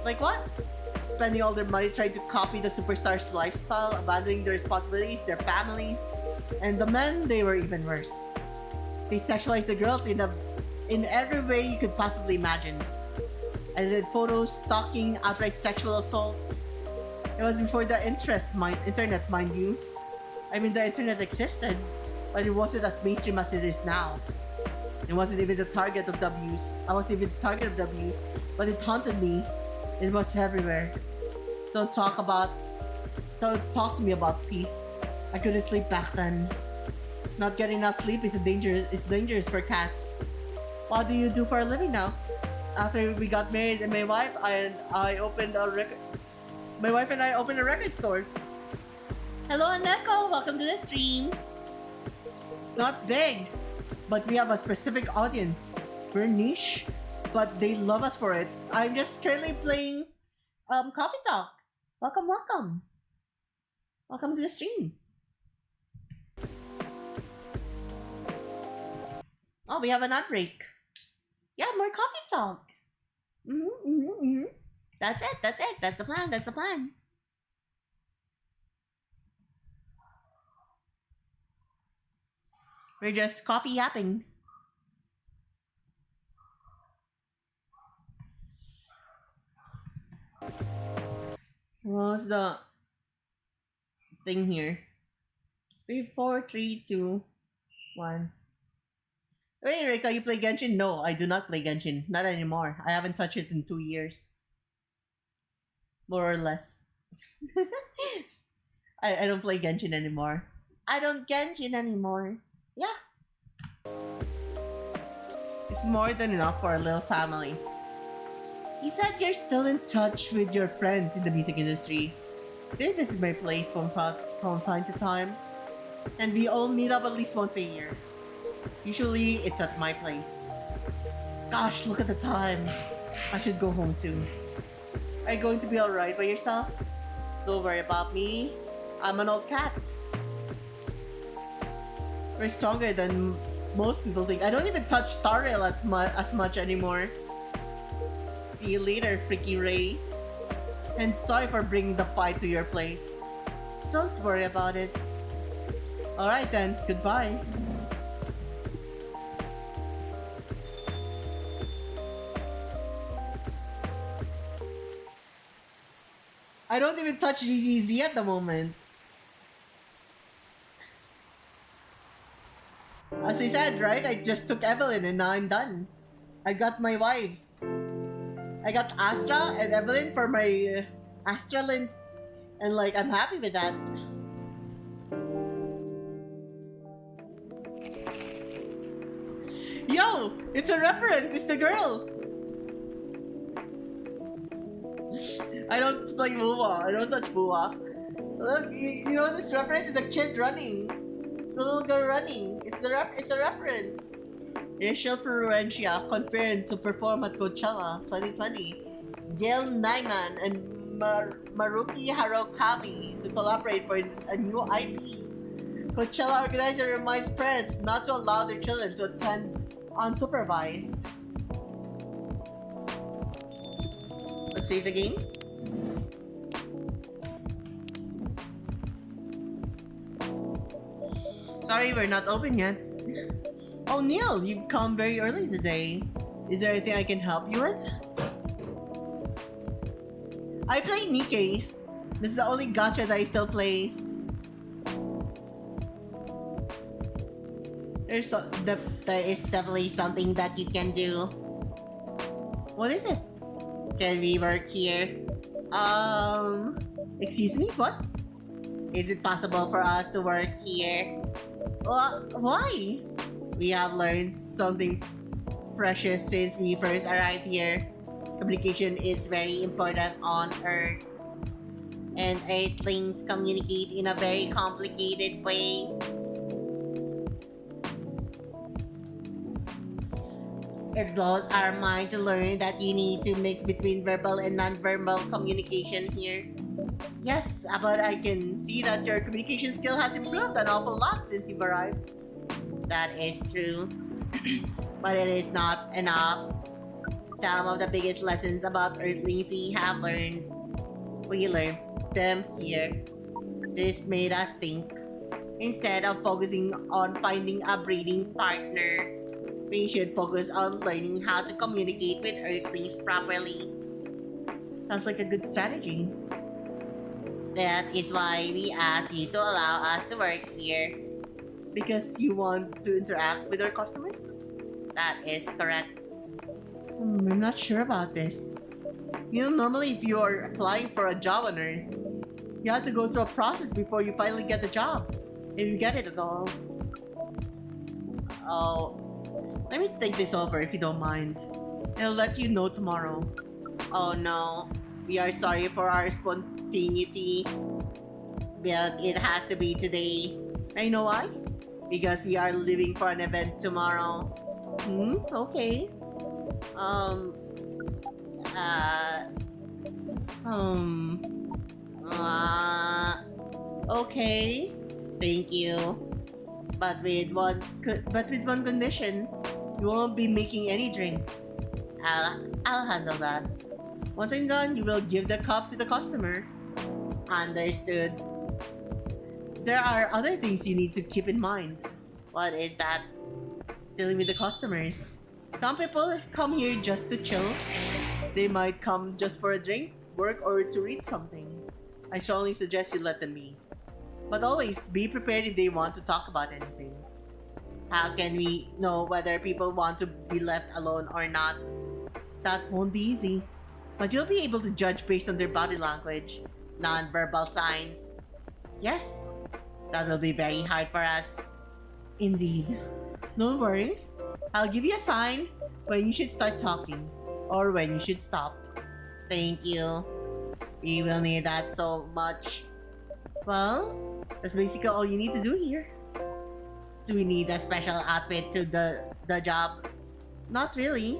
Like what? spending all their money trying to copy the superstars' lifestyle, abandoning their responsibilities, their families. And the men, they were even worse. They sexualized the girls in every way you could possibly imagine. And then photos, stalking, outright sexual assault. It was before the internet, mind you. I mean, the internet existed, but it wasn't as mainstream as it is now. It wasn't even the target of the abuse. I wasn't even the target of the abuse, but it haunted me. It was everywhere. Don't talk to me about peace. I couldn't sleep back then. Not getting enough sleep is dangerous for cats. What do you do for a living now? After we got married, and my wife and I opened a record store. Hello, Aneko. Welcome to the stream. It's not big, but we have a specific audience. We're niche, but they love us for it. I'm just currently playing Coffee Talk. Welcome to the stream. Oh, we have an ad break. Yeah, more Coffee Talk. That's it. That's the plan. We're just coffee yapping. What's the thing here? 3, 4, 3, 2, 1. Wait, Rika, you play Genshin? No, I do not play Genshin. Not anymore. I haven't touched it in 2 years. More or less. I don't play Genshin anymore. Yeah. It's more than enough for a little family. You said you're still in touch with your friends in the music industry. They visit my place from time to time. And we all meet up at least once a year. Usually, it's at my place. Gosh, look at the time. I should go home too. Are you going to be alright by yourself? Don't worry about me. I'm an old cat. We're stronger than most people think. I don't even touch Tariel as much anymore. See you later, Freaky Ray. And sorry for bringing the fight to your place. Don't worry about it. Alright then, goodbye. I don't even touch ZZZ at the moment. As I said, right? I just took Evelyn and now I'm done. I got my wives. I got Astra and Evelyn for my Astralin. And like, I'm happy with that. Yo! It's a reference! It's the girl! I don't play Bua. I don't touch Bua. Look, you know this reference is a kid running. The little girl running. It's a reference. Rachel Florencia confirmed to perform at Coachella 2020. Gail Nyman and Maruki Harakami to collaborate for a new IP. Coachella organizer reminds parents not to allow their children to attend unsupervised. Let's save the game. Sorry, we're not open yet. Oh, Neil, you've come very early today. Is there anything I can help you with? I play Nikkei. This is the only gacha that I still play. There is definitely something that you can do. What is it? Can we work here? Excuse me, what? Is it possible for us to work here? Why? We have learned something precious since we first arrived here. Communication is very important on Earth. And Earthlings communicate in a very complicated way. It blows our mind to learn that you need to mix between verbal and non-verbal communication here. Yes, but I can see that your communication skill has improved an awful lot since you've arrived. That is true. But it is not enough. Some of the biggest lessons about Earthlings we have learned We learned them here. This made us think. Instead of focusing on finding a breeding partner, we should focus on learning how to communicate with Earthlings properly. Sounds like a good strategy. That is why we asked you to allow us to work here. Because you want to interact with our customers? That is correct. I'm not sure about this. You know, normally if you are applying for a job on Earth, you have to go through a process before you finally get the job. If you get it at all. Oh, Let me think this over if you don't mind. I'll let you know tomorrow. oh no. We are sorry for our spontaneity. But it has to be today. And you know why? Because we are leaving for an event tomorrow. Okay. Um, uh, Um, okay. thank you. But with one condition, you won't be making any drinks. I'll handle that. Once I'm done, you will give the cup to the customer. Understood. There are other things you need to keep in mind. What is that? Dealing with the customers. Some people come here just to chill. They might come just for a drink, work, or to read something. I strongly suggest you let them be. But always be prepared if they want to talk about anything. How can we know whether people want to be left alone or not? That won't be easy. But you'll be able to judge based on their body language. Non-verbal signs. Yes, That will be very hard for us. indeed. Don't worry. I'll give you a sign when you should start talking or when you should stop. Thank you. We will need that so much. Well, that's basically all you need to do here. Do we need a special outfit to the job? Not really.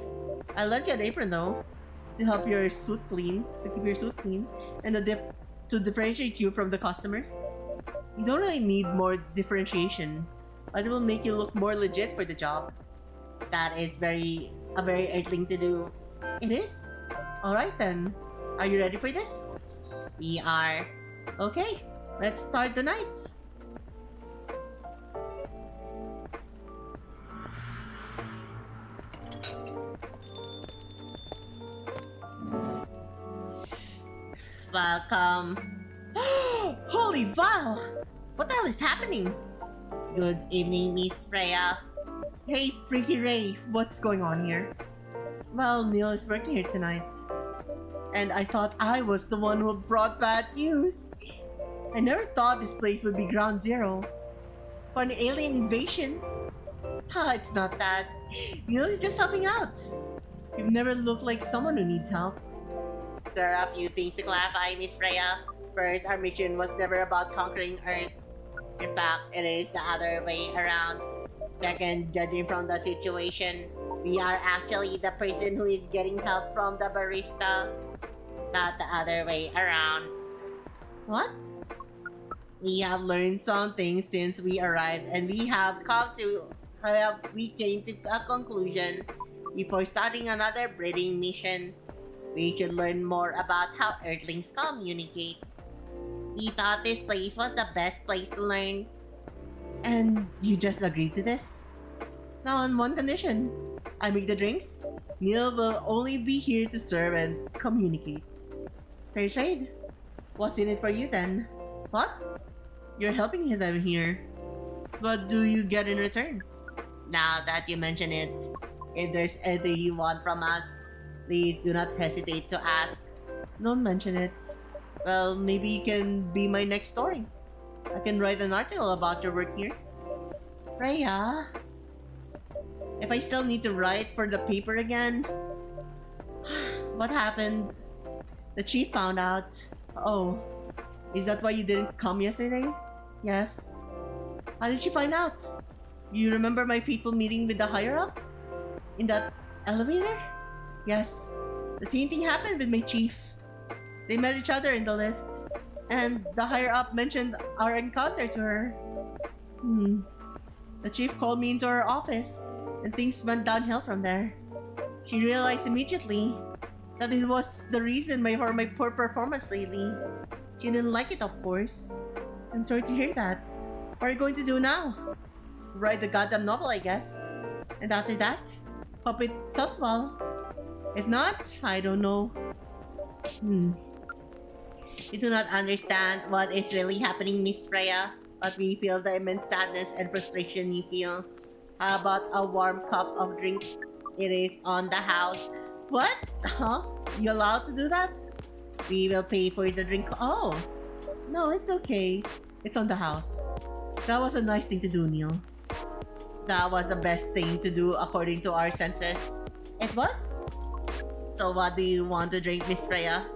I lent you an apron though, to help your suit clean, to keep your suit clean, and to differentiate you from the customers. You don't really need more differentiation, but it will make you look more legit for the job. That is a very Earthling to do. It is. All right then. Are you ready for this? We are. Okay, let's start the night. Welcome. Holy Val! What the hell is happening? Good evening, Miss Freya. Hey, Freaky Ray, what's going on here? Well, Neil is working here tonight. And I thought I was the one who brought bad news. I never thought this place would be ground zero for an alien invasion. It's not that. Neil is just helping out. You've never looked like someone who needs help. There are a few things to clarify, Miss Freya. First, our mission was never about conquering Earth. In fact, it is the other way around. Second, judging from the situation, we are actually the person who is getting help from the barista, not the other way around. What? We have learned something since we arrived, and we came to a conclusion before starting another breeding mission. We should learn more about how Earthlings communicate. We thought this place was the best place to learn. And you just agreed to this? Now on one condition. I make the drinks. Neil will only be here to serve and communicate. Fair trade. What's in it for you then? What? You're helping them here. What do you get in return? Now that you mention it, if there's anything you want from us, please do not hesitate to ask. Don't mention it. Well, maybe you can be my next story. I can write an article about your work here. Freya, if I still need to write for the paper again, what happened? The chief found out. Oh, is that why you didn't come yesterday? Yes. How did she find out? You remember my fateful meeting with the higher up? In that elevator? Yes. The same thing happened with my chief. They met each other in the lift, and the higher up mentioned our encounter to her. The chief called me into her office, and things went downhill from there. She realized immediately That it was the reason for my poor performance lately. You didn't like it, of course. I'm sorry to hear that. What are you going to do now? Write the goddamn novel, I guess. And after that, hope it sells well. If not, I don't know. You do not understand what is really happening, Miss Freya, but we feel the immense sadness and frustration you feel. How about a warm cup of drink? It is on the house. What? Huh? You allowed to do that? We will pay for the drink. Oh. No, it's okay. It's on the house. That was a nice thing to do, Neil. That was the best thing to do according to our senses. It was? So what do you want to drink, Miss Freya?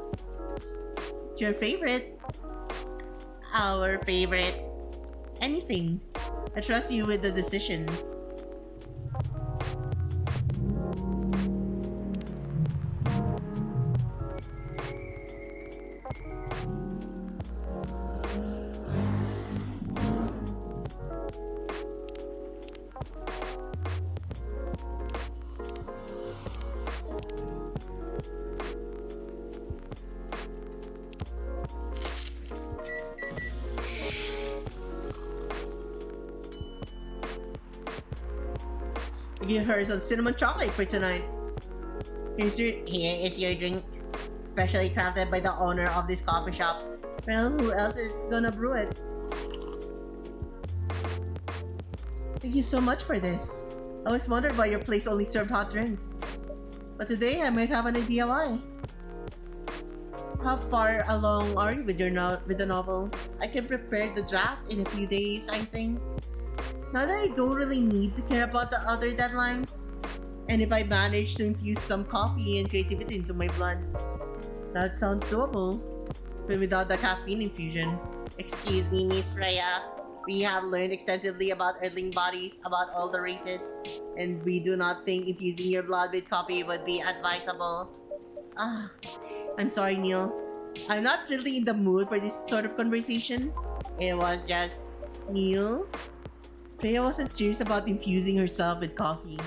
Your favorite? Our favorite. Anything. I trust you with the decision. Give her some cinnamon chocolate for tonight. Here is your drink, specially crafted by the owner of this coffee shop. Well, who else is gonna brew it? Thank you so much for this. I always wondered why your place only served hot drinks. But today I might have an idea why. How far along are you with the novel? I can prepare the draft in a few days, I think. Now that I don't really need to care about the other deadlines, and if I manage to infuse some coffee and creativity into my blood, that sounds doable, but without the caffeine infusion. Excuse me, Miss Freya. We have learned extensively about Earthling bodies, about all the races, and we do not think infusing your blood with coffee would be advisable. I'm sorry, Neil. I'm not really in the mood for this sort of conversation. It was just... Neil? Freya wasn't serious about infusing herself with coffee.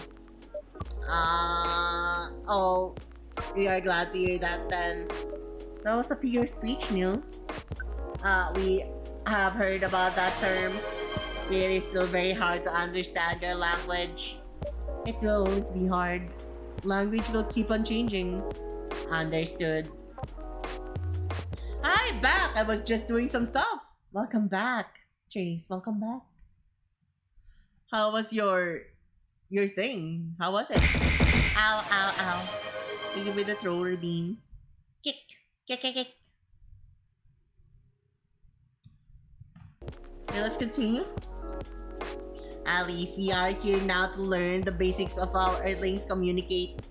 Oh, we are glad to hear that then. That was a figure of speech, Neil. We have heard about that term. It is still very hard to understand your language. It will always be hard. Language will keep on changing. Understood. Hi, back! I was just doing some stuff. Welcome back, Chase. Welcome back. How was your thing? How was it? Ow, ow, ow. Hit you with the thrower beam. Kick, kick, kick, kick. Okay, let's continue. At least we are here now to learn the basics of how Earthlings communicate.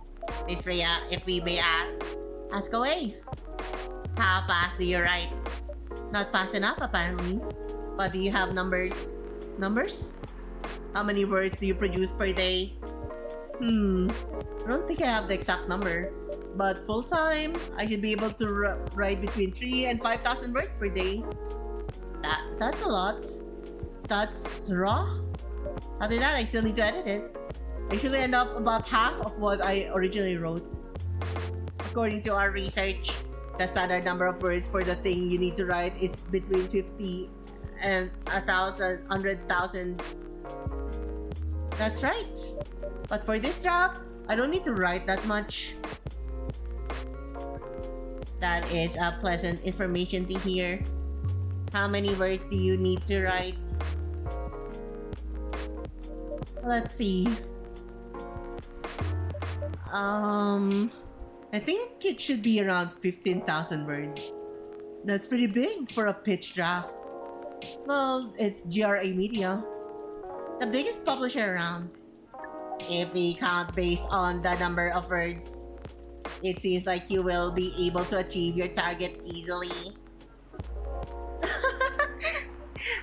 Miss Freya, if we may ask. Ask away. How fast do you write? Not fast enough, apparently. But do you have numbers? Numbers? How many words do you produce per day? I don't think I have the exact number. But full-time, I should be able to write between 3 and 5,000 words per day. That's a lot. That's raw. After that, I still need to edit it. I usually end up about half of what I originally wrote. According to our research, the standard number of words for the thing you need to write is between 50 and 100,000. That's right. But for this draft, I don't need to write that much. That is a pleasant information to hear. How many words do you need to write? Let's see. I think it should be around 15,000 words. That's pretty big for a pitch draft. Well, it's GRA Media, the biggest publisher around. If we count based on the number of words, it seems like you will be able to achieve your target easily.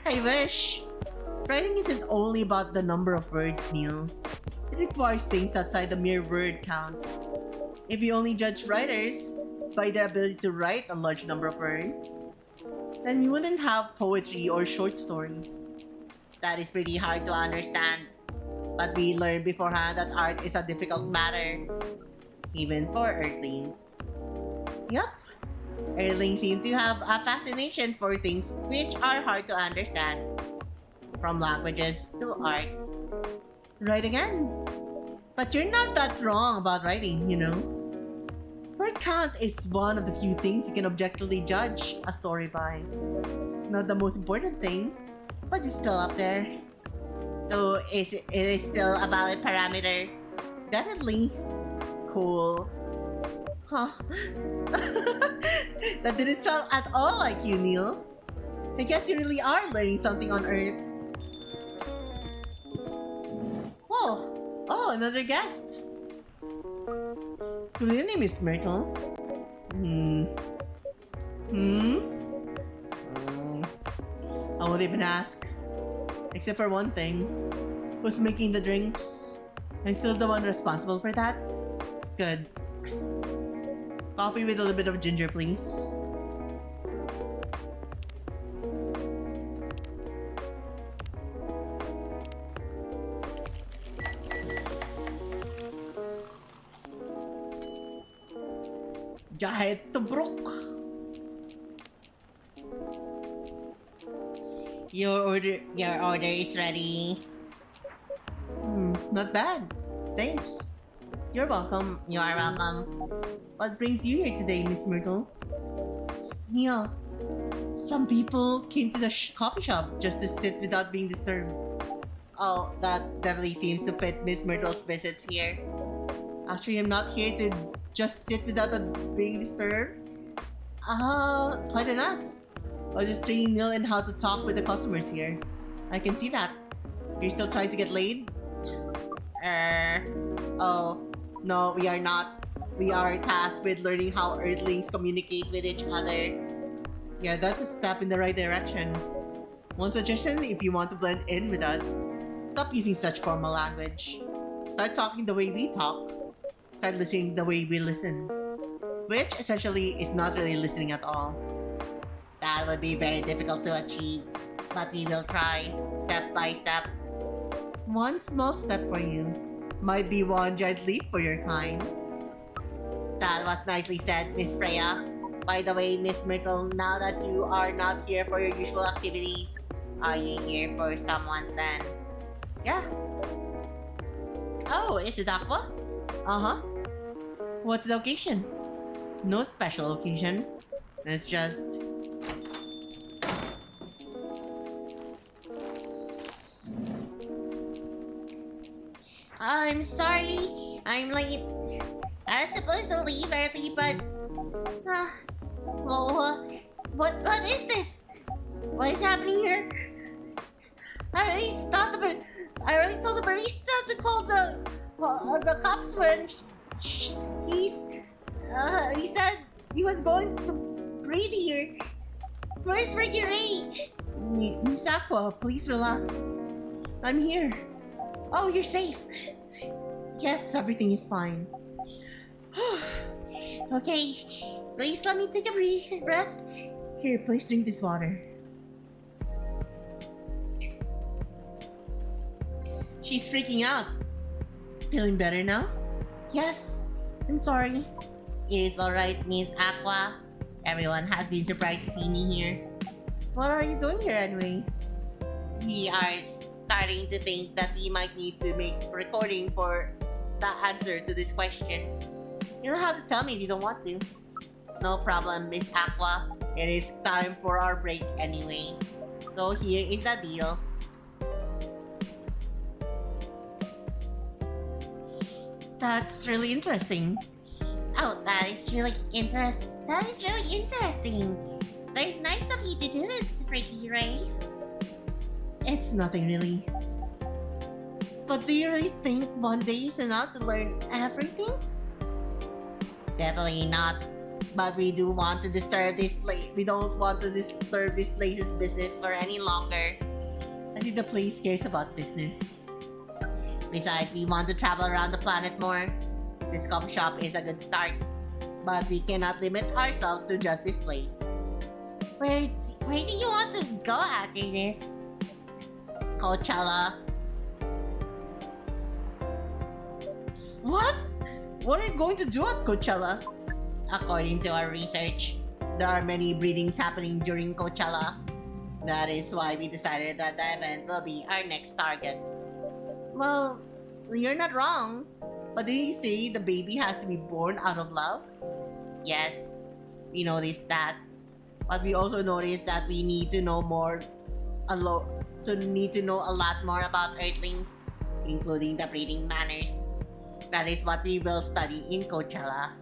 I wish. Writing isn't only about the number of words, Neil. It requires things outside the mere word count. If you only judge writers by their ability to write a large number of words, then you wouldn't have poetry or short stories. That is pretty hard to understand. But we learned beforehand that art is a difficult matter. even for Earthlings. Yup, Earthlings seem to have a fascination for things which are hard to understand, from languages to arts. Right again. But you're not that wrong about writing, you know? Word count is one of the few things you can objectively judge a story by. It's not the most important thing, but it's still up there. So it is still a valid parameter. Definitely. Cool. Huh? That didn't sound at all like you, Neil. I guess you really are learning something on Earth. Whoa! Oh, another guest. Good evening, Miss Myrtle. I won't even ask. Except for one thing. Who's making the drinks? I'm still the one responsible for that? Good. Coffee with a little bit of ginger, please. Jahet tubrok. Your order is ready. Not bad. Thanks. You're welcome. You are welcome. What brings you here today, Miss Myrtle? Neil, some people came to the coffee shop just to sit without being disturbed. Oh, that definitely seems to fit Miss Myrtle's visits here. Actually, I'm not here to just sit without being disturbed. Pardon us. I was just training Neil in how to talk with the customers here. I can see that. You're still trying to get laid? Oh, no, we are not. We are tasked with learning how Earthlings communicate with each other. Yeah, that's a step in the right direction. One suggestion, if you want to blend in with us, stop using such formal language. Start talking the way we talk. Start listening the way we listen. Which essentially is not really listening at all. That would be very difficult to achieve, but we will try, step by step. One small step for you might be one giant leap for your kind. That was nicely said, Miss Freya. By the way, Miss Myrtle, now that you are not here for your usual activities, are you here for someone then? Yeah. Oh, is it Aqua? Uh-huh. What's the occasion? No special occasion. It's just... I'm sorry, I'm late. I was supposed to leave early, but... what is this? What is happening here? I already told the barista to call the cops when he said he was going to breathe here. Where's Ricky Ray? Miss Aqua, please relax. I'm here. Oh, you're safe. Yes, everything is fine. Okay, please let me take a breath. Here, please drink this water. She's freaking out. Feeling better now? Yes, I'm sorry. it is alright, Miss Aqua. Everyone has been surprised to see me here. What are you doing here anyway? We are starting to think that we might need to make a recording for the answer to this question. You don't have to tell me if you don't want to. No problem, Miss Aqua. It is time for our break anyway. So here is the deal. That's really interesting. Oh, that is really interesting. Very nice of you to do this, Ricky Ray. It's nothing really. But do you really think one day is enough to learn everything? Definitely not. But we do want to disturb this place. We don't want to disturb this place's business for any longer. I see the place cares about business. Besides, we want to travel around the planet more. This coffee shop is a good start. But we cannot limit ourselves to just this place. Where do you want to go after this? Coachella. What? What are you going to do at Coachella? According to our research, there are many breedings happening during Coachella. That is why we decided that the event will be our next target. Well, you're not wrong. But did you say the baby has to be born out of love? Yes, we noticed that. But we also noticed that we need to know a lot more about Earthlings, including the breeding manners. That is what we will study in Coachella.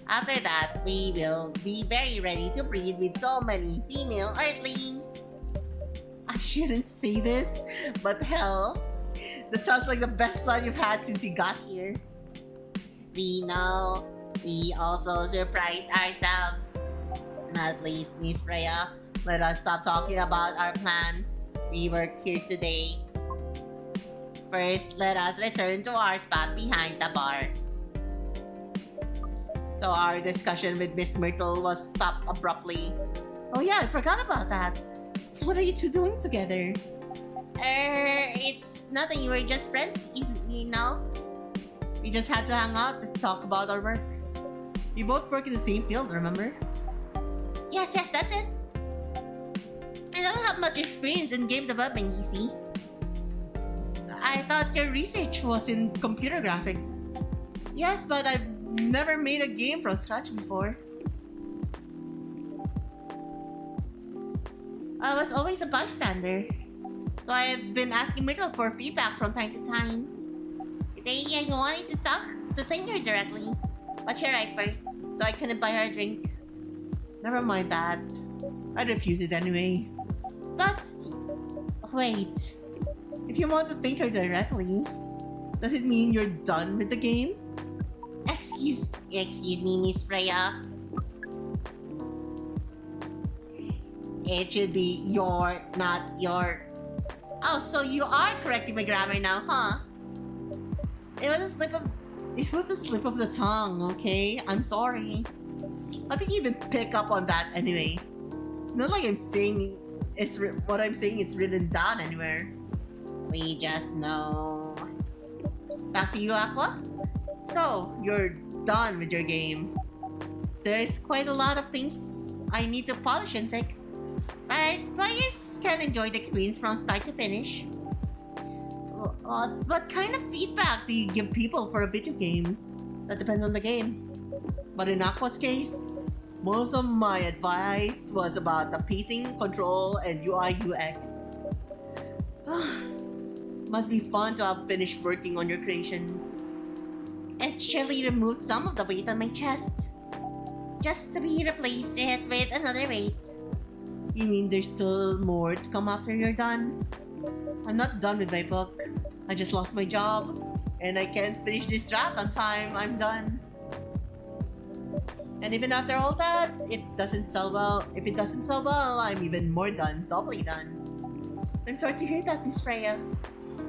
After that, we will be very ready to breed with so many female Earthlings. I shouldn't say this, but hell, that sounds like the best plan you've had since you got here. We know. We also surprised ourselves. Now please, Miss Freya, let us stop talking about our plan. We work here today. First, let us return to our spot behind the bar. So our discussion with Miss Myrtle was stopped abruptly. Oh yeah, I forgot about that. What are you two doing together? It's nothing. We're just friends, you know? We just had to hang out and talk about our work. We both work in the same field, remember? Yes, that's it. I don't have much experience in game development, you see. I thought your research was in computer graphics. Yes, but I've never made a game from scratch before. I was always a bystander. So I've been asking Myrtle for feedback from time to time. Today I wanted to talk to Tinder directly. But you're right first, so I couldn't buy her a drink. Never mind that. I'd refuse it anyway. But wait, if you want to thank her directly, does it mean you're done with the game? Excuse me, Miss Freya. It should be your, not your. Oh, so you are correcting my grammar now, huh? It was a slip of the tongue, okay? I'm sorry. I think you even pick up on that anyway. It's not like what I'm saying is written down anywhere. We just know. Back to you, Aqua. So, you're done with your game. There's quite a lot of things I need to polish and fix. But players can enjoy the experience from start to finish. What kind of feedback do you give people for a video game? That depends on the game. But in Aqua's case, most of my advice was about the pacing, control, and UI UX. Must be fun to have finished working on your creation. It surely removed some of the weight on my chest. Just to be replaced it with another weight. You mean there's still more to come after you're done? I'm not done with my book. I just lost my job, and I can't finish this draft on time. I'm done. And even after all that, it doesn't sell well. If it doesn't sell well, I'm even more done, doubly done. I'm sorry to hear that, Miss Freya.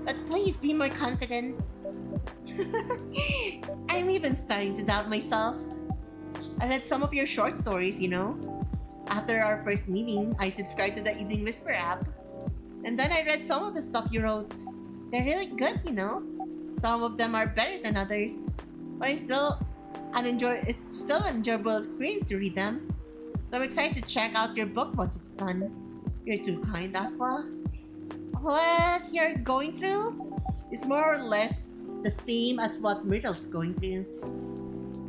But please be more confident. I'm even starting to doubt myself. I read some of your short stories, you know. After our first meeting, I subscribed to the Evening Whisper app. And then I read some of the stuff you wrote. They're really good, you know. Some of them are better than others. But it's still an enjoyable experience to read them. So I'm excited to check out your book once it's done. You're too kind, Aqua. What you're going through is more or less the same as what Myrtle's going through.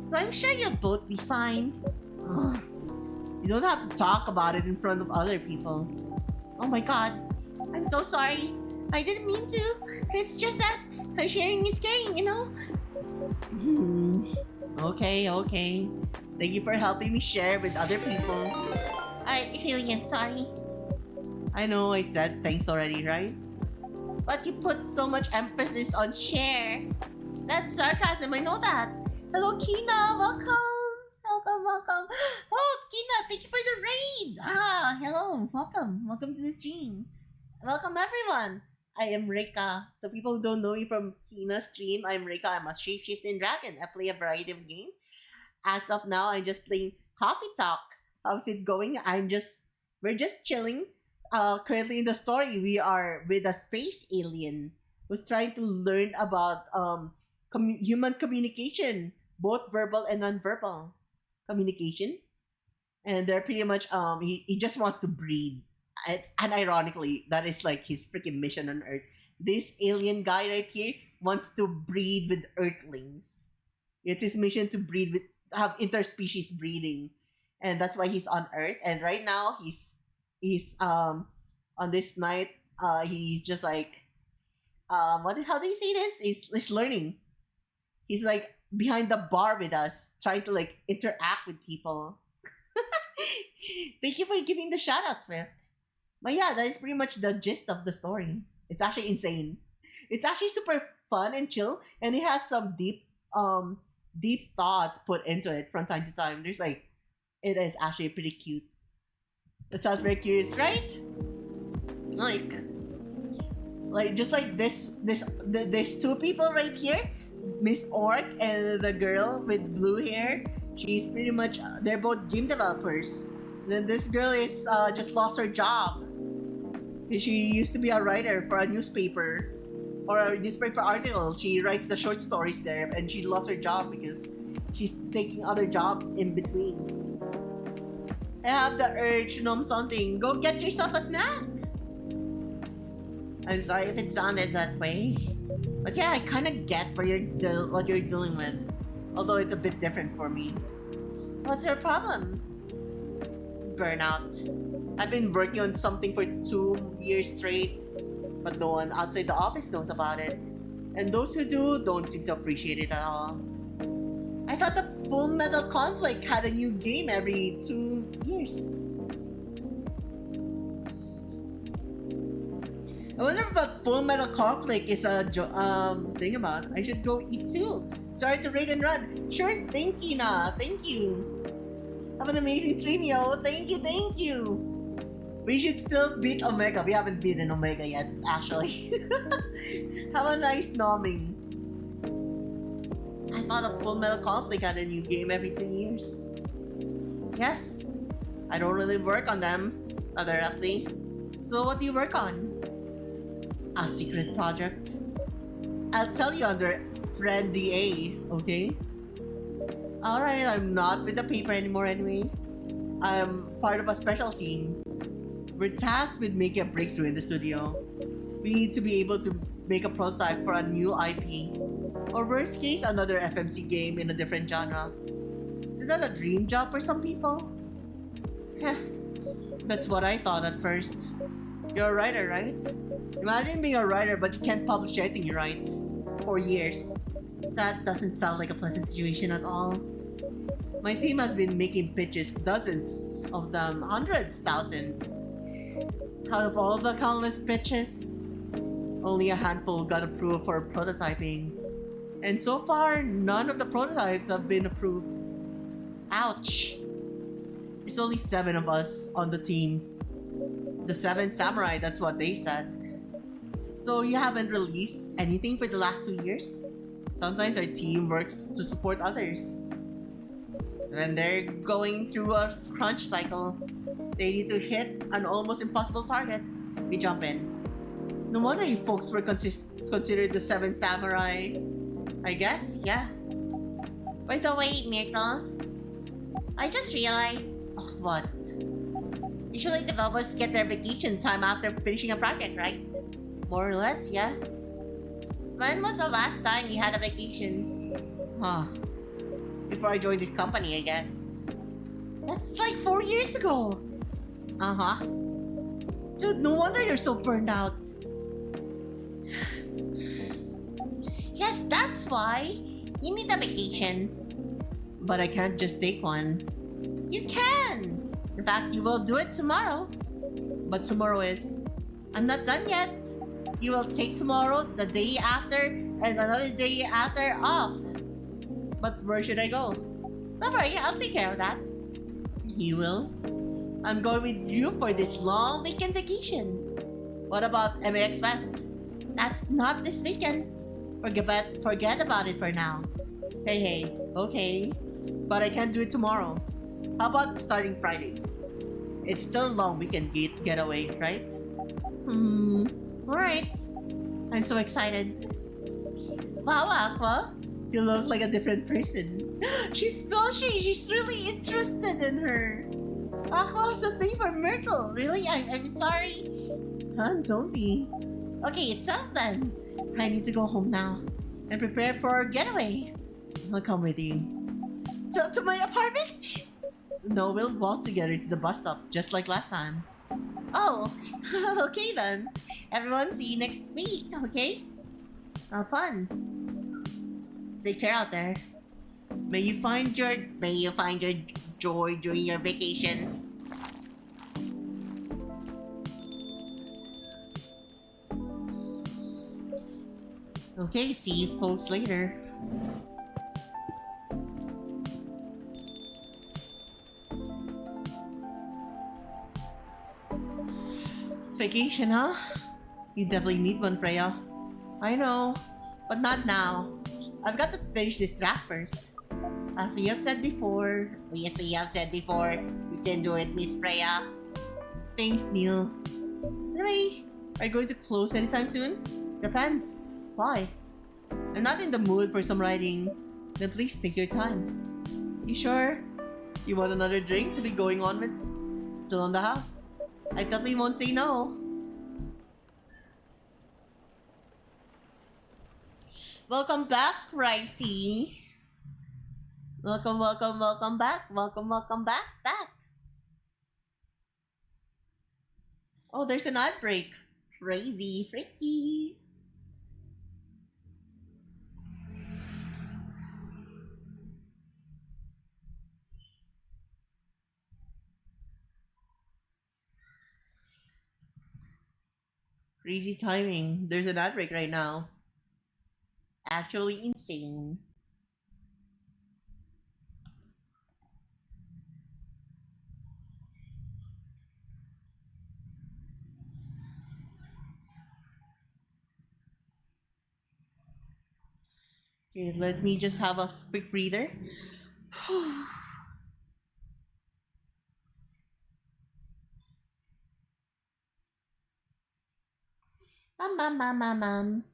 So I'm sure you'll both be fine. You don't have to talk about it in front of other people. Oh my god. I'm so sorry. I didn't mean to. It's just that sharing is caring, you know? Okay. Thank you for helping me share with other people. I really am sorry. I know I said thanks already, right? But you put so much emphasis on share. That's sarcasm, I know that. Hello, Kina. Welcome. Oh, Kina, thank you for the raid. Hello. Welcome to the stream. Welcome, everyone. I am Reika. So people who don't know me from Kina's stream, I'm Reika. I'm a shape-shifting dragon. I play a variety of games. As of now, I'm just playing Coffee Talk. How's it going? We're just chilling. Currently in the story, we are with a space alien who's trying to learn about human communication, both verbal and nonverbal communication. And they're pretty much he just wants to breed. It's and ironically that is like his freaking mission on Earth. This alien guy right here wants to breed with Earthlings. It's his mission to breed with have interspecies breeding, and that's why he's on Earth. And right now he's on this night he's just like how do you say this? He's learning. He's like behind the bar with us, trying to like interact with people. Thank you for giving the shout out, Swift. But yeah, that is pretty much the gist of the story. It's actually insane. It's actually super fun and chill, and it has some deep thoughts put into it from time to time. There's like it is actually pretty cute. It sounds very curious, right? Like just like this two people right here, Miss Orc and the girl with blue hair. She's pretty much they're both game developers. Then this girl is just lost her job. She used to be a writer for a newspaper or a newspaper article. She writes the short stories there, and she lost her job because she's taking other jobs in between. I have the urge to know something. Go get yourself a snack. I'm sorry if it sounded that way, but yeah, I kind of get what you're dealing with, although it's a bit different for me. What's your problem? Burnout. I've been working on something for 2 years straight, but no one outside the office knows about it. And those who do don't seem to appreciate it at all. I thought the Full Metal Conflict had a new game every 2 years. I wonder if a Full Metal Conflict is a thing about. I should go eat too. Sorry to raid and run. Sure, thank you, Nah. Thank you. Have an amazing stream, yo. Thank you. We should still beat Omega. We haven't beaten Omega yet, actually. Have a nice nomming. I thought a Full Metal Conflict had a new game every 2 years. Yes. I don't really work on them directly. So what do you work on? A secret project. I'll tell you under Friend DA, okay? Alright, I'm not with the paper anymore anyway. I'm part of a special team. We're tasked with making a breakthrough in the studio. We need to be able to make a prototype for a new IP. Or worst case, another FMC game in a different genre. Isn't that a dream job for some people? Heh. That's what I thought at first. You're a writer, right? Imagine being a writer but you can't publish anything you write. For years. That doesn't sound like a pleasant situation at all. My team has been making pitches, dozens of them, hundreds, thousands. Out of all the countless pitches, only a handful got approved for prototyping. And so far, none of the prototypes have been approved. Ouch. There's only 7 of us on the team. The 7 samurai, that's what they said. So you haven't released anything for the last 2 years? Sometimes our team works to support others. When they're going through a crunch cycle, they need to hit an almost impossible target. We jump in. No wonder you folks were considered the 7 samurai. I guess, yeah. By the way, Myrtle, I just realized... Oh, what? Usually developers get their vacation time after finishing a project, right? More or less, yeah. When was the last time you had a vacation? Huh. Before I joined this company, I guess. That's like 4 years ago. Uh-huh. Dude, no wonder you're so burned out. Yes, that's why. You need a vacation. But I can't just take one. You can! In fact, you will do it tomorrow. But tomorrow is... I'm not done yet. You will take tomorrow, the day after, and another day after off. But where should I go? Don't worry, I'll take care of that. You will? I'm going with you for this long weekend vacation. What about MAX Fest? That's not this weekend. Forget about it for now. Hey, okay. But I can't do it tomorrow. How about starting Friday? It's still a long weekend getaway, right? Alright. I'm so excited. Wow, Aqua. You look like a different person. She's blushing. She's really interested in her. What's the thing for Myrtle? Really? I'm sorry. Huh? Don't be. Okay, it's up then. I need to go home now and prepare for a getaway. I'll come with you. To my apartment? No, we'll walk together to the bus stop, just like last time. Oh, okay then. Everyone, see you next week, okay? Have fun. Take care out there. May you find your joy during your vacation. Okay, see you folks later. Vacation, huh? You definitely need one, Freya. I know, but not now. I've got to finish this draft first. As we have said before, you can do it, Miss Freya. Thanks, Neil. Anyway, are you going to close anytime soon? Depends. Why? I'm not in the mood for some writing. Then please take your time. You sure? You want another drink to be going on with? Still on the house. I definitely won't say no. Welcome back, Ricey. Welcome back. Welcome back. Oh, there's an ad break. Crazy, freaky. Crazy timing. There's an ad break right now. Actually insane. Okay, let me just have a quick breather. Mom.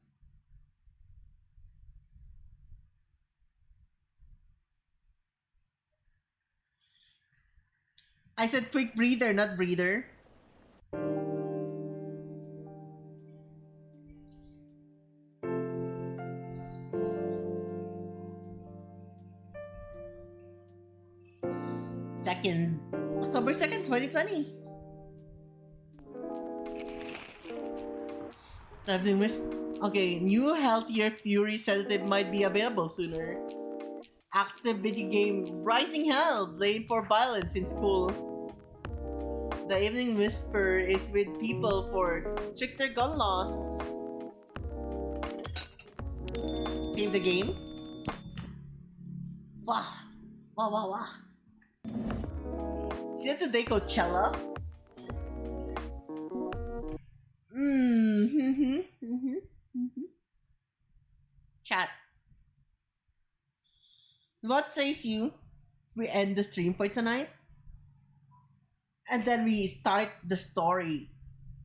I said quick breather, not breather. October 2nd, 2020. Okay, new healthier Fury sedative might be available sooner. Active video game Rising Hell, blamed for violence in school. The Evening Whisper is with people for stricter gun laws. Save the game. Wow. Is it today Coachella? Chat. What says you? We end the stream for tonight? And then we start the story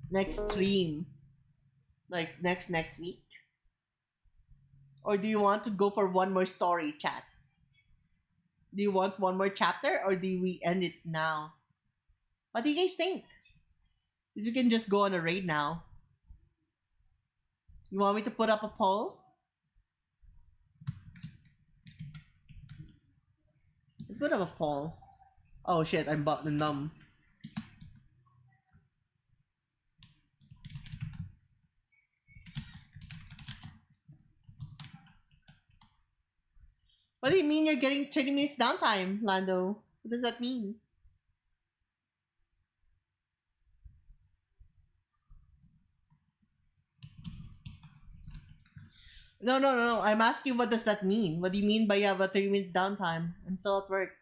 next stream. Like next week? Or do you want to go for one more story, chat? Do you want one more chapter or do we end it now? What do you guys think? Because we can just go on a raid now. You want me to put up a poll? Let's put up a poll. Oh shit, I'm button numb. What do you mean you're getting 30 minutes downtime, Lando? What does that mean? No. I'm asking what does that mean? What do you mean by you have a 30-minute downtime? I'm still at work.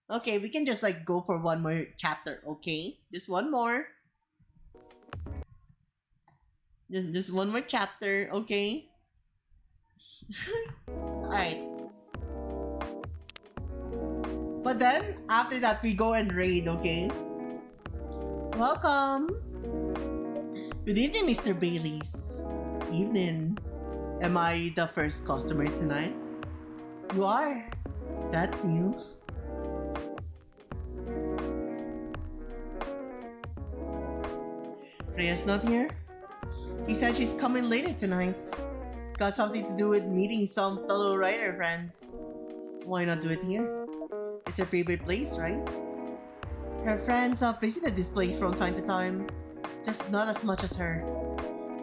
Okay, we can just like go for one more chapter, okay? Just one more. Just one more chapter, okay? Alright. But then, after that, we go and raid, okay? Welcome! Good evening, Mr. Baileys. Evening. Am I the first customer tonight? You are. That's new. Freya's not here? She said she's coming later tonight. Got something to do with meeting some fellow writer friends. Why not do it here? It's her favorite place, right? Her friends have visited this place from time to time. Just not as much as her.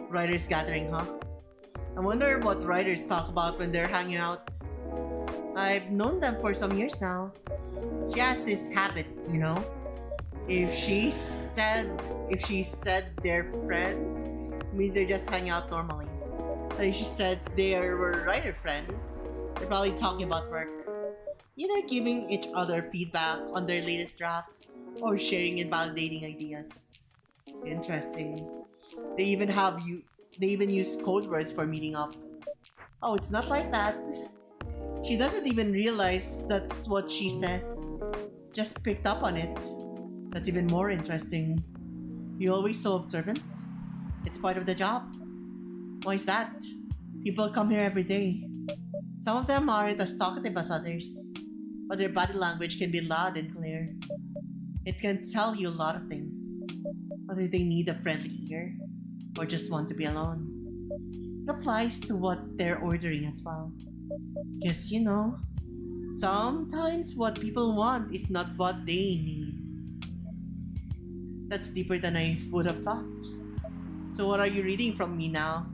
Writers gathering, huh? I wonder what writers talk about when they're hanging out. I've known them for some years now. She has this habit, you know? If she said they're friends, it means they're just hanging out normally. But if she says they were writer friends, they're probably talking about work. Either giving each other feedback on their latest drafts or sharing and validating ideas. Interesting. They even use code words for meeting up. Oh, it's not like that. She doesn't even realize that's what she says. Just picked up on it. That's even more interesting. You're always so observant. It's part of the job. Why is that? People come here every day. Some of them aren't as talkative as others, but their body language can be loud and clear. It can tell you a lot of things, whether they need a friendly ear or just want to be alone. It applies to what they're ordering as well. Because, you know, sometimes what people want is not what they need. That's deeper than I would have thought. So what are you reading from me now?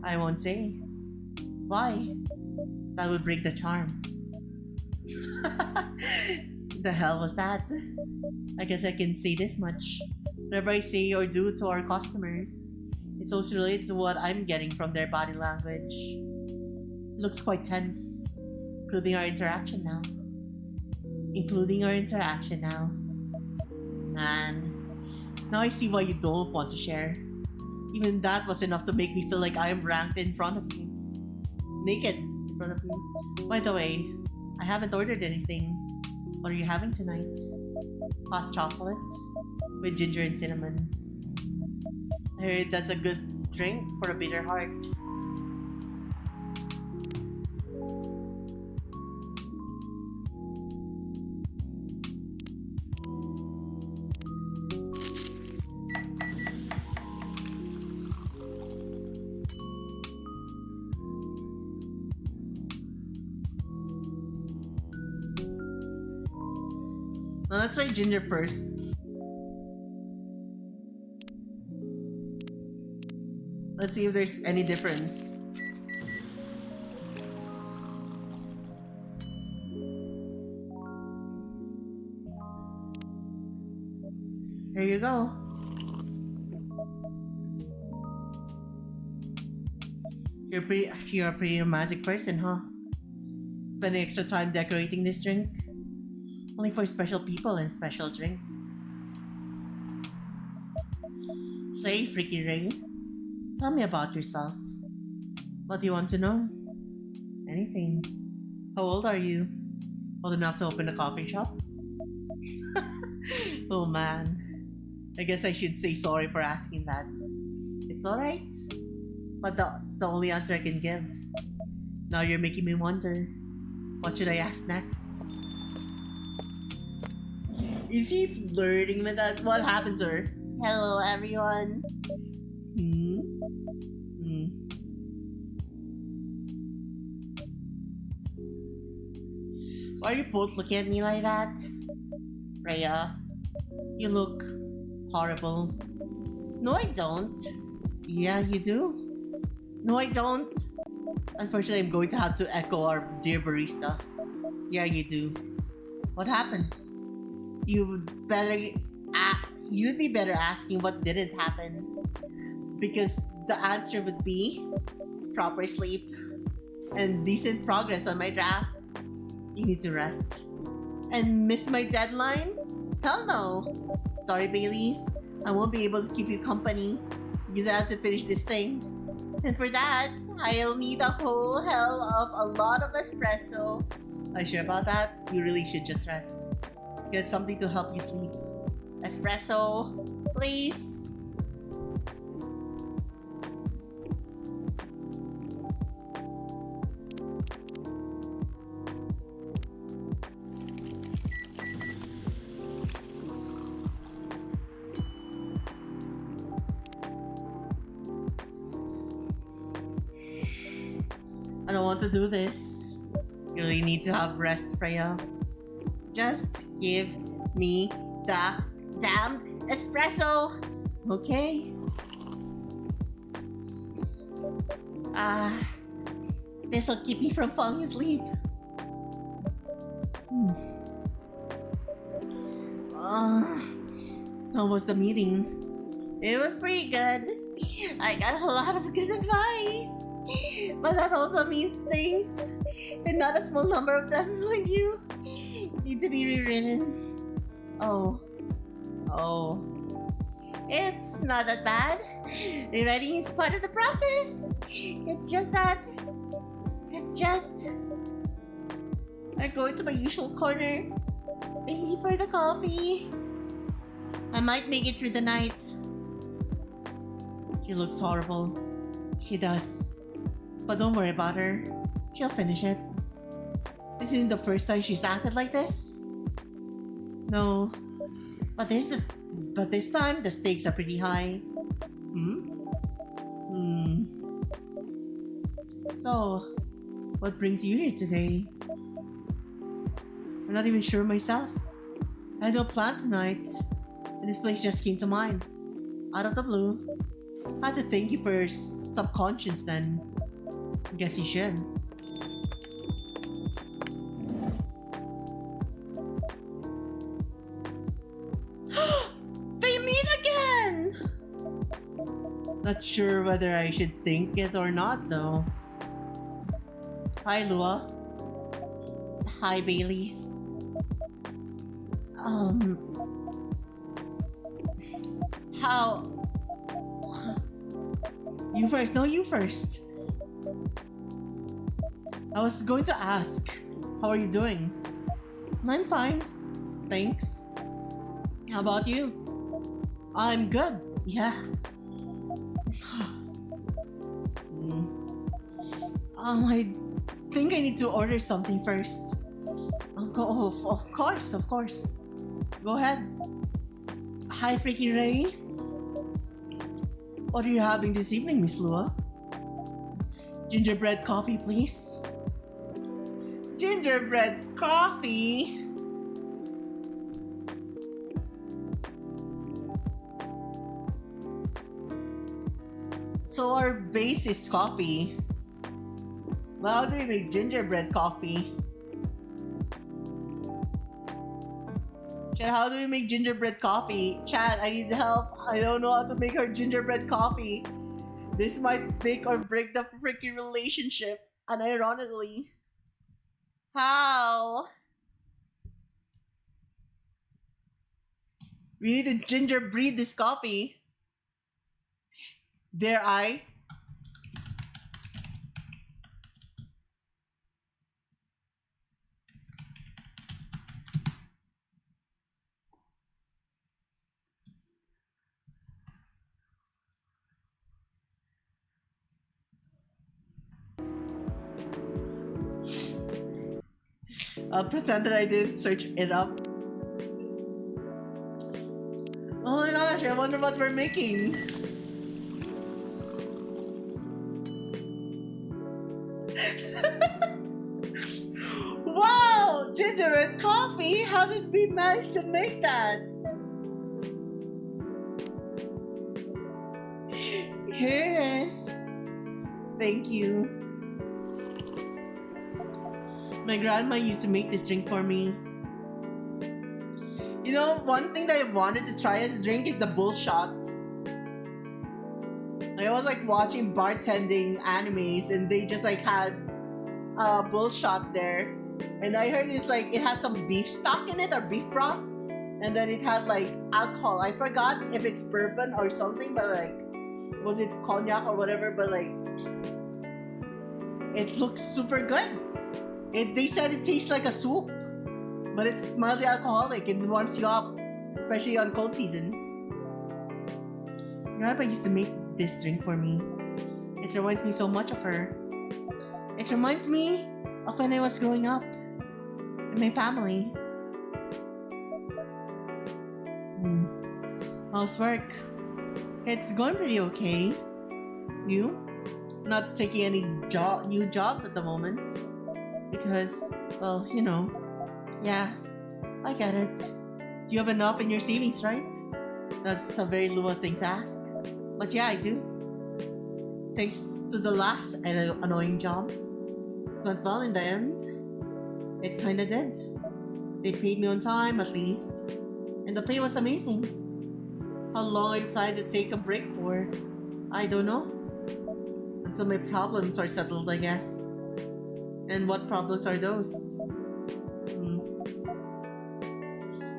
I won't say. Why? That would break the charm. The hell was that? I guess I can say this much. Whatever I say or do to our customers is also related to what I'm getting from their body language. It looks quite tense, including our interaction now. Man, now I see why you don't want to share. Even that was enough to make me feel like I am ranked in front of you. Naked in front of you. By the way, I haven't ordered anything. What are you having tonight? Hot chocolates with ginger and cinnamon. I heard that's a good drink for a bitter heart. Now let's try ginger first. Let's see if there's any difference. There you go. You're a pretty romantic person, huh? Spending extra time decorating this drink? Only for special people and special drinks. Say, Freaky Ray, tell me about yourself. What do you want to know? Anything. How old are you? Old enough to open a coffee shop? Oh man. I guess I should say sorry for asking that. It's alright. But that's the only answer I can give. Now you're making me wonder. What should I ask next? Is he flirting with us? What happened to her? Hello, everyone. Why are you both looking at me like that? Freya, you look horrible. No, I don't. Yeah, you do. No, I don't. Unfortunately, I'm going to have to echo our dear barista. Yeah, you do. What happened? You'd be better asking what didn't happen, because the answer would be proper sleep and decent progress on my draft. You need to rest. And miss my deadline? Hell no. Sorry, Baileys. I won't be able to keep you company because I have to finish this thing. And for that, I'll need a whole hell of a lot of espresso. Are you sure about that? You really should just rest. Get something to help you sleep. Espresso, please. want to do this. You really need to have rest, Freya. Just give me the damn espresso. Okay. This'll keep me from falling asleep. How was the meeting? It was pretty good. I got a lot of good advice. But that also means things, and not a small number of them, like you, need to be rewritten. Oh. It's not that bad. Rewriting is part of the process. It's just I go into my usual corner. Thank you for the coffee. I might make it through the night. She looks horrible. She does. But don't worry about her. She'll finish it. This isn't the first time she's acted like this. No. But this time the stakes are pretty high. So, what brings you here today? I'm not even sure myself. I had no plan tonight, and this place just came to mind. Out of the blue. I had to thank you for your subconscious then. I guess you should. They meet again! Not sure whether I should think it or not though. Hi, Lua. Hi, Baileys. How? You first. No, you first. I was going to ask, how are you doing? I'm fine. Thanks. How about you? I'm good. Yeah. I think I need to order something first. Of course. Go ahead. Hi, Freaky Ray. What are you having this evening, Miss Lua? Gingerbread coffee, please. Gingerbread coffee? So our base is coffee. But how do you make gingerbread coffee? Chad, how do we make gingerbread coffee? Chad, I need help. I don't know how to make our gingerbread coffee. This might make or break the freaking relationship. Unironically. How? We need to ginger breed this coffee. Dare I? I'll pretend that I didn't search it up. Oh my gosh, I wonder what we're making. Wow! Gingerbread coffee? How did we manage to make that? Here it is. Thank you. My grandma used to make this drink for me. You know, one thing that I wanted to try as a drink is the bullshot. I was like watching bartending animes and they just like had a bullshot there. And I heard it's like, it has some beef stock in it or beef broth. And then it had like alcohol. I forgot if it's bourbon or something, but like, was it cognac or whatever, but like, it looks super good. They said it tastes like a soup, but it's mildly alcoholic and warms you up, especially on cold seasons. Grandpa used to make this drink for me. It reminds me so much of her. It reminds me of when I was growing up and my family. How's work? It's going pretty okay. You? not taking any new jobs at the moment because, well, yeah, I get it. You have enough in your savings, right? That's a very Lua thing to ask. But yeah, I do. Thanks to the last annoying job. Went well in the end. It kinda did. They paid me on time at least. And the pay was amazing. How long I plan to take a break for? I don't know. Until my problems are settled, I guess. And what problems are those? Hmm.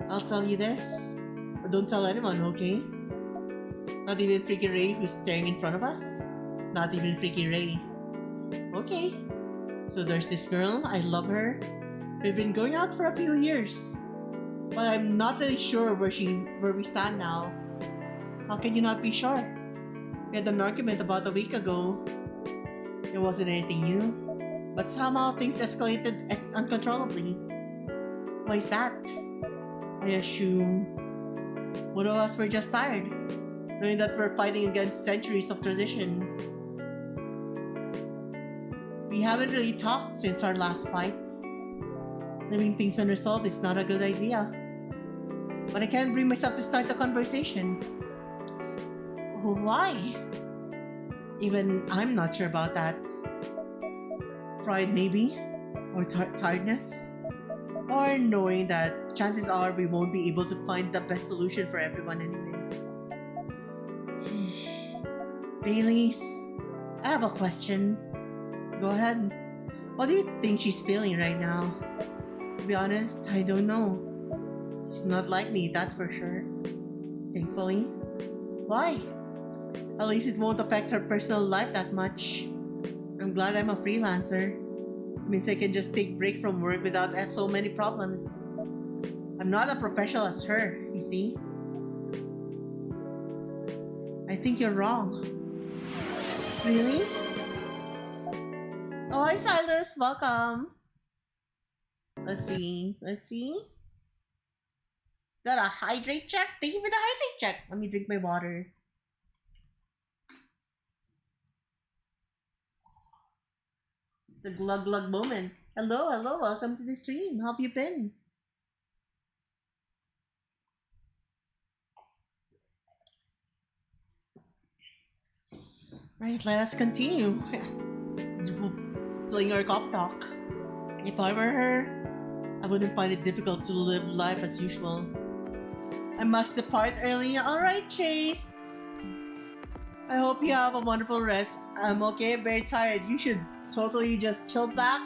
I'll tell you this. But don't tell anyone, okay? Not even Freaky Ray who's staring in front of us? Not even Freaky Ray. Okay. So there's this girl, I love her. We've been going out for a few years. But I'm not really sure where we stand now. How can you not be sure? We had an argument about a week ago. It wasn't anything new. But somehow things escalated uncontrollably. Why is that? I assume one of us were just tired, knowing that we're fighting against centuries of tradition. We haven't really talked since our last fight. Leaving things unresolved is not a good idea. But I can't bring myself to start the conversation. Why? Even I'm not sure about that. Pride maybe? Or tiredness? Or knowing that chances are we won't be able to find the best solution for everyone anyway. Baileys, I have a question. Go ahead. What do you think she's feeling right now? To be honest, I don't know. She's not like me, that's for sure. Thankfully. Why? At least it won't affect her personal life that much. I'm glad I'm a freelancer. It means I can just take break from work without so many problems. I'm not a professional as her, you see. I think you're wrong. Really? Oh, hi Silas, welcome. Let's see. Is that a hydrate check? Thank you for the hydrate check. Let me drink my water. It's a glug glug moment. Hello, welcome to the stream. How have you been? Right, let us continue. Playing our cop talk. If I were her, I wouldn't find it difficult to live life as usual. I must depart early. Alright, Chase. I hope you have a wonderful rest. I'm okay, very tired. You should totally just chill back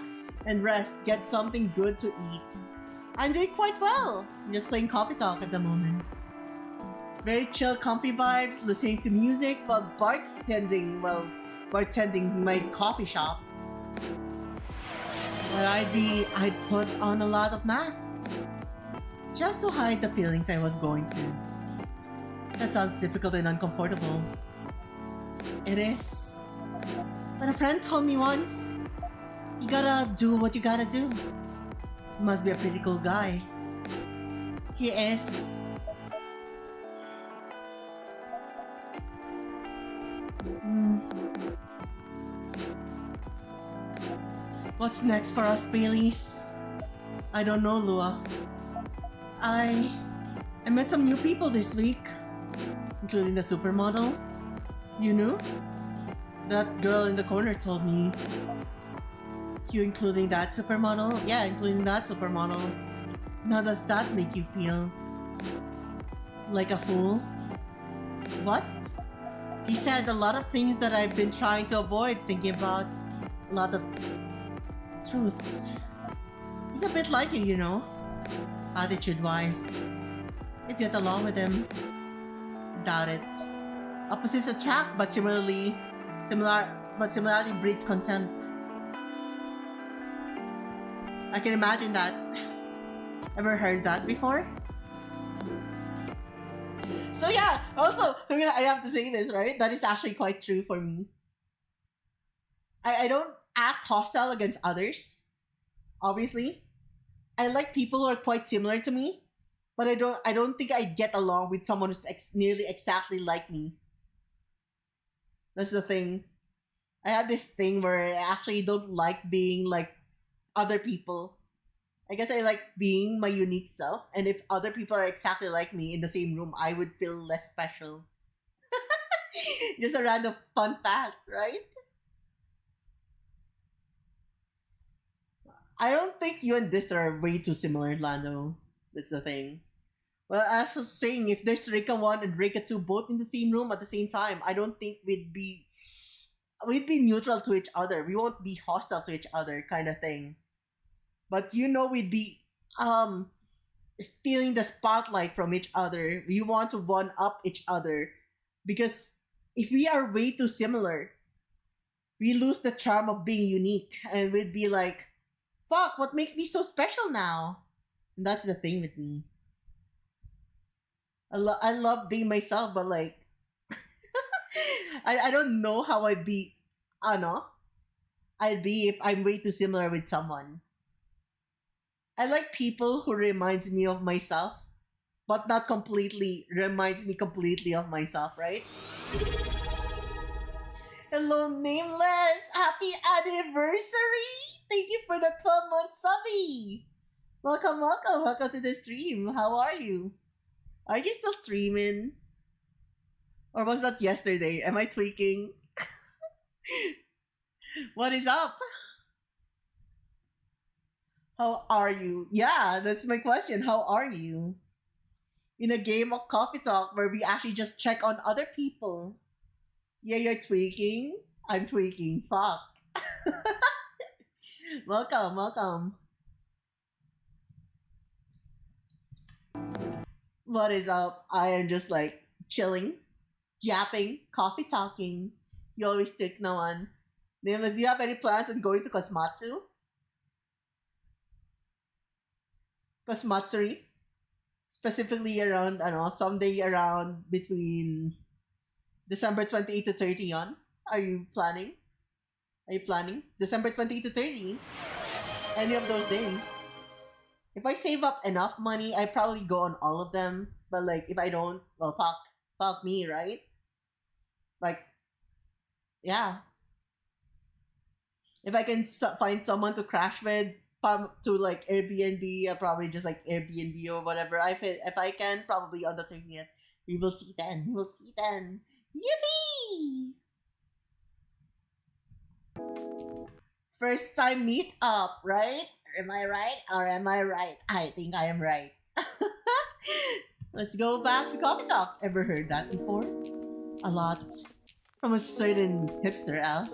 and rest. Get something good to eat. I'm doing quite well. I'm just playing coffee talk at the moment. Very chill, comfy vibes, listening to music while bartending. Well, bartending in my coffee shop. But I'd put on a lot of masks. Just to hide the feelings I was going through. That sounds difficult and uncomfortable. It is. But a friend told me once, you gotta do what you gotta do. He must be a pretty cool guy. He is. What's next for us, Baileys? I don't know, Lua. I met some new people this week, including the supermodel. You knew? That girl in the corner told me. You including that supermodel? Yeah, including that supermodel. How does that make you feel? Like a fool? What? He said a lot of things that I've been trying to avoid thinking about. A lot of truths. He's a bit like you, you know? Attitude-wise. You'd get along with him. Doubt it. Opposites attract, but similarity breeds contempt. I can imagine that. Ever heard that before? So yeah, also, I have to say this, right? That is actually quite true for me. I don't act hostile against others, obviously. I like people who are quite similar to me, but I don't think I get along with someone who's nearly exactly like me. That's the thing. I have this thing where I actually don't like being like other people. I guess I like being my unique self, and if other people are exactly like me in the same room, I would feel less special. Just a random fun fact, right? I don't think you and Distor are way too similar, Lando. That's the thing. Well, as I was saying, if there's Rika 1 and Rika 2 both in the same room at the same time, I don't think we'd be neutral to each other. We won't be hostile to each other, kind of thing. But we'd be um stealing the spotlight from each other. We want to one up each other because if we are way too similar, we lose the charm of being unique, and we'd be like, "Fuck, what makes me so special now?" And that's the thing with me. I love being myself, but like, I don't know how I'd be. Ano? I'd be if I'm way too similar with someone. I like people who reminds me of myself, but not completely reminds me completely of myself, right? Hello, Nameless! Happy anniversary! Thank you for the 12-month subby! Welcome, welcome, welcome to the stream. How are you? Are you still streaming? Or was that yesterday? Am I tweaking? What is up? How are you? Yeah, that's my question. How are you? In a game of coffee talk where we actually just check on other people. Yeah, you're tweaking. I'm tweaking. Fuck. Welcome, welcome. What is up? I am just like chilling, yapping, coffee talking. You always take no one. Nicholas, do you have any plans on going to Kosmatsu? Kosmatsuri? Specifically around, I don't know, someday around between December 28 to 30 on? Are you planning? Are you planning? December 28 to 30? Any of those days? If I save up enough money, I probably go on all of them. But like, if I don't, well, fuck me, right? Like, yeah. If I can find someone to crash with, to like Airbnb, I'll probably just like Airbnb or whatever. If I can, probably on the 30th. We will see then. We will see then. Yippee! First time meet up, right? Am I right? Or am I right? I think I am right. Let's go back to Coffee Talk. Ever heard that before? A lot. From a certain hipster elf.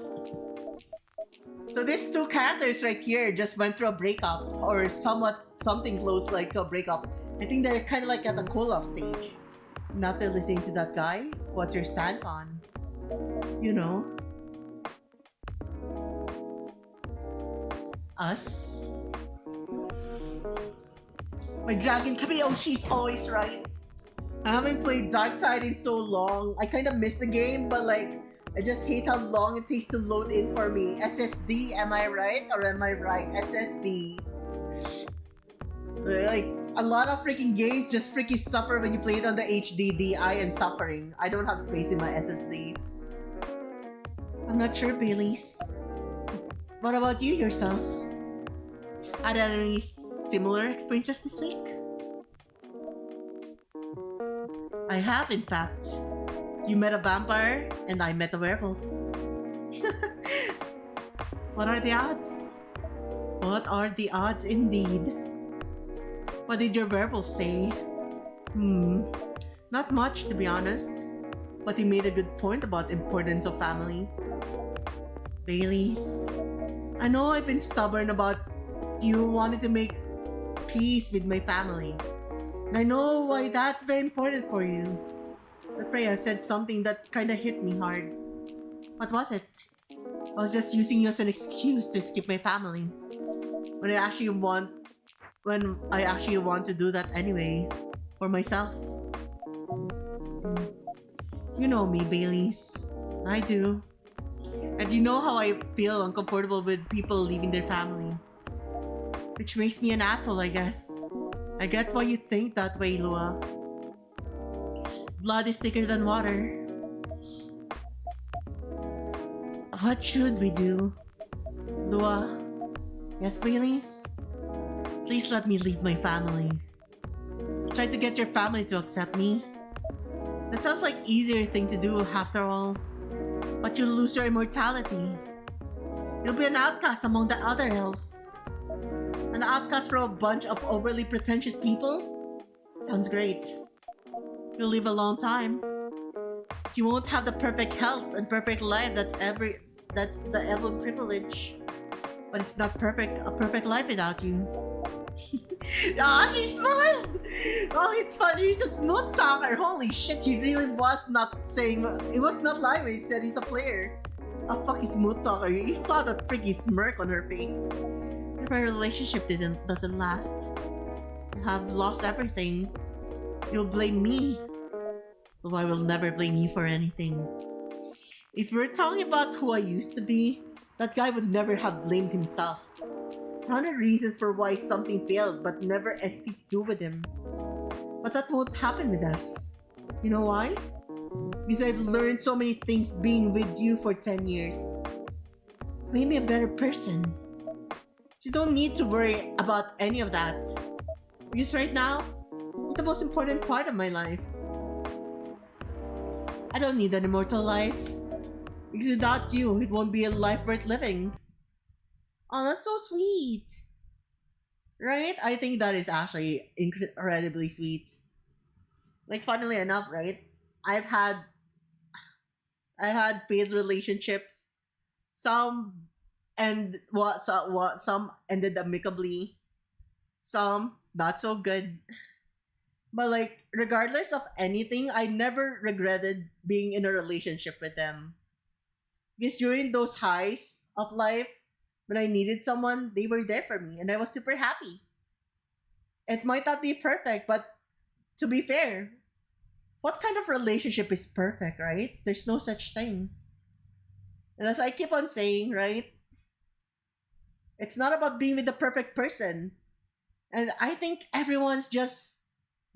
So these two characters right here just went through a breakup, or something close like to a breakup. I think they're kind of like at a cool-off stage. And after listening to that guy, what's your stance on? You know, us. My Dragon Kameo, she's always right. I haven't played Dark Tide in so long. I kind of missed the game, but like, I just hate how long it takes to load in for me. SSD, am I right? Or am I right? SSD. Like, a lot of freaking games just freaking suffer when you play it on the HDD. I am suffering. I don't have space in my SSDs. I'm not sure, Baileys. What about you yourself? Had any similar experiences this week? I have, in fact. You met a vampire, and I met a werewolf. What are the odds? What are the odds indeed? What did your werewolf say? Not much, to be honest. But he made a good point about the importance of family. Baileys, I know I've been stubborn about you wanted to make peace with my family. And I know why that's very important for you. But Freya said something that kinda hit me hard. What was it? I was just using you as an excuse to skip my family. When I actually want to do that anyway. For myself. You know me, Baileys. I do. And you know how I feel uncomfortable with people leaving their families. Which makes me an asshole, I guess. I get why you think that way, Lua. Blood is thicker than water. What should we do? Lua? Yes, Baileys? Please let me leave my family. Try to get your family to accept me. That sounds like easier thing to do after all. But you'll lose your immortality. You'll be an outcast among the other elves. An outcast from a bunch of overly pretentious people? Sounds great. You'll live a long time. You won't have the perfect health and perfect life that's the elven privilege. But it's not a perfect life without you. Ah, she smiled! Oh, it's funny, he's a smooth talker. Holy shit, he really was not saying, he was not lying when he said he's a player. A fucking smooth talker. You saw that freaky smirk on her face. If our relationship doesn't last, you have lost everything. You'll blame me. Though I will never blame you for anything. If we're talking about who I used to be, that guy would never have blamed himself. 100 reasons for why something failed, but never anything to do with him. But that won't happen with us. You know why? Because I've learned so many things being with you for 10 years. It made me a better person. You don't need to worry about any of that. Because right now, it's the most important part of my life. I don't need an immortal life. Because without you, it won't be a life worth living. Oh, that's so sweet. Right? I think that is actually incredibly sweet. Like, funnily enough, right? I've had failed relationships. Some some ended amicably. Some not so good. But like, regardless of anything, I never regretted being in a relationship with them. Because during those highs of life, when I needed someone, they were there for me and I was super happy. It might not be perfect, but to be fair, what kind of relationship is perfect, right? There's no such thing. And as I keep on saying, right? It's not about being with the perfect person. And I think everyone's just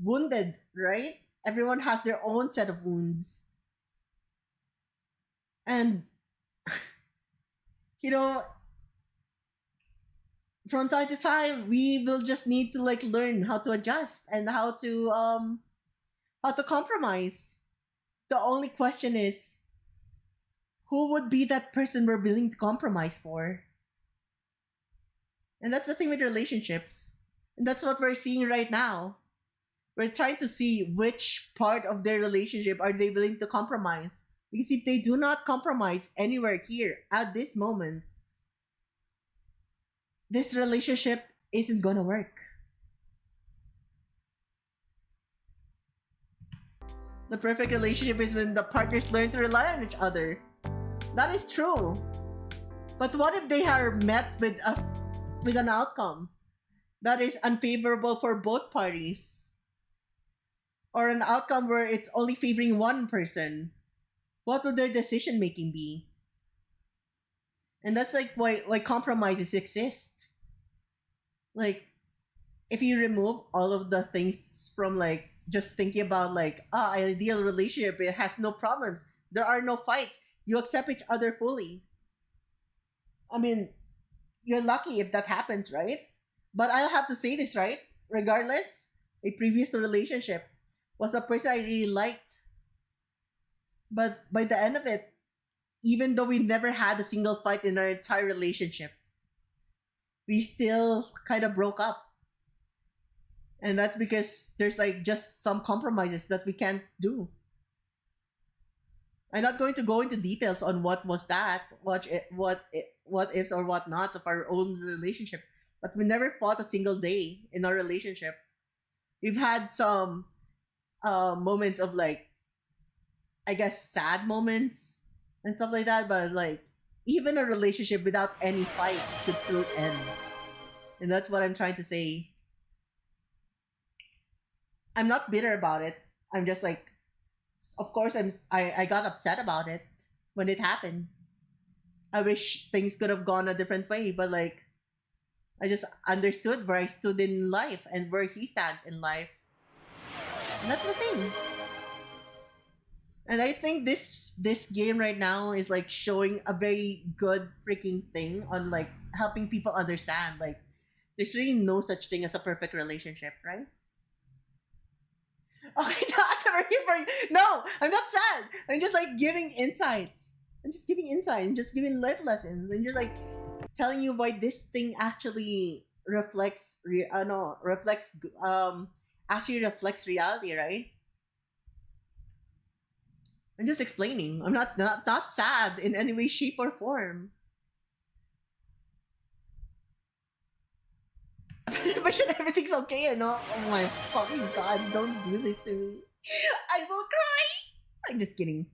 wounded, right? Everyone has their own set of wounds. And, you know, from time to time, we will just need to like learn how to adjust and how to compromise. The only question is, who would be that person we're willing to compromise for? And that's the thing with relationships. And that's what we're seeing right now. We're trying to see which part of their relationship are they willing to compromise. Because if they do not compromise anywhere here at this moment, this relationship isn't gonna work. The perfect relationship is when the partners learn to rely on each other. That is true. But what if they are met with an outcome that is unfavorable for both parties? Or an outcome where it's only favoring one person? What would their decision making be? And that's like why compromises exist. Like, if you remove all of the things from like just thinking about like ideal relationship, it has no problems. There are no fights. You accept each other fully. I mean, you're lucky if that happens, right? But I'll have to say this, right? Regardless, a previous relationship was a person I really liked. But by the end of it, even though we never had a single fight in our entire relationship, we still kind of broke up. And that's because there's like just some compromises that we can't do. I'm not going to go into details on what was that, what ifs or what nots of our own relationship. But we never fought a single day in our relationship. We've had some moments of like, I guess, sad moments and stuff like that. But like, even a relationship without any fights could still end. And that's what I'm trying to say. I'm not bitter about it. I'm just like, of course, I got upset about it when it happened. I wish things could have gone a different way, but like, I just understood where I stood in life and where he stands in life. And that's the thing. And I think this game right now is like showing a very good freaking thing on like helping people understand like there's really no such thing as a perfect relationship, right? Okay, not here for no, I'm not sad. I'm just like giving insights. I'm just giving insight and just giving life lessons and just like telling you why this thing actually reflects no reflects actually reflects reality, right? I'm just explaining. I'm not sad in any way, shape, or form. But sure everything's okay, no? Oh my fucking god! Don't do this to me. I will cry. I'm just kidding.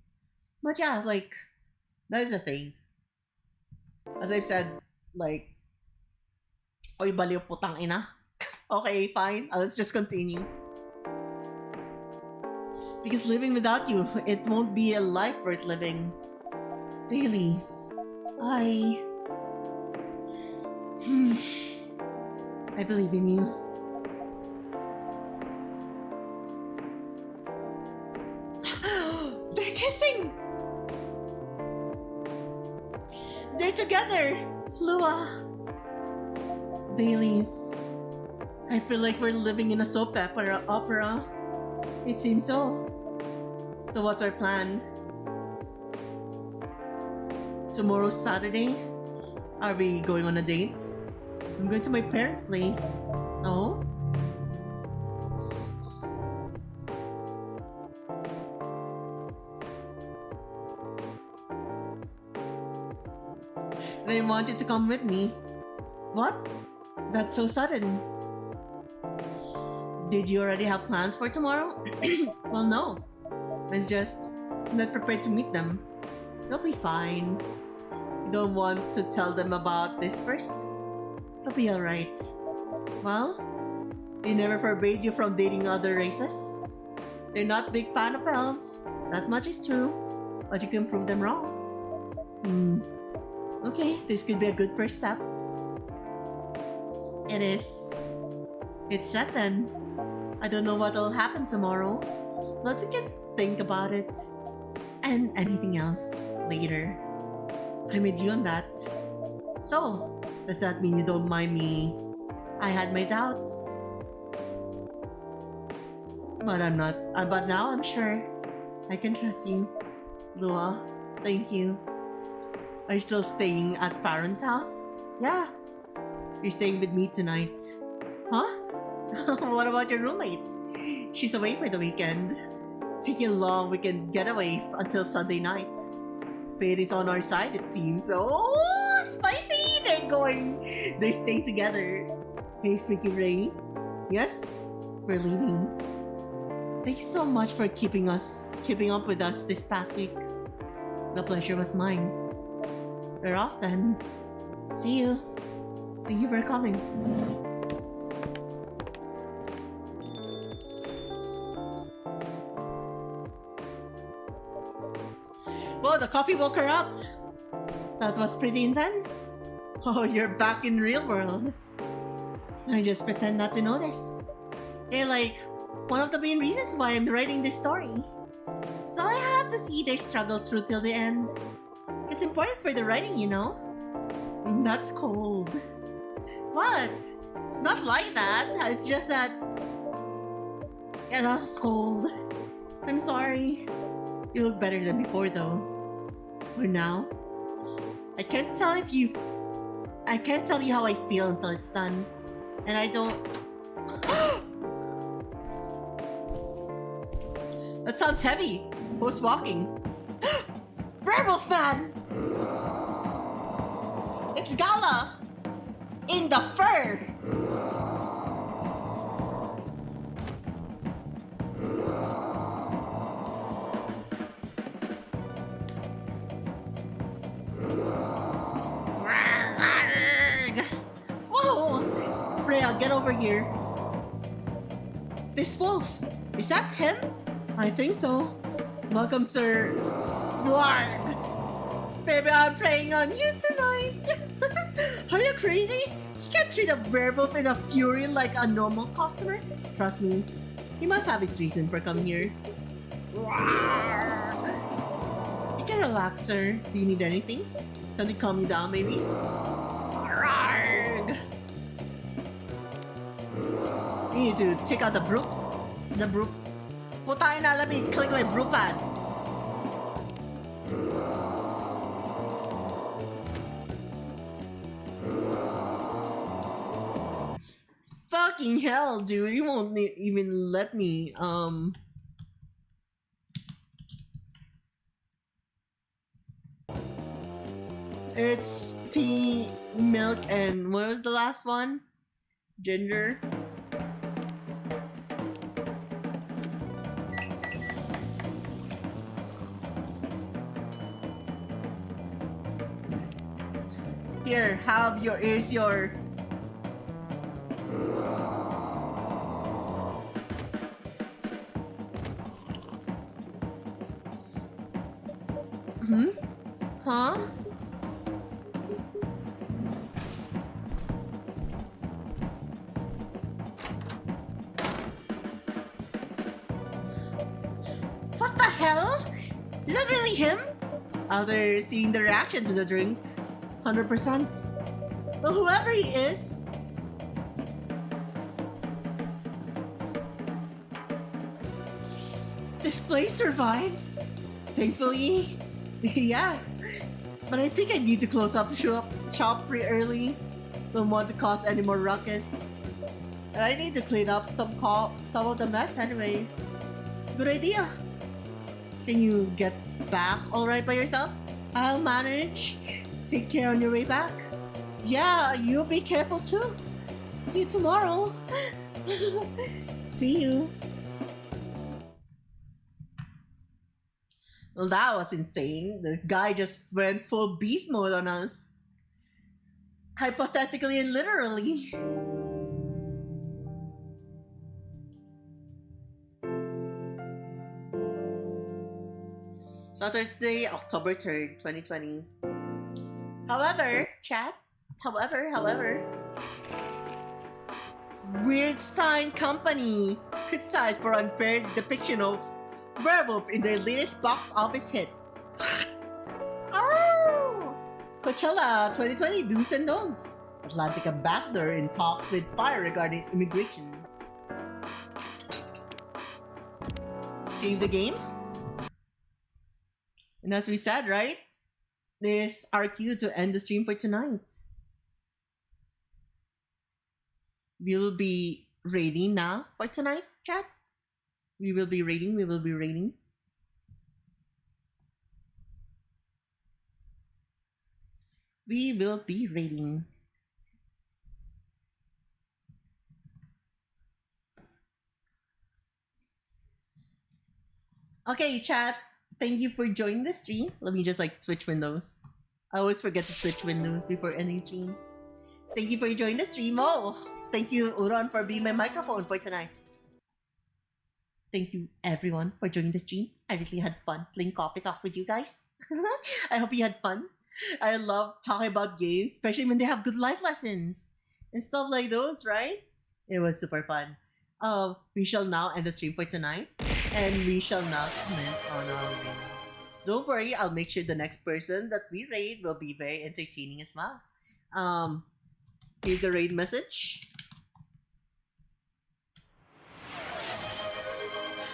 But yeah, like that is the thing. As I've said, like, oy baliw putang ina. Okay, fine. Let's just continue. Because living without you, it won't be a life worth living. Baileys, I believe in you. They're kissing! They're together! Lua! Baileys, I feel like we're living in a soap opera. It seems so. So what's our plan? Tomorrow's Saturday? Are we going on a date? I'm going to my parents' place. Oh? They want you to come with me. What? That's so sudden. Did you already have plans for tomorrow? Well, no. It's just not prepared to meet them. They'll be fine. You don't want to tell them about this first? They'll be alright. Well, they never forbade you from dating other races. They're not a big fan of elves. That much is true. But you can prove them wrong. Okay, this could be a good first step. It is. It's set then. I don't know what will happen tomorrow, but we can think about it and anything else later. I'm with you on that. So, does that mean you don't mind me? I had my doubts. But I'm not. But now I'm sure. I can trust you. Lua, thank you. Are you still staying at Farron's house? Yeah. You're staying with me tonight. Huh? What about your roommate? She's away for the weekend. Taking a long weekend getaway until Sunday night. Fate is on our side, it seems. Oh, spicy! They're staying together. Hey, Freaky Ray. Yes, we're leaving. Thank you so much for keeping up with us this past week. The pleasure was mine. We're off then. See you. Thank you for coming. Whoa, the coffee woke her up. That was pretty intense. Oh, you're back in real world. I just pretend not to notice. You're like one of the main reasons why I'm writing this story. So I have to see their struggle through till the end. It's important for the writing, you know? That's cold. What? It's not like that. It's just that... Yeah, that was cold. I'm sorry. You look better than before, though. For now. I can't tell you how I feel until it's done. And I don't... That sounds heavy. Who's walking? Werewolf man! It's Gala! In the fur! Whoa! Freya, get over here. This wolf, is that him? I think so. Welcome, sir. Blarg! Baby, I'm preying on you tonight! Are you crazy? You can't treat a werewolf in a fury like a normal customer. Trust me, he must have his reason for coming here. can relax, sir. Do you need anything? Something calm you down, maybe? Arrgh! You need to take out the brook. The brook. Putain na, let me click my brook pad. Fucking hell, dude. You won't even let me, It's tea, milk, and what was the last one? Ginger. Here, have your ears, your. Hmm? Huh? What the hell? Is that really him? After seeing the reaction to the drink, 100%. Well, whoever he is, this place survived. Thankfully, yeah. But I think I need to close up shop pretty early. Don't want to cause any more ruckus. And I need to clean up some of the mess anyway. Good idea. Can you get back all right by yourself? I'll manage. Take care on your way back. Yeah, you be careful too. See you tomorrow. See you. Well, that was insane. The guy just went full beast mode on us. Hypothetically and literally. Saturday, October 3rd, 2020. However, chat, however, Weirdstein Company criticized for unfair depiction of werewolf in their latest box office hit. Oh! Coachella 2020 do's and don'ts. Atlantic ambassador in talks with Fire regarding immigration. Save the game? And as we said, right? This our cue to end the stream for tonight. We'll be raiding now for tonight, chat. We will be raiding. Okay, chat. Thank you for joining the stream. Let me just switch windows. I always forget to switch windows before ending stream. Thank you for joining the stream. Oh, thank you, Uron, for being my microphone for tonight. Thank you, everyone, for joining the stream. I really had fun playing Coffee Talk with you guys. I hope you had fun. I love talking about games, especially when they have good life lessons and stuff like those, right? It was super fun. We shall now end the stream for tonight, and we shall now commence on our raid. Don't worry, I'll make sure the next person that we raid will be very entertaining as well. Here's the raid message.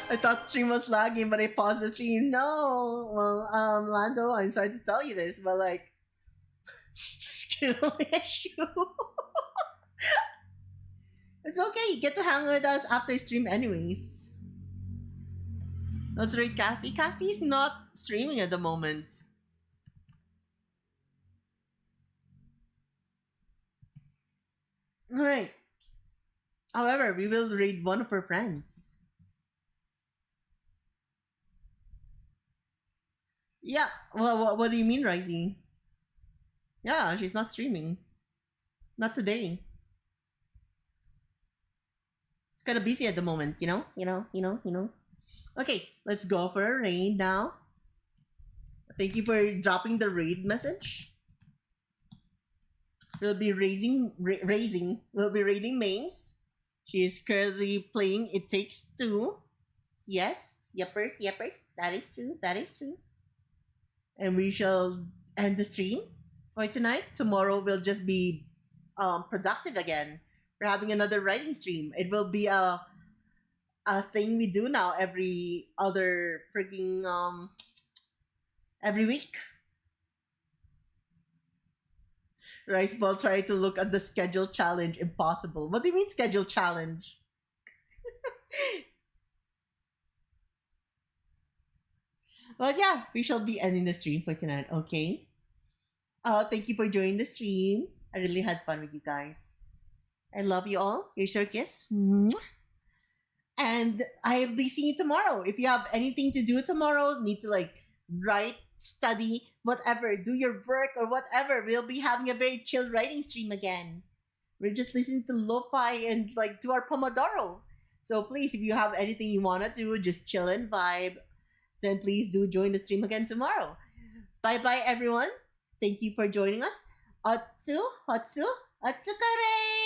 I thought the stream was lagging, but I paused the stream. No, well, Lando, I'm sorry to tell you this, but skill issue. It's okay. You get to hang with us after stream, anyways. Let's raid Caspi. Caspi is not streaming at the moment. Alright. However, we will raid one of her friends. Yeah, well, what do you mean, Rising? Yeah, she's not streaming. Not today. It's kind of busy at the moment, you know? Okay, let's go for a raid now. Thank you for dropping the raid message. We'll be raiding Mames. She is currently playing It Takes Two. Yes, yepers. That is true. and we shall end the stream for tonight. Tomorrow will just be productive again. We're having another writing stream. It will be a thing we do now every other freaking every week. Rice Ball tried to look at the schedule challenge. Impossible. What do you mean schedule challenge? Well, yeah, we shall be ending the stream for tonight. Okay. Thank you for joining the stream. I really had fun with you guys. I love you all. Here's your kiss. Mwah. And I'll be seeing you tomorrow. If you have anything to do tomorrow, need to like write, study, whatever, do your work or whatever, we'll be having a very chill writing stream again. We're just listening to lo-fi and like do our Pomodoro. So please, if you have anything you want to do, just chill and vibe, then please do join the stream again tomorrow. Bye bye, everyone. Thank you for joining us. Otsu, Otsu, Otsukare!